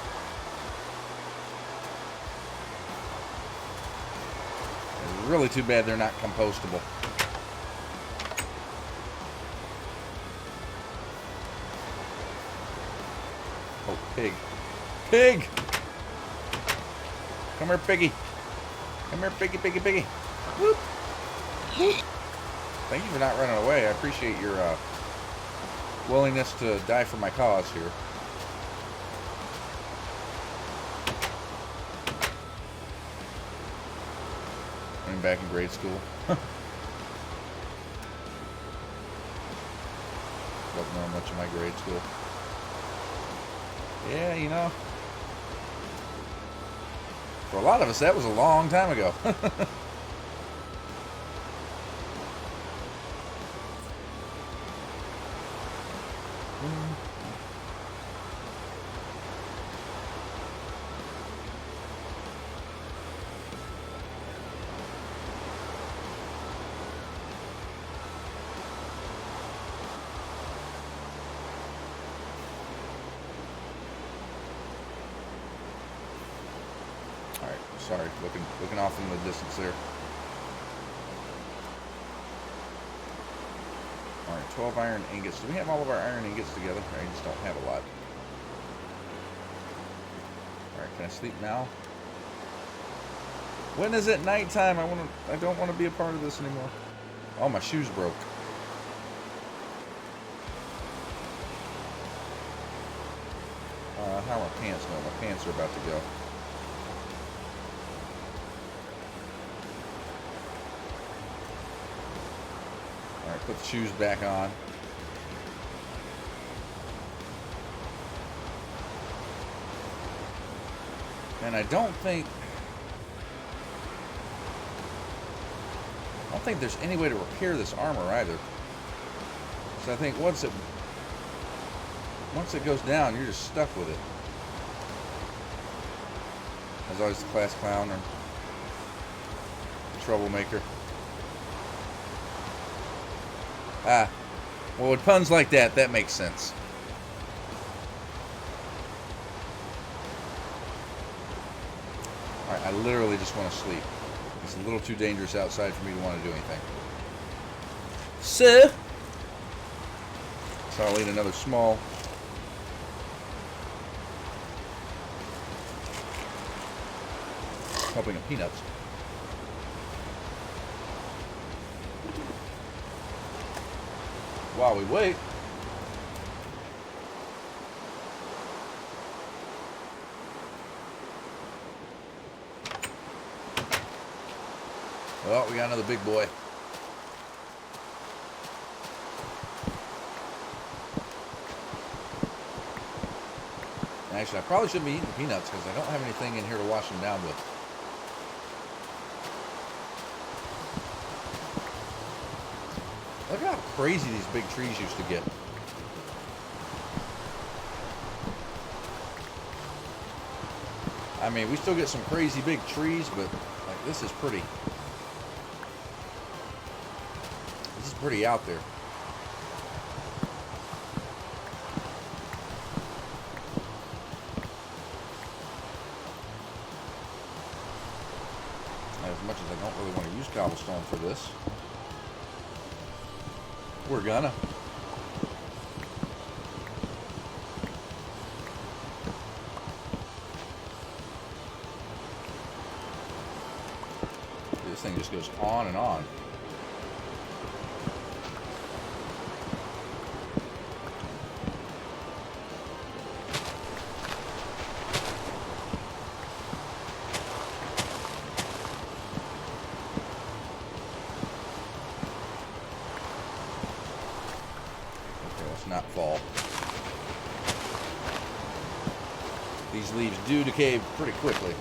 It's really too bad they're not compostable. Oh, pig. Pig! Come here, piggy. Come here, piggy, piggy, piggy. Whoop. Whoop. Thank you for not running away. I appreciate your willingness to die for my cause here. I'm back in grade school. Wasn't knowing much of my grade school. Yeah, you know. For a lot of us, that was a long time ago. Sorry, looking off in the distance there. Alright, 12 iron ingots. Do we have all of our iron ingots together? I just don't have a lot. Alright, can I sleep now? When is it nighttime? I don't want to be a part of this anymore. Oh, my shoes broke. How are my pants going? My pants are about to go. Alright, put the shoes back on. And I don't think there's any way to repair this armor either. So I think once it goes down, you're just stuck with it. As always, the class clown or the troublemaker. Ah, well, with puns like that, that makes sense. Alright, I literally just want to sleep. It's a little too dangerous outside for me to want to do anything. So I'll eat another small. Helping of peanuts. While we wait. Well, we got another big boy. Actually, I probably shouldn't be eating the peanuts because I don't have anything in here to wash them down with. Look how crazy these big trees used to get. I mean, we still get some crazy big trees, but like this is pretty. This is pretty out there. As much as I don't really want to use cobblestone for this, we're gonna. This thing just goes on and on. these leaves do decay pretty quickly.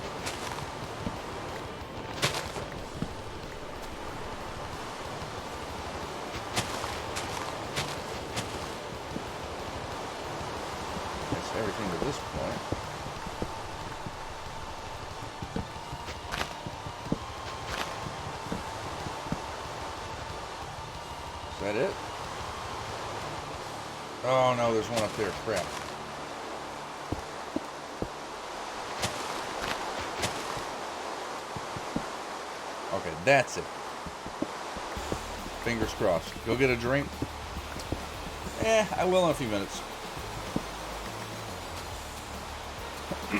That's everything to this point. Is that it? Oh no, there's one up there. Crap. Okay, that's it. Fingers crossed. Go get a drink. I will in a few minutes. I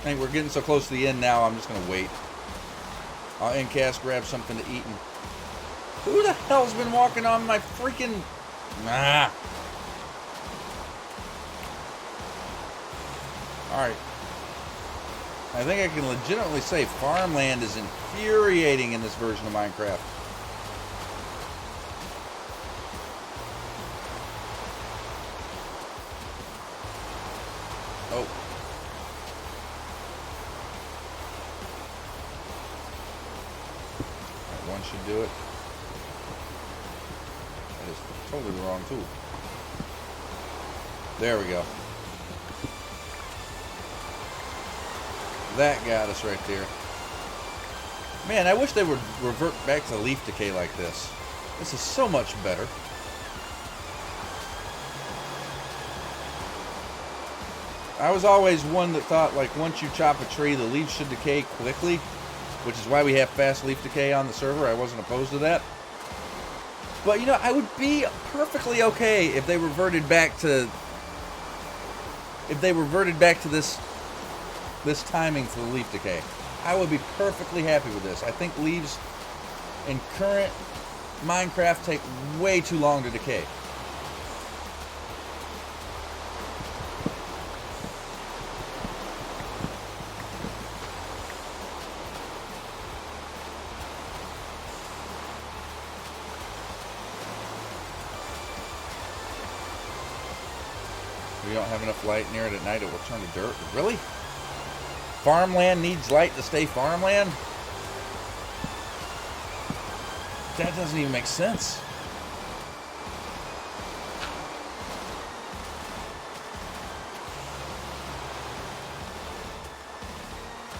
think we're getting so close to the end now, I'm just going to wait. I'll end cast, grab something to eat, and... Who the hell's been walking on my freaking... Nah. Alright. I think I can legitimately say farmland is infuriating in this version of Minecraft. Oh. That one should do it. That is totally the wrong tool. There we go. That got us right there. Man, I wish they would revert back to leaf decay like this. This is so much better. I was always one that thought, like, once you chop a tree, the leaves should decay quickly, which is why we have fast leaf decay on the server. I wasn't opposed to that. But, you know, I would be perfectly okay if they reverted back to... this timing for the leaf decay. I would be perfectly happy with this. I think leaves in current Minecraft take way too long to decay. We don't have enough light near it at night, it will turn to dirt. Really? Farmland needs light to stay farmland? That doesn't even make sense.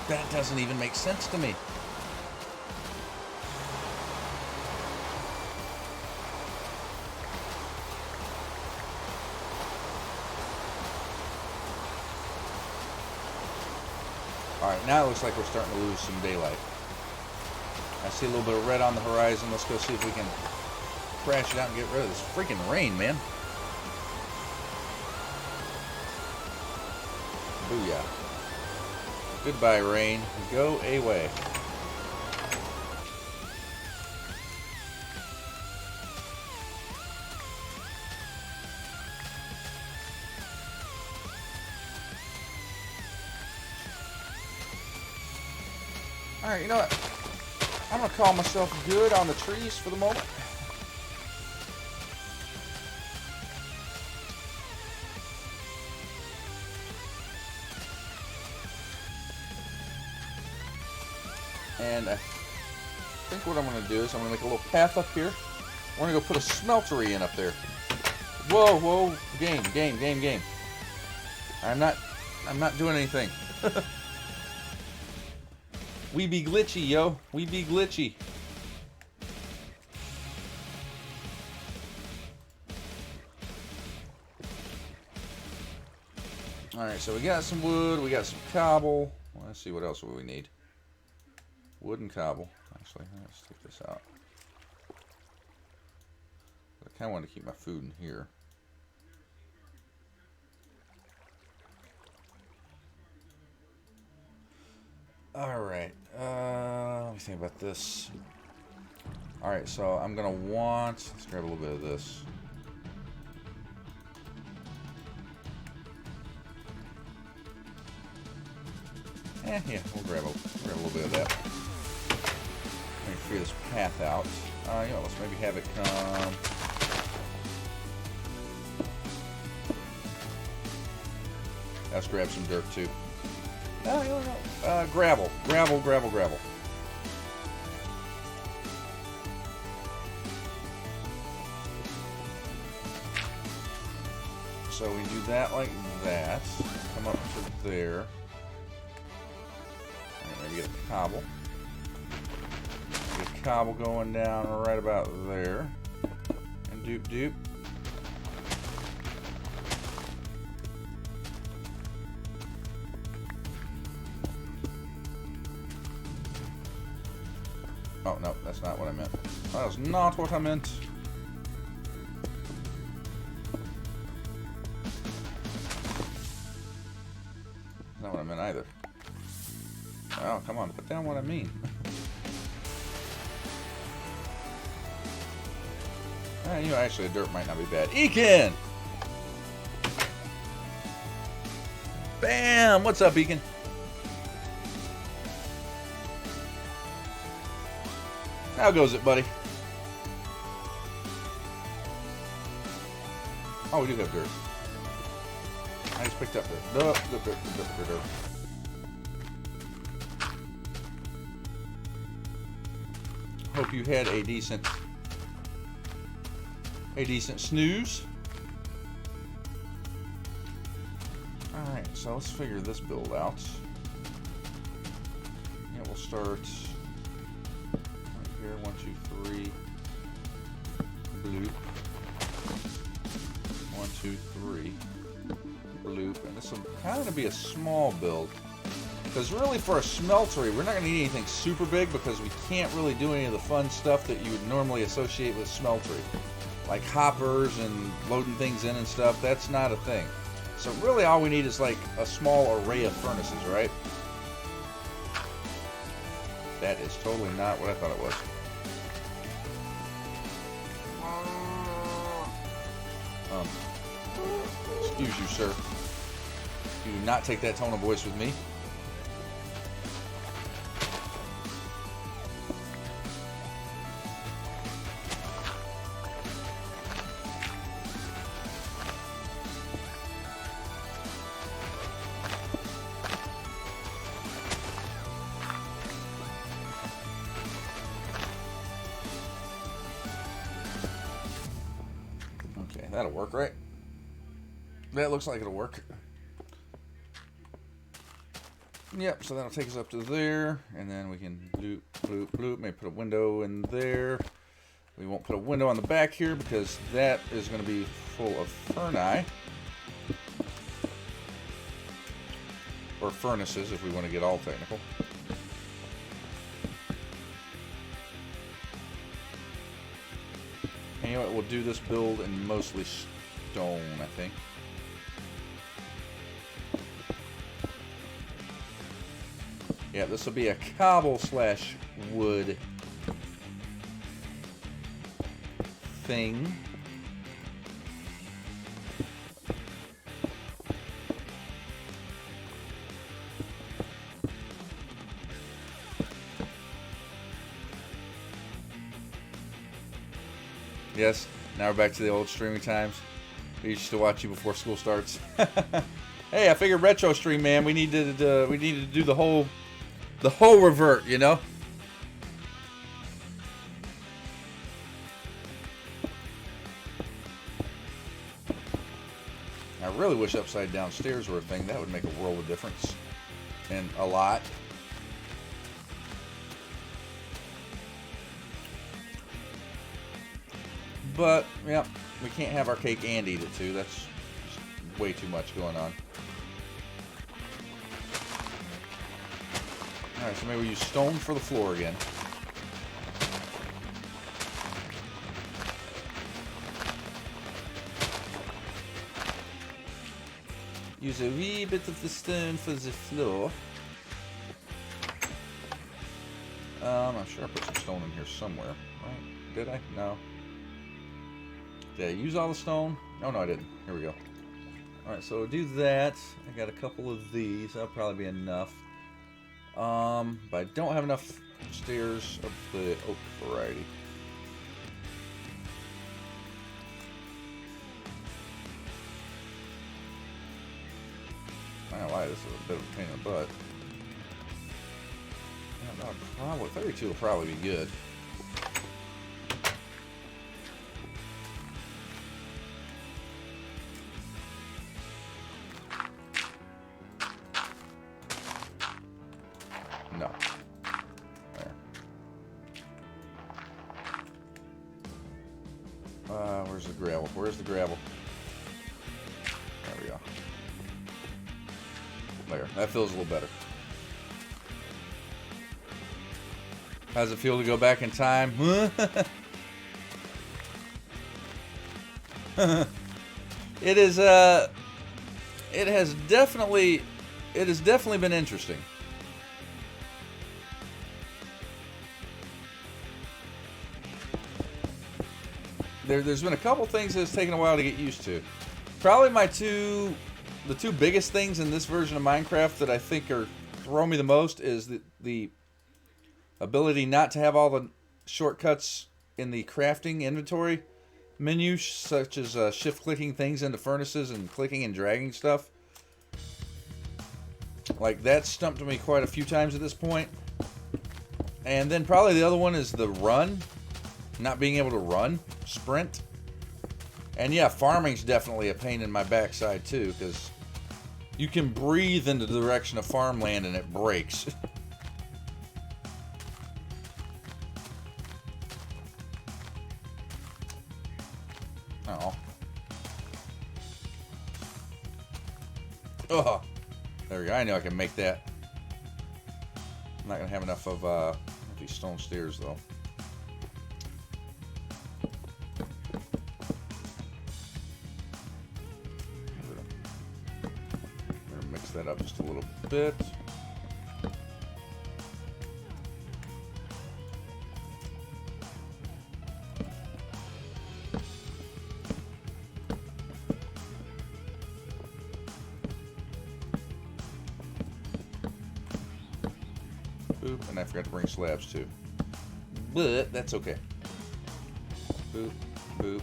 That doesn't even make sense to me. Alright, now it looks like we're starting to lose some daylight. I see a little bit of red on the horizon. Let's go see if we can crash it out and get rid of this freaking rain, man. Booyah. Goodbye, rain. Go away. Alright, you know what? I'm going to call myself good on the trees for the moment. And I think what I'm going to do is I'm going to make a little path up here. We're going to go put a smeltery in up there. Whoa, whoa. Game. I'm not doing anything. We be glitchy, yo. We be glitchy. Alright, so we got some wood, we got some cobble. Well, let's see what else we need. Wood and cobble. Actually, let's take this out. I kind of want to keep my food in here. Alright, let me think about this. Alright, so I'm going to want... Let's grab a little bit of this. Yeah, we'll grab a little bit of that. Let me figure this path out. You know, let's maybe have it come... Let's grab some dirt too. No. Gravel. So we do that like that. Come up to there. And maybe get a cobble. Get a cobble going down right about there. And doop. Oh, no, that's not what I meant. That was not what I meant. That's not what I meant either. Oh, come on, put down what I mean. You know, actually, dirt might not be bad. Ekin! Bam! What's up, Ekin? How goes it, buddy? Oh, we do have dirt. I just picked up dirt. Dirt. Hope you had a decent snooze. Alright, so let's figure this build out. Yeah, we'll start right here. 1, 2, 3. Bloop. 1, 2, 3. Bloop. And this will kind of be a small build. Because really for a smeltery, we're not going to need anything super big because we can't really do any of the fun stuff that you would normally associate with smeltery. Like hoppers and loading things in and stuff, that's not a thing. So really all we need is like a small array of furnaces, right? That is totally not what I thought it was. Excuse you, sir. You do not take that tone of voice with me. Okay, that'll work, right? That looks like it'll work. Yep, so that'll take us up to there, and then we can bloop, bloop, bloop. Maybe put a window in there. We won't put a window on the back here because that is going to be full of ferni. Or furnaces, if we want to get all technical. And you know what, we'll do this build in mostly stone, I think. Yeah, this will be a cobble / wood thing. Yes, now we're back to the old streaming times. We used to watch you before school starts. Hey, I figured retro stream, man. We needed to do the whole revert, you know. I really wish upside down stairs were a thing. That would make a world of difference, and a lot. But, yeah, we can't have our cake and eat it too. That's just way too much going on. Alright, so maybe we use stone for the floor again. Use a wee bit of the stone for the floor. I'm sure I put some stone in here somewhere, right? Did I? No. Did I use all the stone? Oh, no, I didn't. Here we go. Alright, so we'll do that. I got a couple of these. That'll probably be enough. But I don't have enough stairs of the oak variety. I don't lie, this is a bit of a pain in the butt. Yeah, no, probably 32 will probably be good. No. There. Where's the gravel? Where's the gravel? There we go. There. That feels a little better. How does it feel to go back in time? It is it has definitely been interesting. There's been a couple things that it's taken a while to get used to. Probably the two biggest things in this version of Minecraft that I think are throwing me the most is the ability not to have all the shortcuts in the crafting inventory menu, such as shift clicking things into furnaces and clicking and dragging stuff. Like, that stumped me quite a few times at this point. And then probably the other one is the run. Not being able to run, sprint. And yeah, farming's definitely a pain in my backside too, because you can breathe in the direction of farmland and it breaks. Oh. Oh. There we go. I know I can make that. I'm not going to have enough of these stone stairs though. That up just a little bit. Boop, and I forgot to bring slabs too. But that's okay. Boop, boop.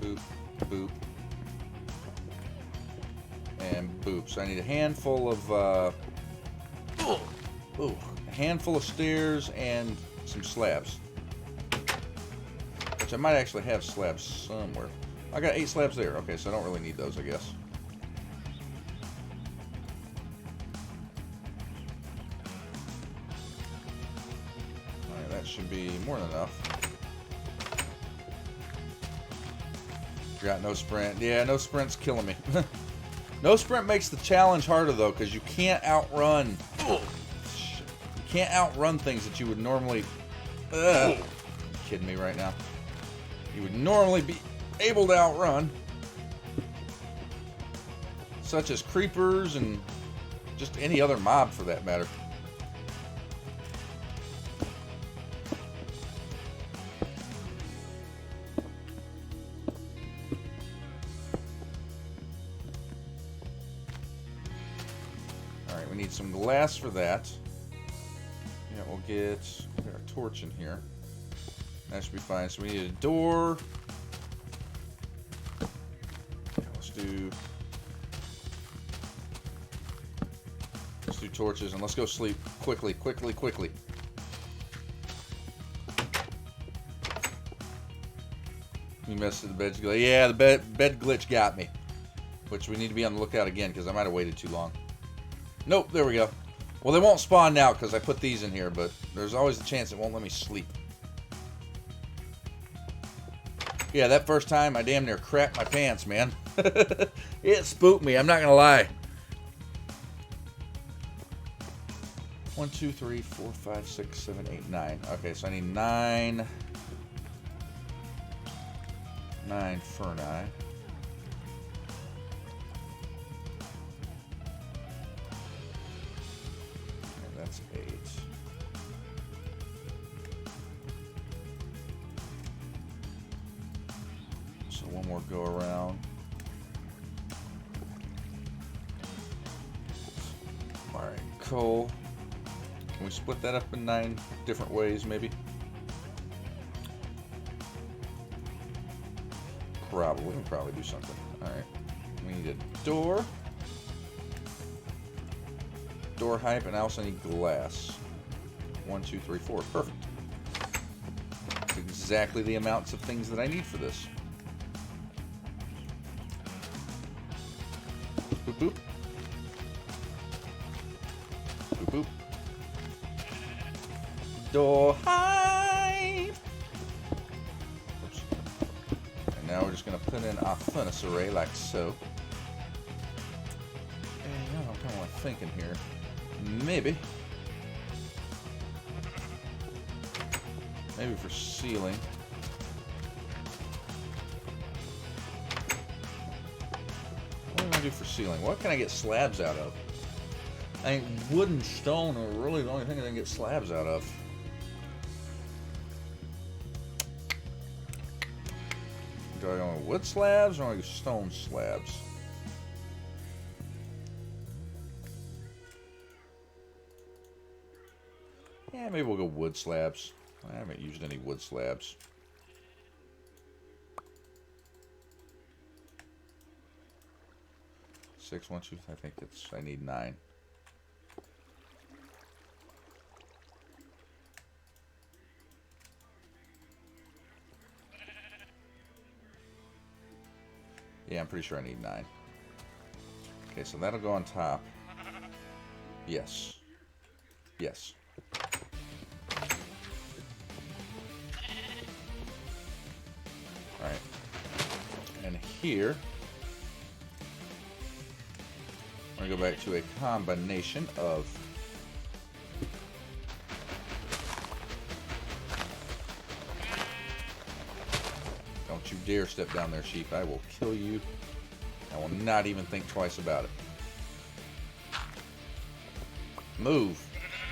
Boop, boop. And boop. So I need a handful of a handful of stairs and some slabs. Which I might actually have slabs somewhere. I got 8 slabs there. Okay, so I don't really need those, I guess. Alright, that should be more than enough. Got no sprint. Yeah, no sprint's killing me. No sprint makes the challenge harder though, because you can't outrun. You can't outrun things that you would normally. You kidding me right now? You would normally be able to outrun, such as creepers and just any other mob for that matter. We need some glass for that. Yeah, we'll get our torch in here. That should be fine. So we need a door. Let's do torches and let's go sleep quickly. You messed with the bed glitch. Yeah, the bed glitch got me. Which we need to be on the lookout again because I might have waited too long. Nope, there we go. Well, they won't spawn now because I put these in here, but there's always a chance it won't let me sleep. Yeah, that first time I damn near crapped my pants, man. It spooked me, I'm not gonna lie. 1, 2, 3, 4, 5, 6, 7, 8, 9. Okay, so I need 9 ferni. That's 8. So one more go around. Alright, coal. Can we split that up in 9 different ways, maybe? Probably. We can probably do something. Alright. We need a door. Door height, and I also need glass. 1, 2, 3, 4. Perfect. That's exactly the amounts of things that I need for this. Boop, boop. Boop, boop. Door height. Oops. And now we're just going to put in our furnace array like so. And you know, I'm kind of thinking here. Maybe for ceiling. What do I do for ceiling? What can I get slabs out of? I think wood and stone are really the only thing I can get slabs out of. Do I want wood slabs or stone slabs? Yeah, maybe we'll go wood slabs. I haven't used any wood slabs. Six, 1, 2. I think it's. I need 9. Yeah, I'm pretty sure I need 9. Okay, so that'll go on top. Yes. Yes. Alright. And here, I'm going to go back to a combination of don't you dare step down there, sheep. I will kill you. I will not even think twice about it. Move.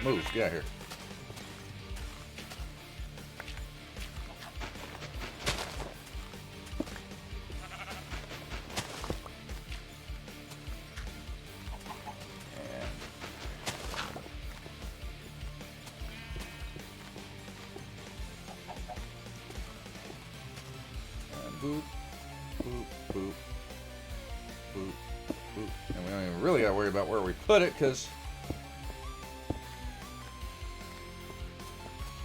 Move. Get out of here. Boop, boop, boop, boop, boop. And we don't even really gotta worry about where we put it, because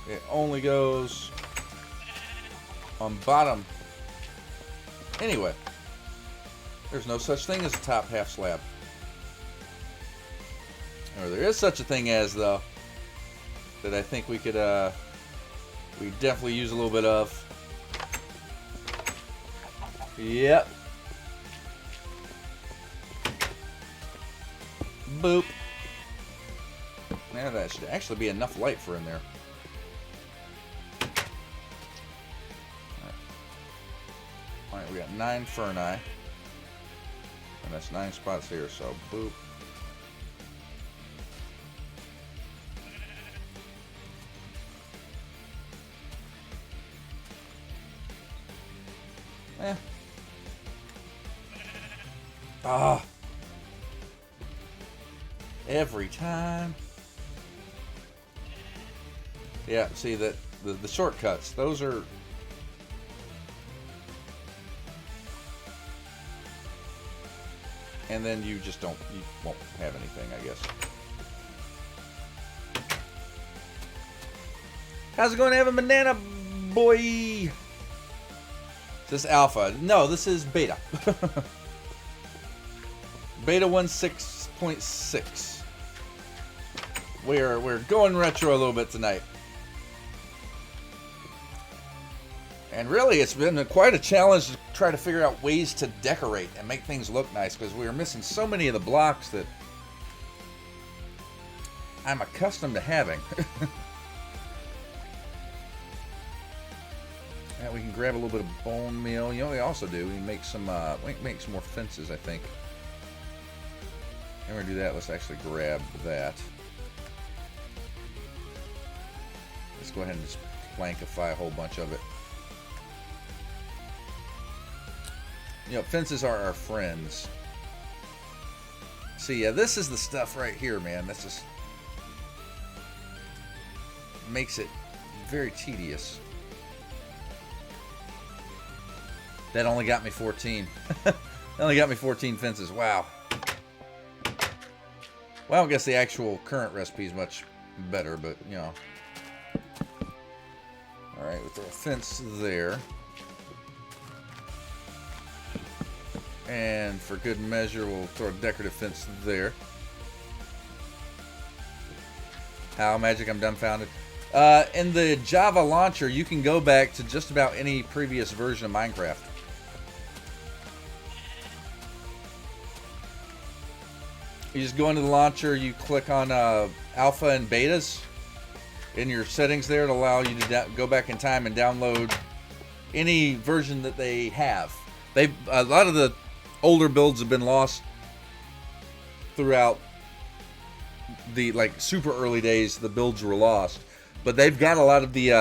it only goes on bottom. Anyway, there's no such thing as a top half slab. Or there is such a thing as, though, that I think we could, we definitely use a little bit of. Yep. Boop. Now that should actually be enough light for in there. Alright, we got 9 ferni. And that's 9 spots here, so boop. Ah. Every time. Yeah, see that the shortcuts, those are and then you just you won't have anything, I guess. How's it going, Evan Banana Boy? Is this alpha? No, this is beta. Beta 1.6.6. We're going retro a little bit tonight. And really, it's been quite a challenge to try to figure out ways to decorate and make things look nice, because we were missing so many of the blocks that I'm accustomed to having. Yeah, we can grab a little bit of bone meal. You know what we also do? We make some more fences, I think. And we're gonna do that. Let's actually grab that. Let's go ahead and just plankify a whole bunch of it. You know, fences are our friends. See, yeah, this is the stuff right here, man. That's just makes it very tedious. That only got me 14. They only got me 14 fences. Wow. Well, I guess the actual current recipe is much better, but, you know. Alright, we'll throw a fence there. And for good measure, we'll throw a decorative fence there. How, Magic? I'm dumbfounded. In the Java launcher, you can go back to just about any previous version of Minecraft. You just go into the launcher, you click on alpha and betas in your settings there to allow you to go back in time and download any version that they have. A lot of the older builds have been lost throughout the super early days. The builds were lost, but they've got a lot of the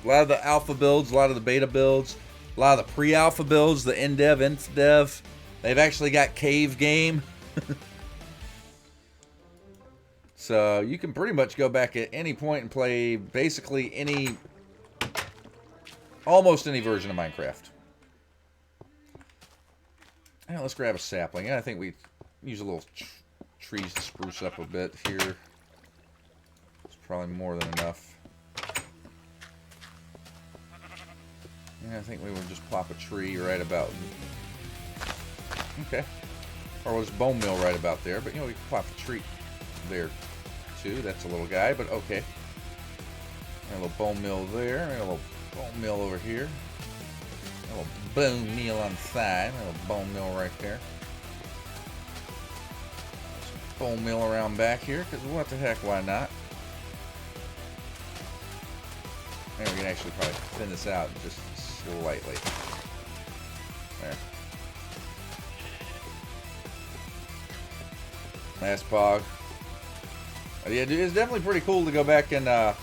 alpha builds, a lot of the beta builds, a lot of the pre-alpha builds, the in-dev, inf-dev. They've actually got cave game. So you can pretty much go back at any point and play basically almost any version of Minecraft. Now let's grab a sapling. I think we use a little trees to spruce up a bit here. It's probably more than enough. Yeah, I think we would just plop a tree right about. Okay. Or we'll just bone meal right about there. But, you know, we can plop a tree there, too. That's a little guy, but okay. And a little bone meal there. And a little bone meal over here. A little bone meal on the side. A little bone meal right there. Some bone meal around back here, because what the heck, why not? And we can actually probably thin this out just slightly. There. Last bog. Yeah, dude, it's definitely pretty cool to go back and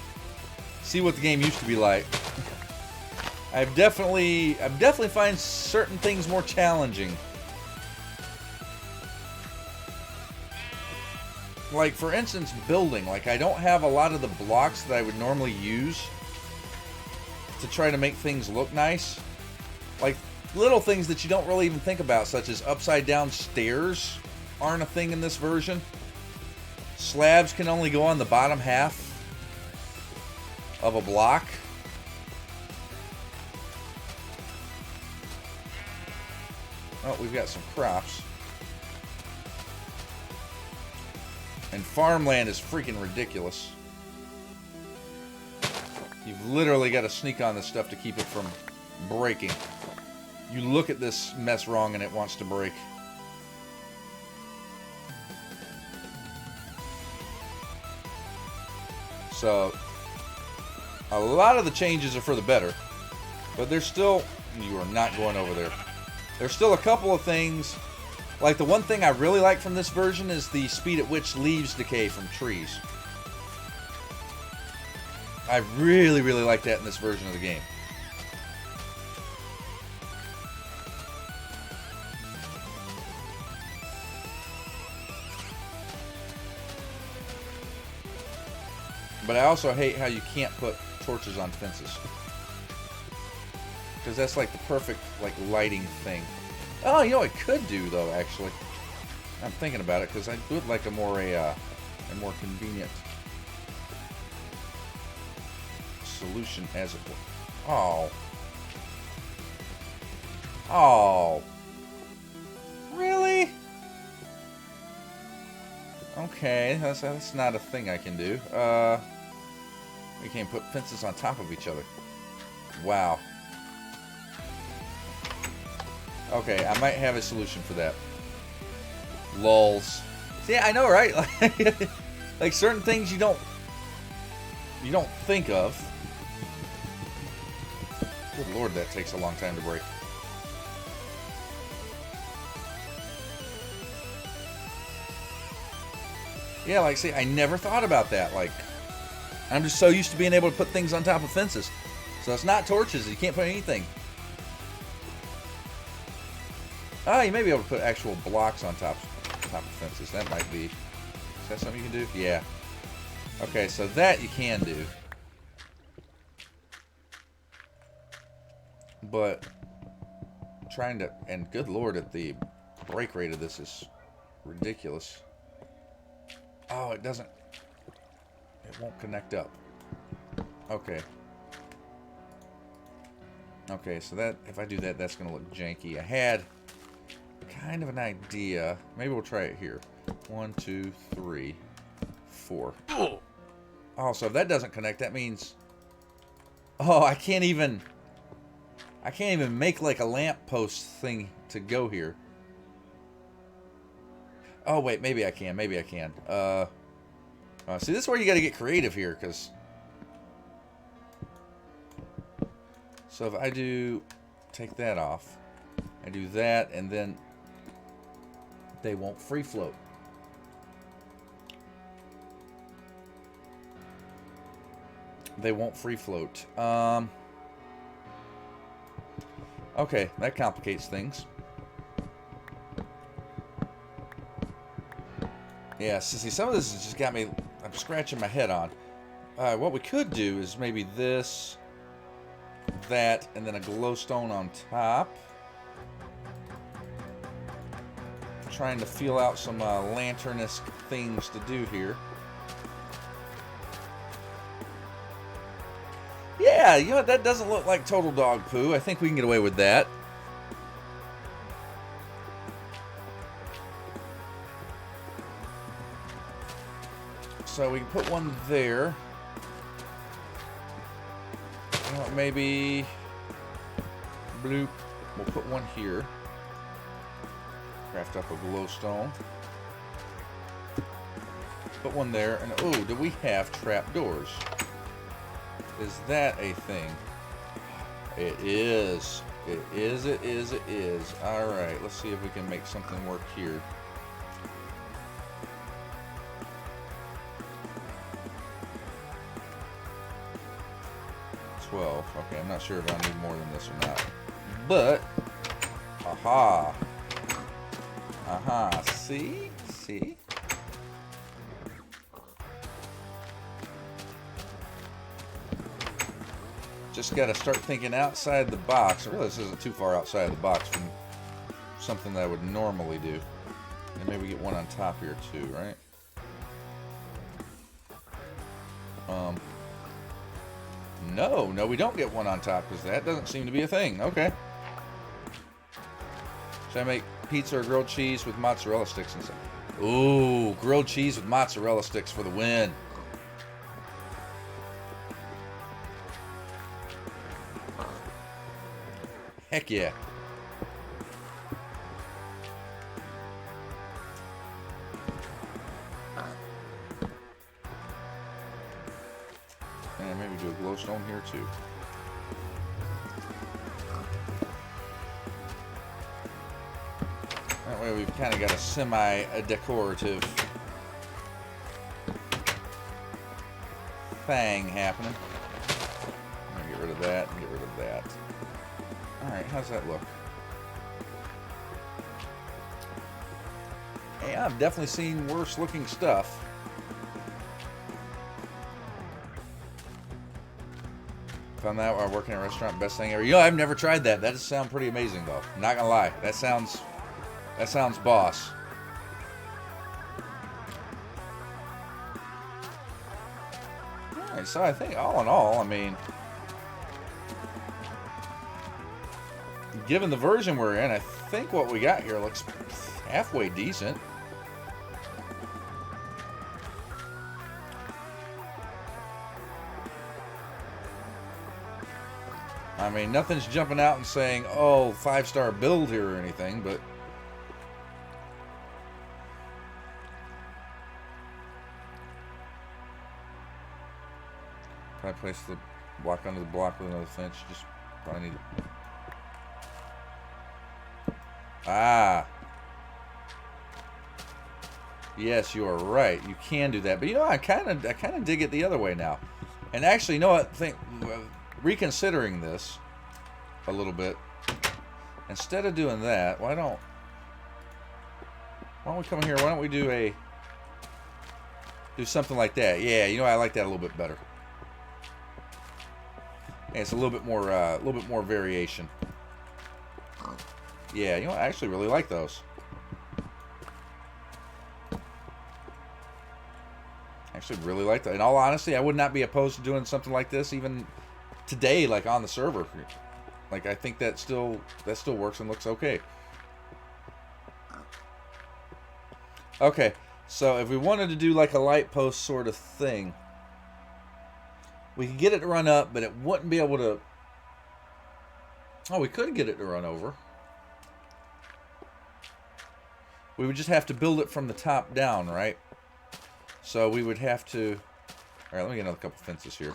see what the game used to be like. I've definitely find certain things more challenging. Like, for instance, building. Like, I don't have a lot of the blocks that I would normally use to try to make things look nice. Like, little things that you don't really even think about, such as upside down stairs aren't a thing in this version. Slabs can only go on the bottom half of a block. Oh, we've got some crops. And farmland is freaking ridiculous. You've literally got to sneak on this stuff to keep it from breaking. You look at this mess wrong and it wants to break. So, a lot of the changes are for the better. But there's still... You are not going over there. There's still a couple of things. Like, the one thing I really like from this version is the speed at which leaves decay from trees. I really, really like that in this version of the game. But I also hate how you can't put torches on fences. Because that's like the perfect lighting thing. Oh, you know what I could do though, actually. I'm thinking about it because I would like a more convenient solution as it were. Oh. Oh. Really? Okay, that's not a thing I can do. We can't put fences on top of each other. Wow. Okay, I might have a solution for that. Lulz. See, I know, right? Like certain things you don't think of. Good lord, that takes a long time to break. Yeah, like, see, I never thought about that. Like, I'm just so used to being able to put things on top of fences. So it's not torches. You can't put anything. Ah, you may be able to put actual blocks on top of fences. That might be... Is that something you can do? Yeah. Okay, so that you can do. But trying to, and good lord, at the break rate of this is ridiculous. Oh, it doesn't, it won't connect up. Okay. Okay, so that, if I do that, that's going to look janky. I had kind of an idea. Maybe we'll try it here. 1, 2, 3, 4. Oh, so if that doesn't connect, that means... Oh, I can't even make like a lamp post thing to go here. Oh, wait, maybe I can. Maybe I can. See, this is where you got to get creative here, because... So if I do... Take that off. I do that, and then... They won't free float. They won't free float. Okay, that complicates things. Yeah, see, some of this has just got me... I'm scratching my head on. What we could do is maybe this, that, and then a glowstone on top. Trying to feel out some lantern-esque things to do here. Yeah, you know what? That doesn't look like total dog poo. I think we can get away with that. So we can put one there. You know what, maybe... Bloop. We'll put one here. Craft up a glowstone. Put one there. And oh, do we have trapdoors? Is that a thing? It is. It is, it is, it is. Alright, let's see if we can make something work here. Okay, I'm not sure if I need more than this or not. But, aha. Aha, see? See? Just got to start thinking outside the box. I realize this isn't too far outside the box from something that I would normally do. And maybe get one on top here too, right? No, we don't get one on top because that doesn't seem to be a thing. Okay. Should I make pizza or grilled cheese with mozzarella sticks inside? Ooh, grilled cheese with mozzarella sticks for the win. Heck yeah. And maybe do a glowstone here too. That way we've kind of got a semi-decorative thing happening. I'm going to get rid of that and get rid of that. Alright, how's that look? Hey, I've definitely seen worse looking stuff. Found that while working at a restaurant, best thing ever. You know, I've never tried that. That does sound pretty amazing though. Not gonna lie. That sounds boss. Alright, so I think all in all, I mean, given the version we're in, I think what we got here looks halfway decent. I mean, nothing's jumping out and saying, oh, 5-star build here or anything, but if I place the block under the block with another fence, just probably need it. Ah. Yes, you are right. You can do that. But you know, I kind of dig it the other way now. And actually, you know what? Reconsidering this a little bit, instead of doing that, why don't we come in here? Why don't we do something like that? Yeah, you know, I like that a little bit better. And it's a little bit more variation. Yeah, you know, I actually really like those. Actually really like that. In all honesty, I would not be opposed to doing something like this even today, like on the server. Like, I think that still works and looks okay. Okay, so if we wanted to do like a light post sort of thing, we could get it to run up, but it wouldn't be able to... Oh, we could get it to run over. We would just have to build it from the top down, right? So we would have to... Alright, let me get another couple fences here.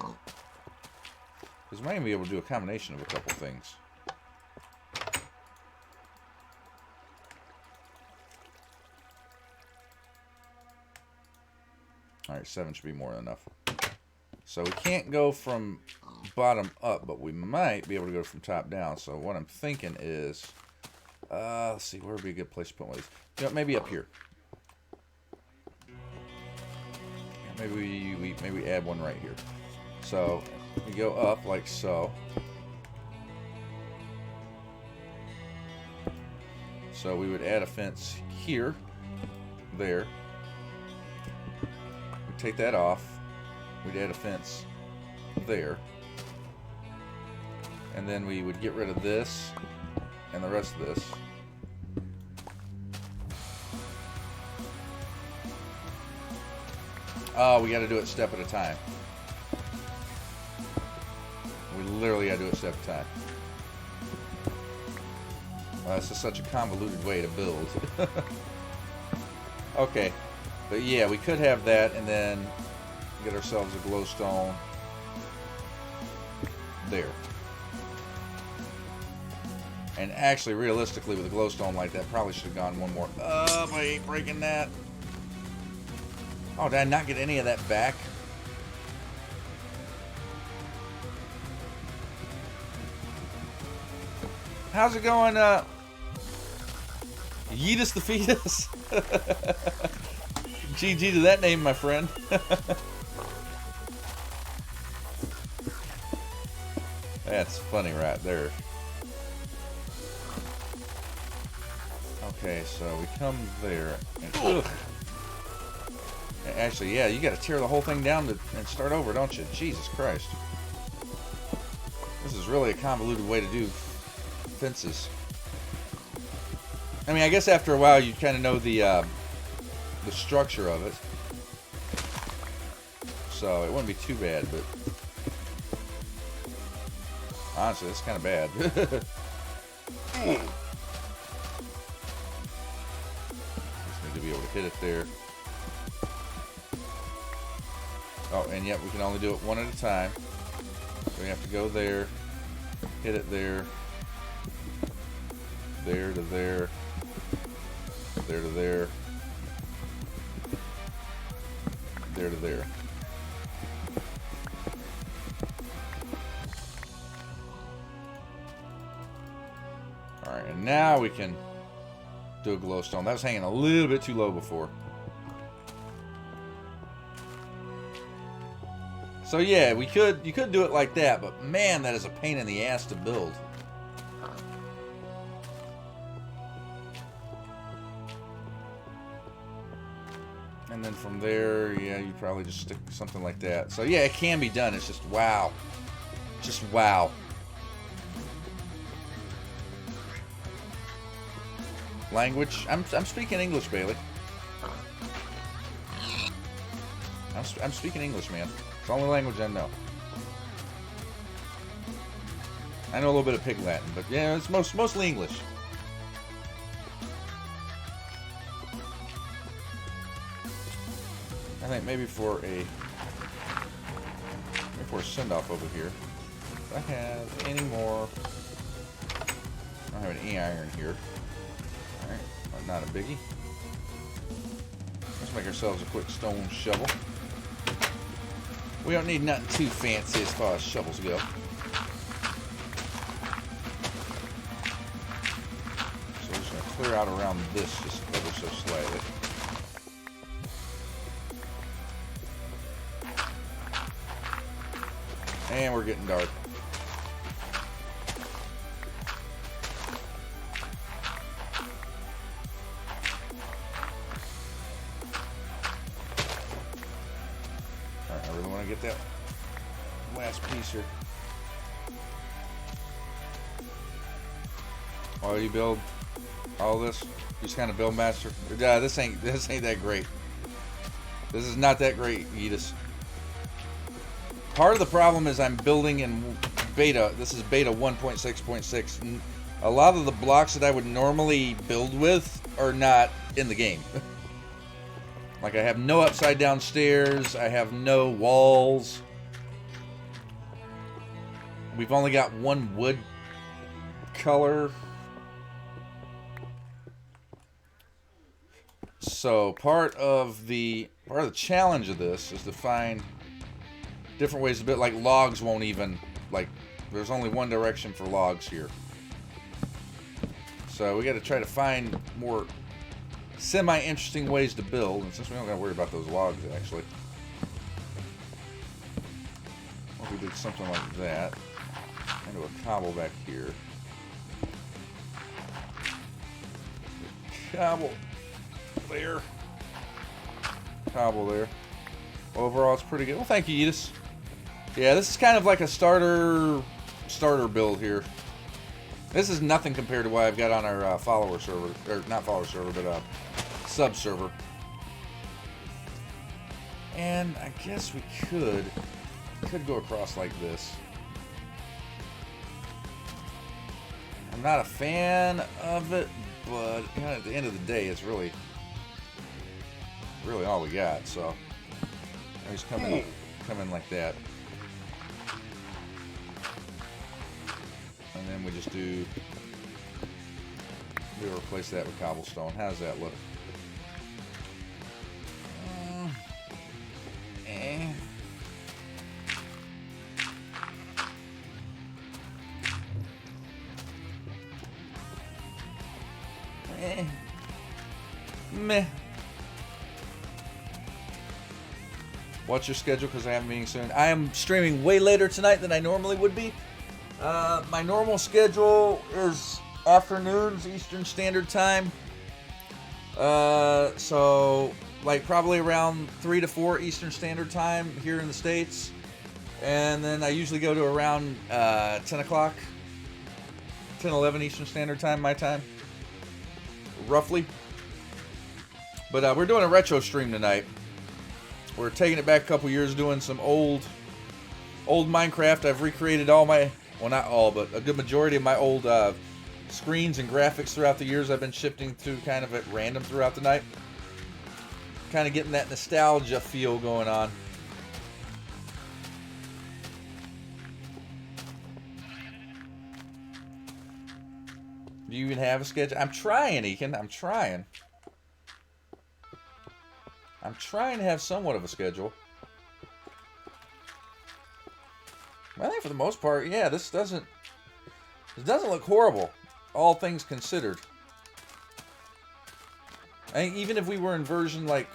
Because we might even be able to do a combination of a couple things. Alright, 7 should be more than enough. So we can't go from bottom up, but we might be able to go from top down. So what I'm thinking is... let's see, where would be a good place to put one of these? You know, maybe up here. Maybe we add one right here. So we go up like so. So we would add a fence here, there. We'd take that off. We'd add a fence there. And then we would get rid of this and the rest of this. Oh, we got to do it step at a time. We literally got to do it step at a time. Well, this is such a convoluted way to build. Okay. But yeah, we could have that and then get ourselves a glowstone there. And actually, realistically, with a glowstone like that, probably should have gone one more. Oh, I ain't breaking that. Oh, did I not get any of that back? How's it going, Yeetus the Fetus? GG to that name, my friend. That's funny right there. Okay, so we come there. And, ugh. Actually, yeah, you got to tear the whole thing down and start over, don't you? Jesus Christ. This is really a convoluted way to do fences. I mean, I guess after a while you kind of know the structure of it. So it wouldn't be too bad, but honestly, it's kind of bad. Just need to be able to hit it there. Oh, and yet we can only do it one at a time. So we have to go there, hit it there, there to there, there to there, there to there. Alright, and now we can do a glowstone. That was hanging a little bit too low before. So yeah, you could do it like that, but man, that is a pain in the ass to build. And then from there, yeah, you probably just stick something like that. So yeah, it can be done. It's just wow. Just wow. Language? I'm speaking English, Bailey. I'm speaking English, man. It's the only language I know. I know a little bit of Pig Latin, but yeah, it's mostly English. I think maybe for a send-off over here. If I have any more... I don't have any iron here. Alright, well, not a biggie. Let's make ourselves a quick stone shovel. We don't need nothing too fancy as far as shovels go. So we're just going to clear out around this just ever so slightly. And we're getting dark. get that last piece here. Oh, you build all this? You just kind of build master? Yeah, this ain't that great. This is not that great, Yeetus. Part of the problem is I'm building in beta. This is beta 1.6.6. And a lot of the blocks that I would normally build with are not in the game. Like I have no upside down stairs. I have no walls. We've only got one wood color. So part of the challenge of this is to find different ways to build. Like logs won't even, like, there's only one direction for logs here. So we got to try to find more semi-interesting ways to build. And since we don't got to worry about those logs, actually, what if we did something like that? Into a cobble back here. Cobble there. Cobble there. Overall, it's pretty good. Well, thank you, Edis. Yeah, this is kind of like a starter build here. This is nothing compared to what I've got on our follower server, or not follower server, but sub server. And I guess we could go across like this. I'm not a fan of it, but you know, at the end of the day, it's really all we got. So I just come in like that, and then we just we replace that with cobblestone. How does that look? Meh. What's your schedule? Because I have a meeting soon. I am streaming way later tonight than I normally would be. My normal schedule is afternoons, Eastern Standard Time. So, like, probably around 3 to 4 Eastern Standard Time here in the States. And then I usually go to around 10 o'clock. 10, 11 Eastern Standard Time, my time. Roughly. But we're doing a retro stream tonight. We're taking it back a couple years, doing some old Minecraft. I've recreated all my, well, not all, but a good majority of my old screens and graphics throughout the years. I've been shifting to kind of at random throughout the night. Kind of getting that nostalgia feel going on. Do you even have a schedule? I'm trying, Ekin. I'm trying to have somewhat of a schedule. I think for the most part, yeah, this doesn't look horrible, all things considered. I think even if we were in version, like,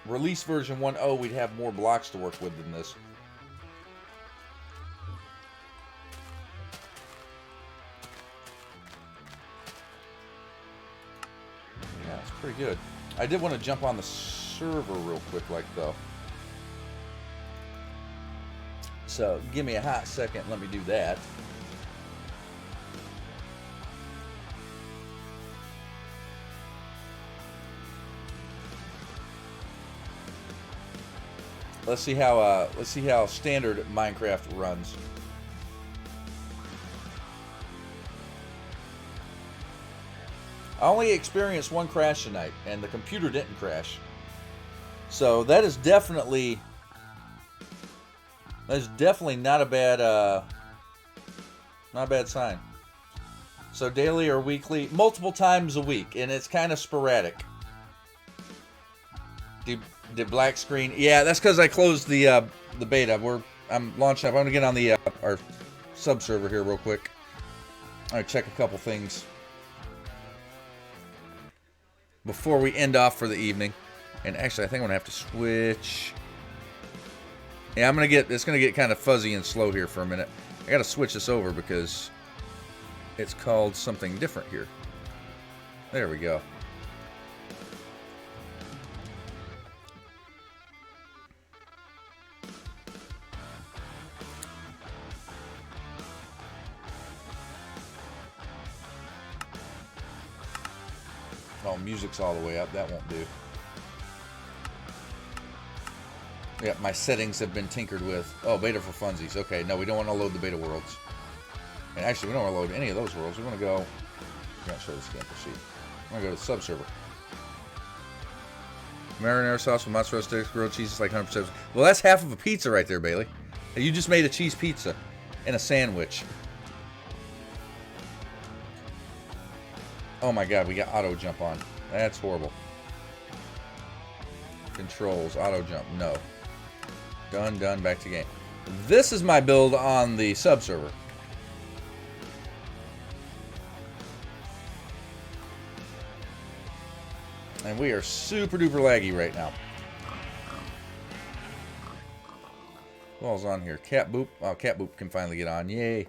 release version 1.0, we'd have more blocks to work with than this. Yeah, it's pretty good. I did want to jump on the server real quick, like, though. So, give me a hot second. Let me do that. Let's see how standard Minecraft runs. I only experienced one crash tonight, and the computer didn't crash. So that is definitely not a bad sign. So daily or weekly, multiple times a week, and it's kind of sporadic. Did black screen? Yeah, that's because I closed the beta. I'm launching up. I'm gonna get on the our sub server here real quick. All right, check a couple things before we end off for the evening. And actually, I think I'm gonna have to switch. Yeah, it's gonna get kind of fuzzy and slow here for a minute. I gotta switch this over because it's called something different here. There we go. music's all the way up. That won't do. Yeah, my settings have been tinkered with. Oh, beta for funsies. Okay, no, we don't want to load the beta worlds. And actually, we don't want to load any of those worlds. We want to go... I'm not sure this can't proceed. I'm going to go to the sub-server. Marinara sauce with mozzarella sticks, grilled cheese is like 100%. Well, that's half of a pizza right there, Bailey. You just made a cheese pizza and a sandwich. Oh my god, we got auto jump on. That's horrible. Controls, auto jump, no. Done, back to game. This is my build on the sub-server. And we are super duper laggy right now. What all's on here? Cat Boop. Oh, Cat Boop can finally get on. Yay.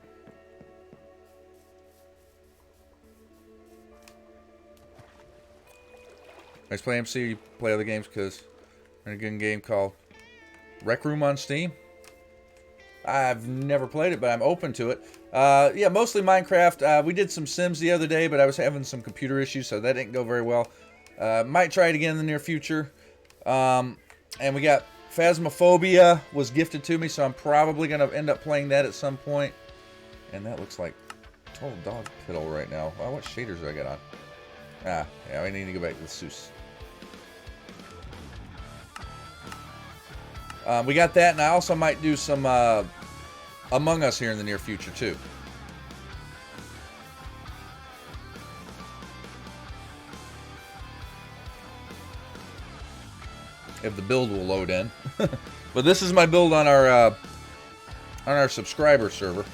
I just play MC, play other games because I'm in a good game called Rec Room on Steam. I've never played it, but I'm open to it. Yeah, mostly Minecraft. We did some Sims the other day, but I was having some computer issues, so that didn't go very well. Might try it again in the near future. And we got Phasmophobia was gifted to me, so I'm probably going to end up playing that at some point. And that looks like total dog piddle right now. Wow, what shaders do I got on? Ah, yeah, we need to go back to the Seuss. We got that, and I also might do some Among Us here in the near future, too. If the build will load in. But this is my build on our subscriber server.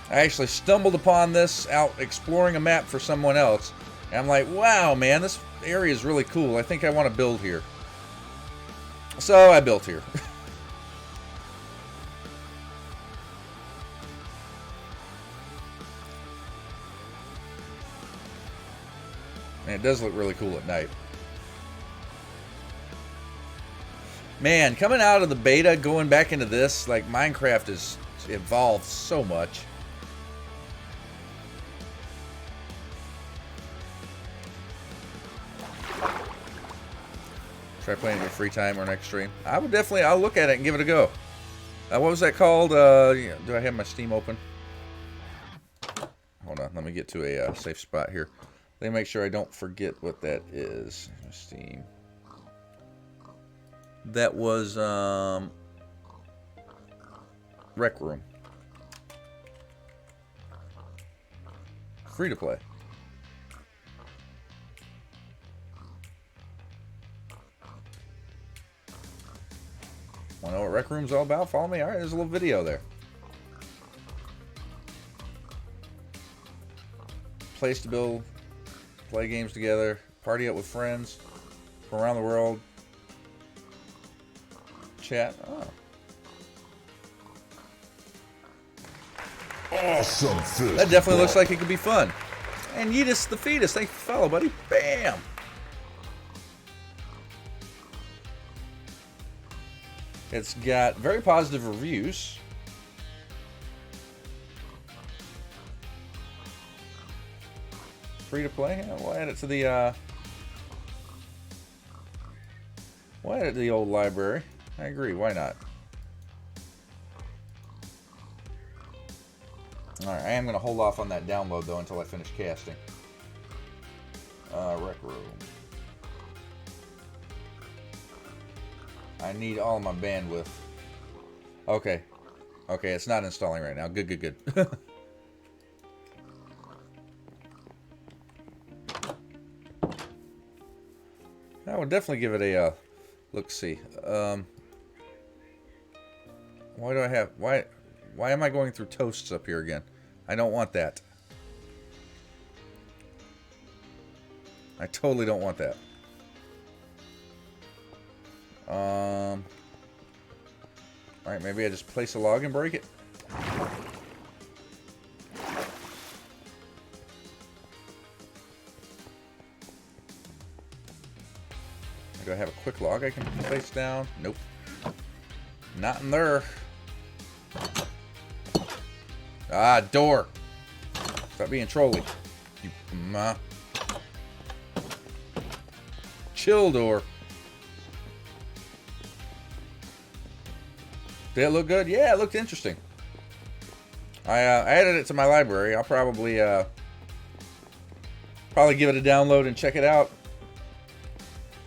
I actually stumbled upon this out exploring a map for someone else. And I'm like, wow, man, this area is really cool. I think I want to build here. So I built here. And it does look really cool at night. Man, coming out of the beta, going back into this, like Minecraft has evolved so much. Try playing in your free time or next stream. I would definitely, I'll look at it and give it a go. What was that called? Do I have my Steam open? Hold on, let me get to a safe spot here. Let me make sure I don't forget what that is. Steam. That was Rec Room. Free to play. Want to know what Rec Room's all about? Follow me. All right, there's a little video there. Place to build, play games together, party up with friends from around the world, chat. Oh. Awesome fist. That definitely looks like it could be fun. And Yeetus the Fetus, thanks for the follow, buddy. Bam! It's got very positive reviews. Free to play? Yeah, we'll add it to the we'll add it to the old library. I agree, why not? Alright, I am going to hold off on that download though until I finish casting. Rec Room. I need all of my bandwidth. Okay. Okay, it's not installing right now. Good, good, good. I would definitely give it a look-see. Why do I have... Why am I going through toasts up here again? I don't want that. I totally don't want that. Alright, maybe I just place a log and break it. Do I have a quick log I can place down? Nope. Not in there. Ah, door. Stop being trolly. You Chill door. Did it look good? Yeah, it looked interesting. I added it to my library. I'll probably give it a download and check it out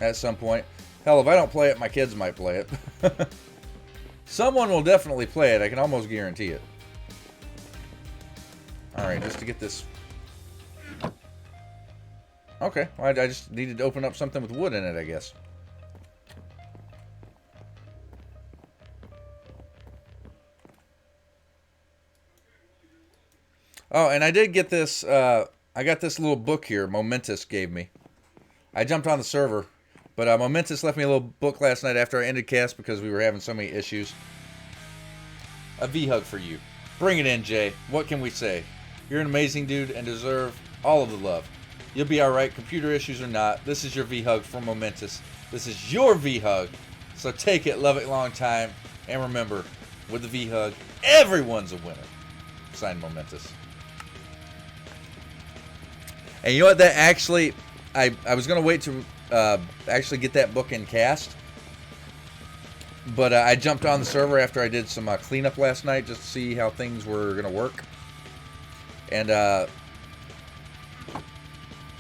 at some point. Hell, if I don't play it, my kids might play it. Someone will definitely play it. I can almost guarantee it. Alright, just to get this... Okay, well, I just needed to open up something with wood in it, I guess. Oh, and I did get this, I got this little book here Momentous gave me. I jumped on the server, but Momentous left me a little book last night after I ended cast because we were having so many issues. A V-hug for you. Bring it in, Jay. What can we say? You're an amazing dude and deserve all of the love. You'll be alright, computer issues or not. This is your V-hug from Momentous. This is your V-hug. So take it, love it long time, and remember, with the V-hug, everyone's a winner. Signed, Momentous. And you know what? That actually, I was going to wait to actually get that book in cast. But I jumped on the server after I did some cleanup last night just to see how things were going to work. And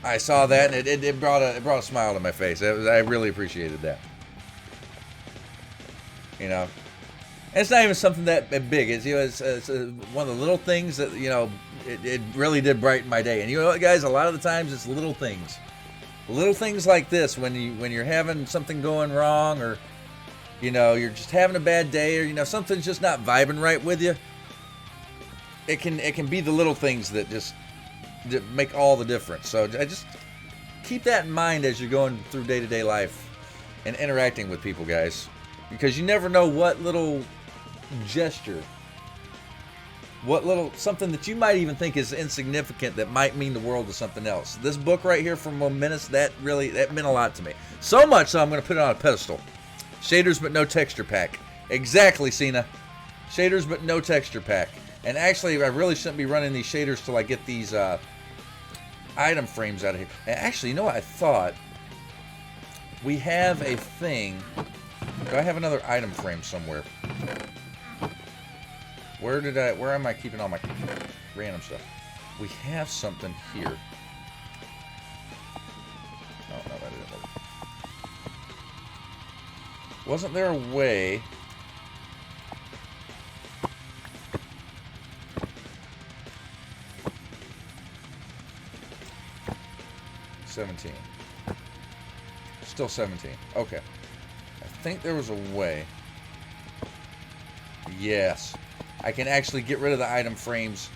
I saw that, and it brought a smile to my face. I really appreciated that. You know, and it's not even something that big. It's, you know, it's one of the little things that, you know, it really did brighten my day. And you know what, guys? A lot of the times it's little things like this when you're having something going wrong, or you know, you're just having a bad day, or you know, something's just not vibing right with you. It can be the little things that just make all the difference. So I just keep that in mind as you're going through day-to-day life and interacting with people, guys, because you never know what little gesture, what little something that you might even think is insignificant that might mean the world to something else. This book right here from Momentous, that meant a lot to me. So much so I'm going to put it on a pedestal. Shaders but no texture pack. Exactly, Cena. Shaders but no texture pack. And actually, I really shouldn't be running these shaders till I get these item frames out of here. And actually, you know what I thought? We have a thing. Do I have another item frame somewhere? Where am I keeping all my random stuff? We have something here. Oh, no, that didn't work. Wasn't there a way... Still 17. Okay. I think there was a way. Yes. I can actually get rid of the item frames,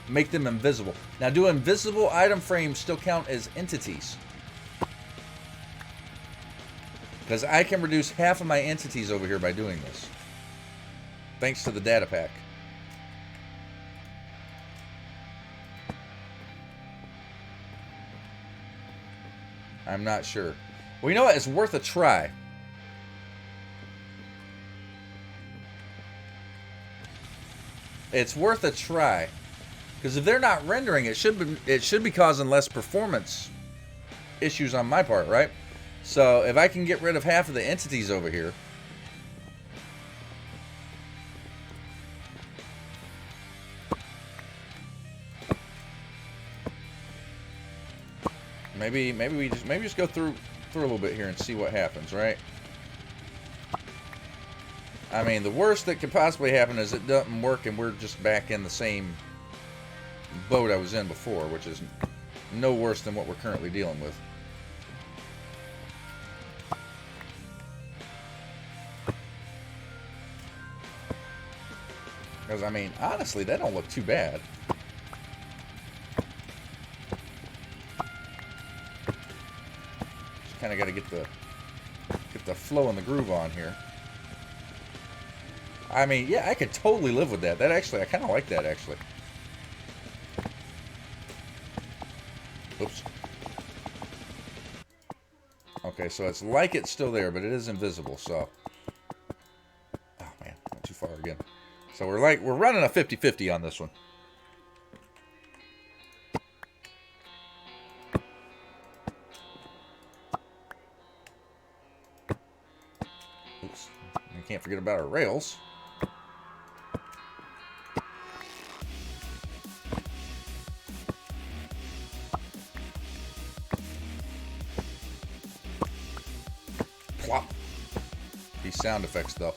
make them invisible. Now, do invisible item frames still count as entities? Because I can reduce half of my entities over here by doing this. Thanks to the data pack. I'm not sure. Well, you know what? It's worth a try. It's worth a try. Because if they're not rendering, it should be causing less performance issues on my part, right? So if I can get rid of half of the entities over here, maybe just go through a little bit here and see what happens, right? I mean, the worst that could possibly happen is it doesn't work and we're just back in the same boat I was in before, which is no worse than what we're currently dealing with. Because, I mean, honestly, that don't look too bad. Just kind of got to get the flow and the groove on here. I mean, yeah, I could totally live with that. That actually, I kind of like that, actually. Oops. Okay, so it's like it's still there, but it is invisible, so... Oh, man, went too far again. So we're running a 50-50 on this one. can't forget about our rails. Plop. These sound effects, though.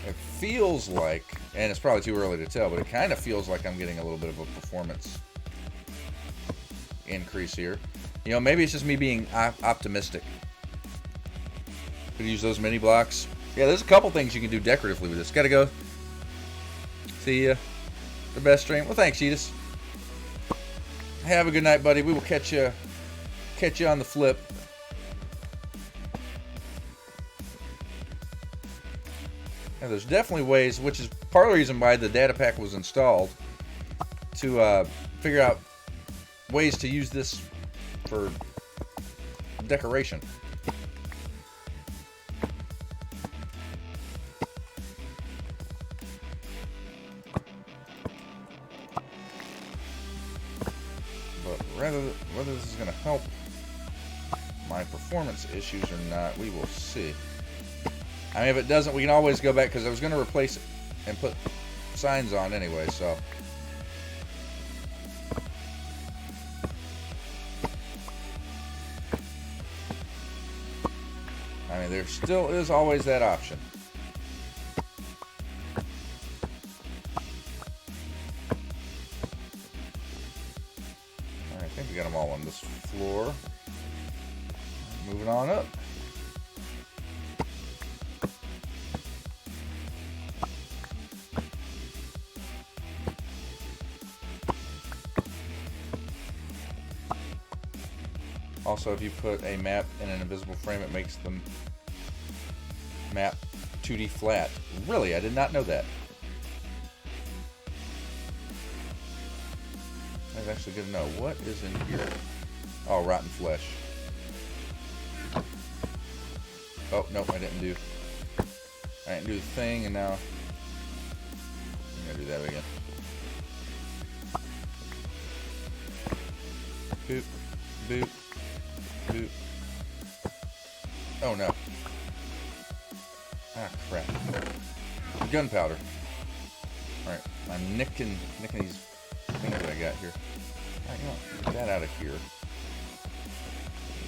It feels like, and it's probably too early to tell, but it kind of feels like I'm getting a little bit of a performance increase here. You know, maybe it's just me being optimistic. Could use those mini blocks. Yeah, there's a couple things you can do decoratively with this. Gotta go. See ya. The best stream. Well, thanks, Edis. Have a good night, buddy. We will catch you on the flip. Yeah, there's definitely ways, which is part of the reason why the data pack was installed, to figure out ways to use this for decoration. But whether this is going to help my performance issues or not, we will see. I mean, if it doesn't, we can always go back, because I was going to replace it and put signs on anyway, so. I mean, there still is always that option. Alright, I think we got them all on this floor. Moving on up. Also, if you put a map in an invisible frame, it makes the map 2D flat. Really? I did not know that. That's actually good to know. What is in here? Oh, rotten flesh. Oh, nope, I didn't do the thing, and now I'm gonna do that again. Boop, boop. Boop. Oh no. Ah, crap. Gunpowder. Alright, I'm nicking these things that I got here. Alright, you know, get that out of here.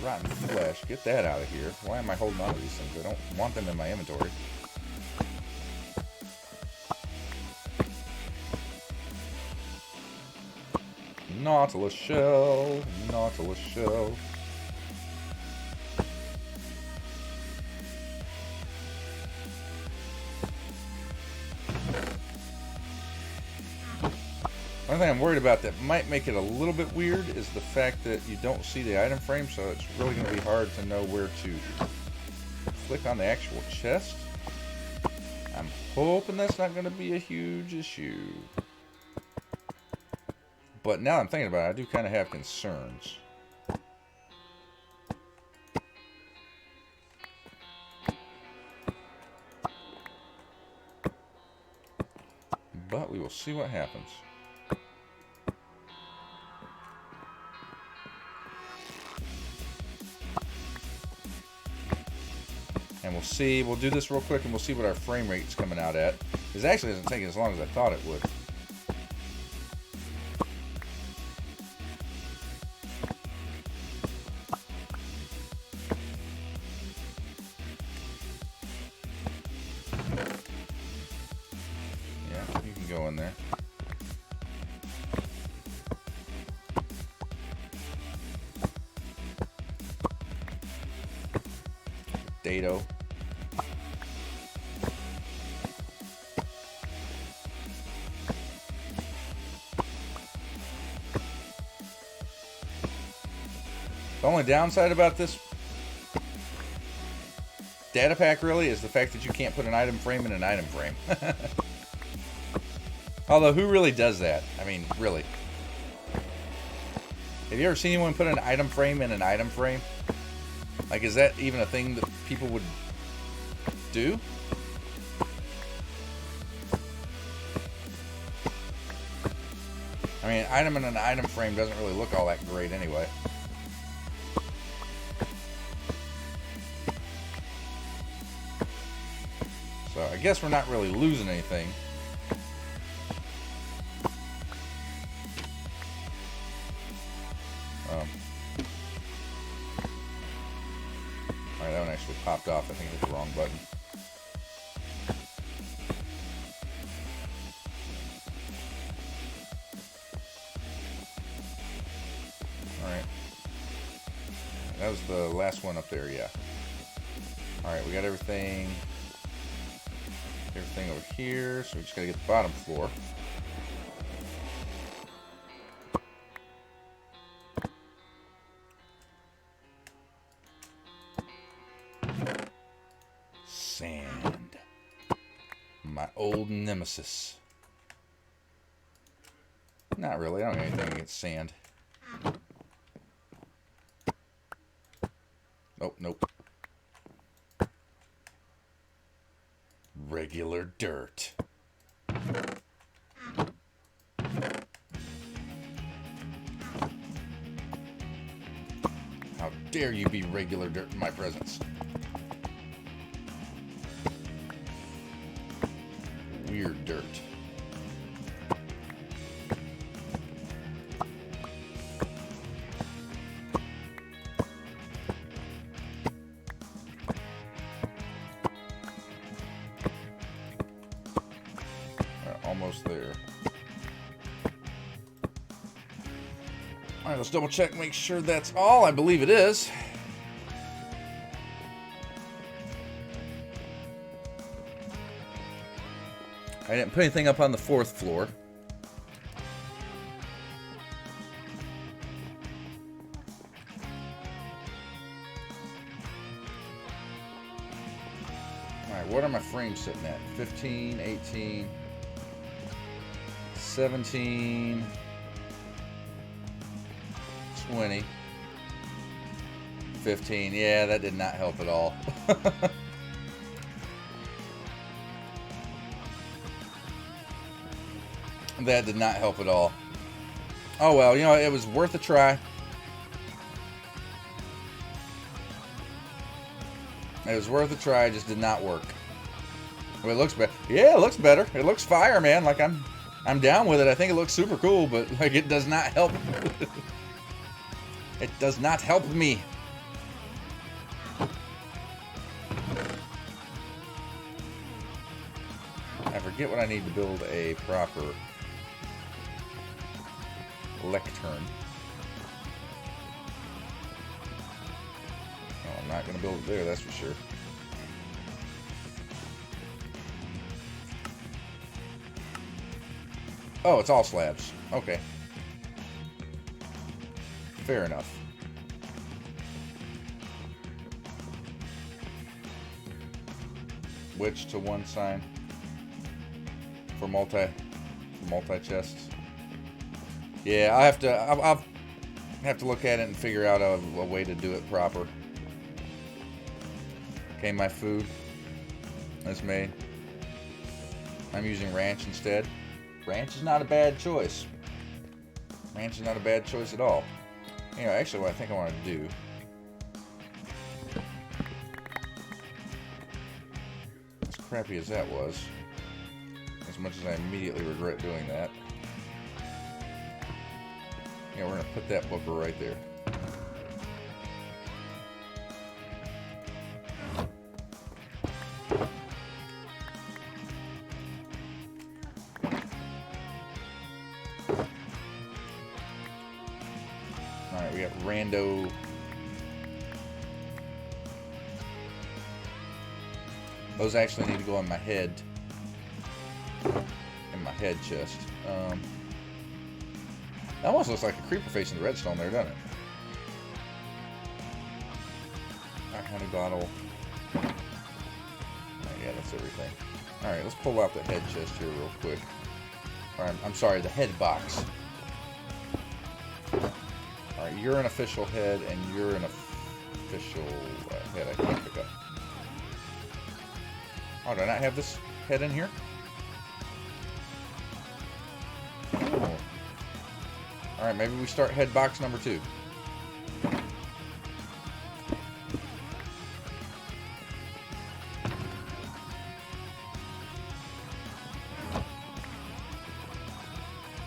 Rotten flesh, get that out of here. Why am I holding on to these things? I don't want them in my inventory. Nautilus shell, Nautilus shell. One thing I'm worried about that might make it a little bit weird is the fact that you don't see the item frame, so it's really going to be hard to know where to click on the actual chest. I'm hoping that's not going to be a huge issue. But now I'm thinking about it, I do kind of have concerns. But we will see what happens. And we'll see, we'll do this real quick and we'll see what our frame rate's coming out at. It actually doesn't take as long as I thought it would. Yeah, you can go in there. Dado. The only downside about this data pack really is the fact that you can't put an item frame in an item frame. Although, who really does that? I mean, really. Have you ever seen anyone put an item frame in an item frame? Like, is that even a thing that people would do? I mean, item in an item frame doesn't really look all that great anyway. So I guess we're not really losing anything. Alright, that one actually popped off. I think it was the wrong button. Alright. That was the last one up there, yeah. Alright, we got everything over here, so we just gotta get the bottom floor. Sand. My old nemesis. Not really, I don't have anything against sand. Oh, nope. Regular dirt. How dare you be regular dirt in my presence? Weird dirt. Almost there. Alright, let's double check, make sure that's all. I believe it is. I didn't put anything up on the 4th floor. Alright, what are my frames sitting at? 15, 18... 17, 20, 15. Yeah, that did not help at all. That did not help at all. Oh well, you know, it was worth a try. It was worth a try, it just did not work. Well, it looks better. Yeah, it looks better. It looks fire, man. Like I'm down with it. I think it looks super cool, but like it does not help. It does not help me. I forget what I need to build a proper lectern. Oh, I'm not going to build it there, that's for sure. Oh, it's all slabs. Okay. Fair enough. Which to one sign for multi chests. Yeah, I'll have to look at it and figure out a way to do it proper. Okay, my food is made. I'm using ranch instead. Ranch is not a bad choice. Ranch is not a bad choice at all. You know, actually what I think I want to do, as crappy as that was, as much as I immediately regret doing that, yeah, we're going to put that booker right there. Alright, we got rando. Those actually need to go on my head. In my head chest. That almost looks like a creeper face in the redstone there, doesn't it? Our honey bottle. Oh, yeah, that's everything. Alright, let's pull out the head chest here real quick. Alright, I'm sorry, the head box. Alright, you're an official head, and you're an official head I can't pick up. Oh, do I not have this head in here? Oh. Alright, maybe we start head box number 2.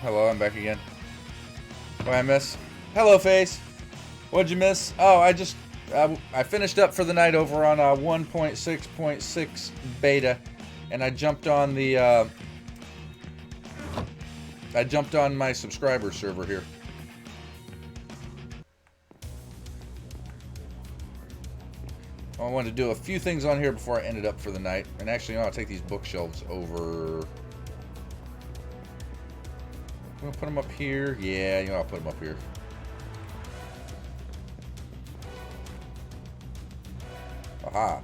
Hello, I'm back again. What I miss? Hello, Face. What'd you miss? Oh, I finished up for the night over on 1.6.6 beta, and I jumped on the my subscriber server here. I wanted to do a few things on here before I ended up for the night, and actually, I'll take these bookshelves over. I'm gonna put them up here. Yeah, I'll put them up here. Aha.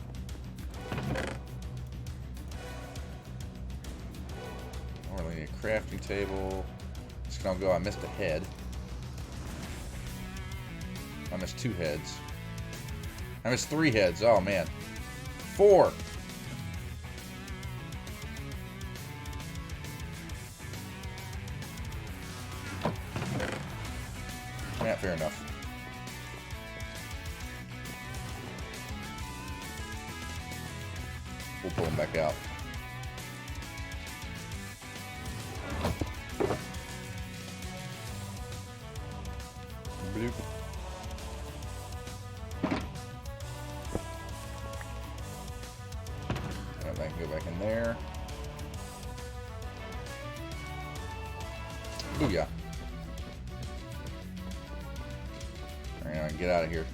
I really need a crafting table. Just gonna go. I missed a head. I missed 2 heads. I missed 3 heads. Oh man. 4. Yeah, fair enough. We'll pull them back out. Bloop. And I can go back in there. Booyah. Alright, now I can get out of here.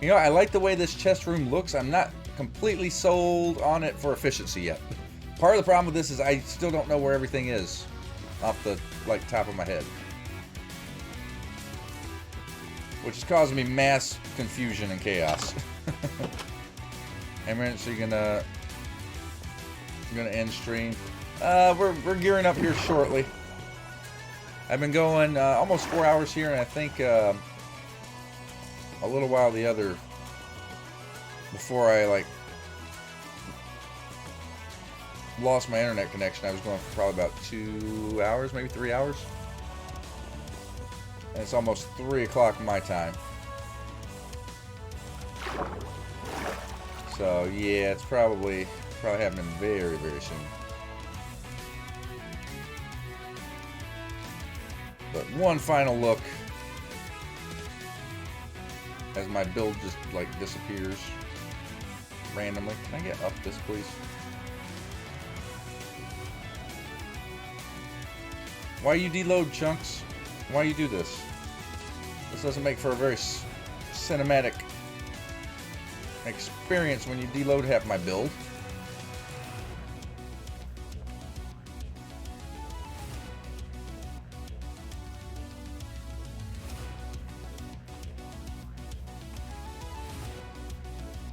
You know, I like the way this chest room looks. I'm not completely sold on it for efficiency yet. Part of the problem with this is I still don't know where everything is off the top of my head, which is causing me mass confusion and chaos. Hey man, so you're gonna end stream. We're gearing up here shortly. I've been going almost 4 hours here, and I think a little while the other before I lost my internet connection. I was going for probably about 2 hours, maybe 3 hours, and it's almost 3 o'clock my time. So yeah, it's probably happening very, very soon. But one final look as my build just disappears randomly. Can I get up this, please? Why you deload chunks? Why you do this? This doesn't make for a very cinematic experience when you deload half my build.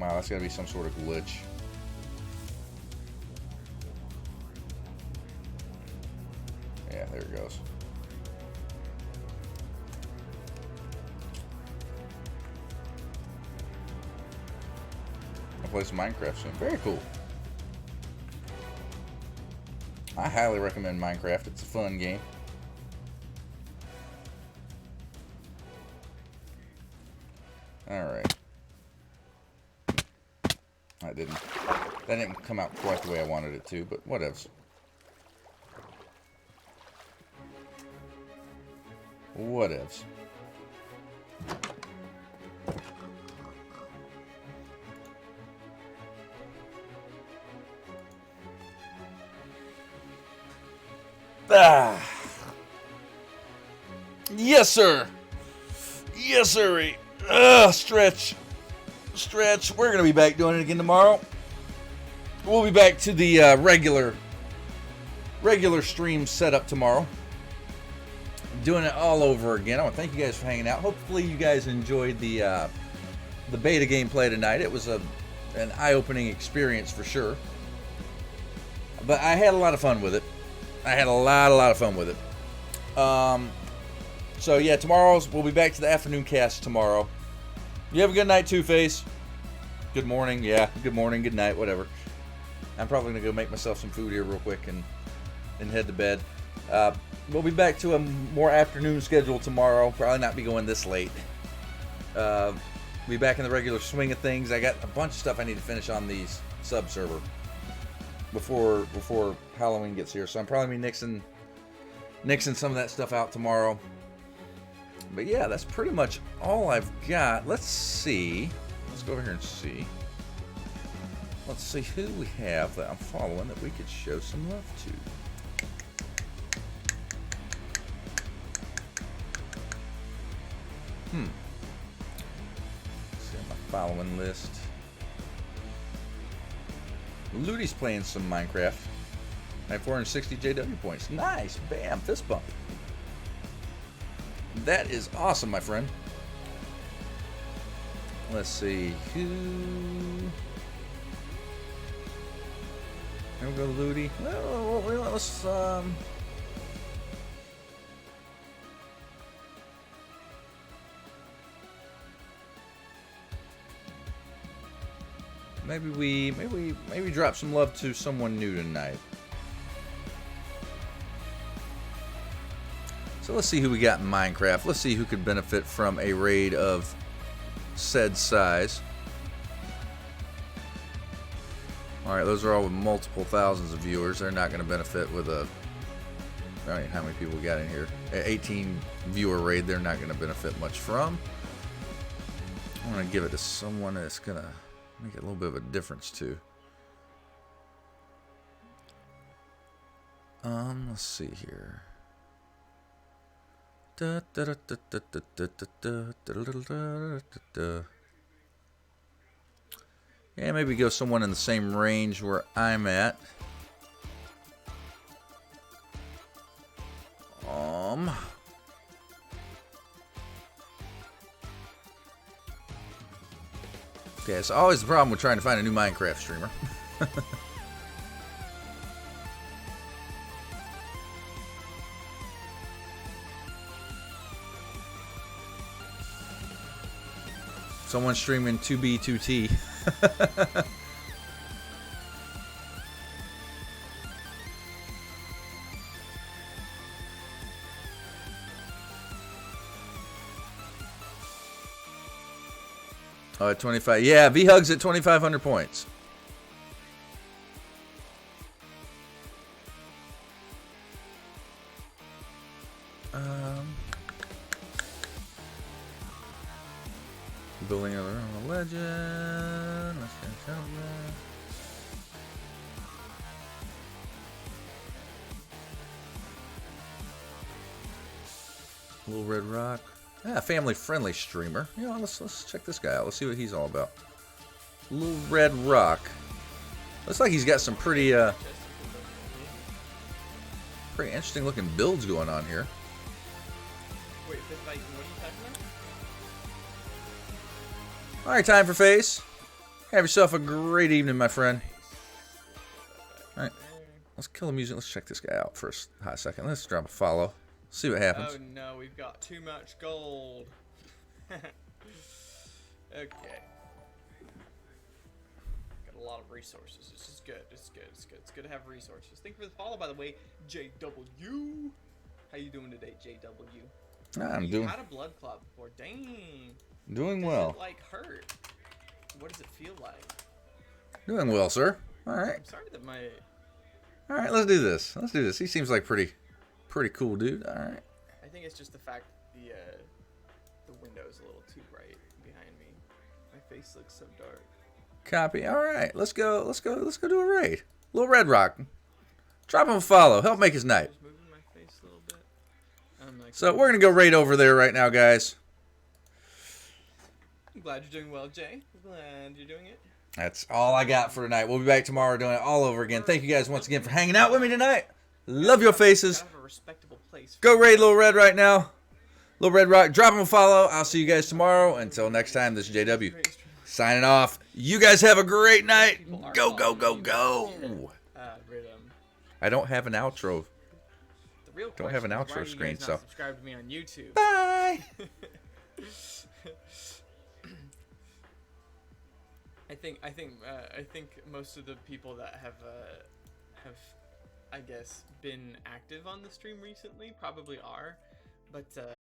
Wow, that's gotta be some sort of glitch. Yeah, there it goes. I'll play some Minecraft soon. Very cool. I highly recommend Minecraft. It's a fun game. Alright. That didn't come out quite the way I wanted it to, but whatevs. Whatevs. Ah. Yes, sir. Yes, sir. Stretch. We're gonna be back doing it again tomorrow. We'll be back to the regular stream setup tomorrow. Doing it all over again. I want to thank you guys for hanging out. Hopefully you guys enjoyed the beta gameplay tonight. It was an eye-opening experience for sure. But I had a lot of fun with it. I had a lot of fun with it. So yeah, we'll be back to the afternoon cast tomorrow. You have a good night, Two-Face. Good morning. Yeah, good morning, good night, whatever. I'm probably going to go make myself some food here real quick and head to bed. We'll be back to a more afternoon schedule tomorrow. Probably not be going this late. Be back in the regular swing of things. I got a bunch of stuff I need to finish on the sub server before Halloween gets here. So I'm probably nixing some of that stuff out tomorrow. But yeah, that's pretty much all I've got. Let's see. Let's go over here and see. Let's see who we have that I'm following that we could show some love to. Let's see my following list. Ludi's playing some Minecraft. I have 460 JW points. Nice. Bam. Fist bump. That is awesome, my friend. Let's see who. Here we go, Ludi. Well, let's maybe drop some love to someone new tonight. So let's see who we got in Minecraft. Let's see who could benefit from a raid of said size. Alright, those are all with multiple thousands of viewers. They're not going to benefit with a... I don't know how many people we got in here. 18 viewer raid, they're not going to benefit much from. I'm going to give it to someone that's going to make it a little bit of a difference too. Let's see here. Yeah, maybe go someone in the same range where I'm at. Okay, it's always the problem with trying to find a new Minecraft streamer. Someone streaming 2B2T. Oh, at 25. Yeah, V-Hugs at 2,500 points. Building a legend. Let's get that. Little Red Rock. Yeah, family-friendly streamer. You know, let's check this guy out. Let's see what he's all about. Little Red Rock. Looks like he's got some pretty interesting looking builds going on here. Wait, like, what are you talking about? All right, time for face. Have yourself a great evening, my friend. All right, let's kill the music. Let's check this guy out for a hot second. Let's drop a follow. See what happens. Oh no, we've got too much gold. Okay. Got a lot of resources. This is good. It's good. It's good. It's good to have resources. Thank you for the follow, by the way, JW. How you doing today, JW? I'm you doing. had a blood clot before. Dang. Doing Does well. it, like, hurt? What does it feel like? Doing well, sir. All right. I'm sorry that my... All right, let's do this. Let's do this. He seems like pretty cool dude. All right. I think it's just the fact the window's a little too bright behind me. My face looks so dark. Copy. All right. Let's go do a raid. Little Red Rock. Drop him a follow. Help make his night. Just moving my face a little bit. I'm like, So we're gonna go raid over there right now, guys. I'm glad you're doing well, Jay. Glad you're doing it. That's all I got for tonight. We'll be back tomorrow doing it all over again. Thank you guys once again for hanging out with me tonight. Love your faces. Gotta have a respectable place. Go raid Little Red right now. Little Red Rock, drop him a follow. I'll see you guys tomorrow. Until next time, this is JW. Signing off. You guys have a great night. Go, go, go, go. Rhythm. I don't have an outro. The real Don't have an question is, outro why are you screen, guys so. not subscribe to me on YouTube. Bye. I think most of the people that have I guess, been active on the stream recently probably are, but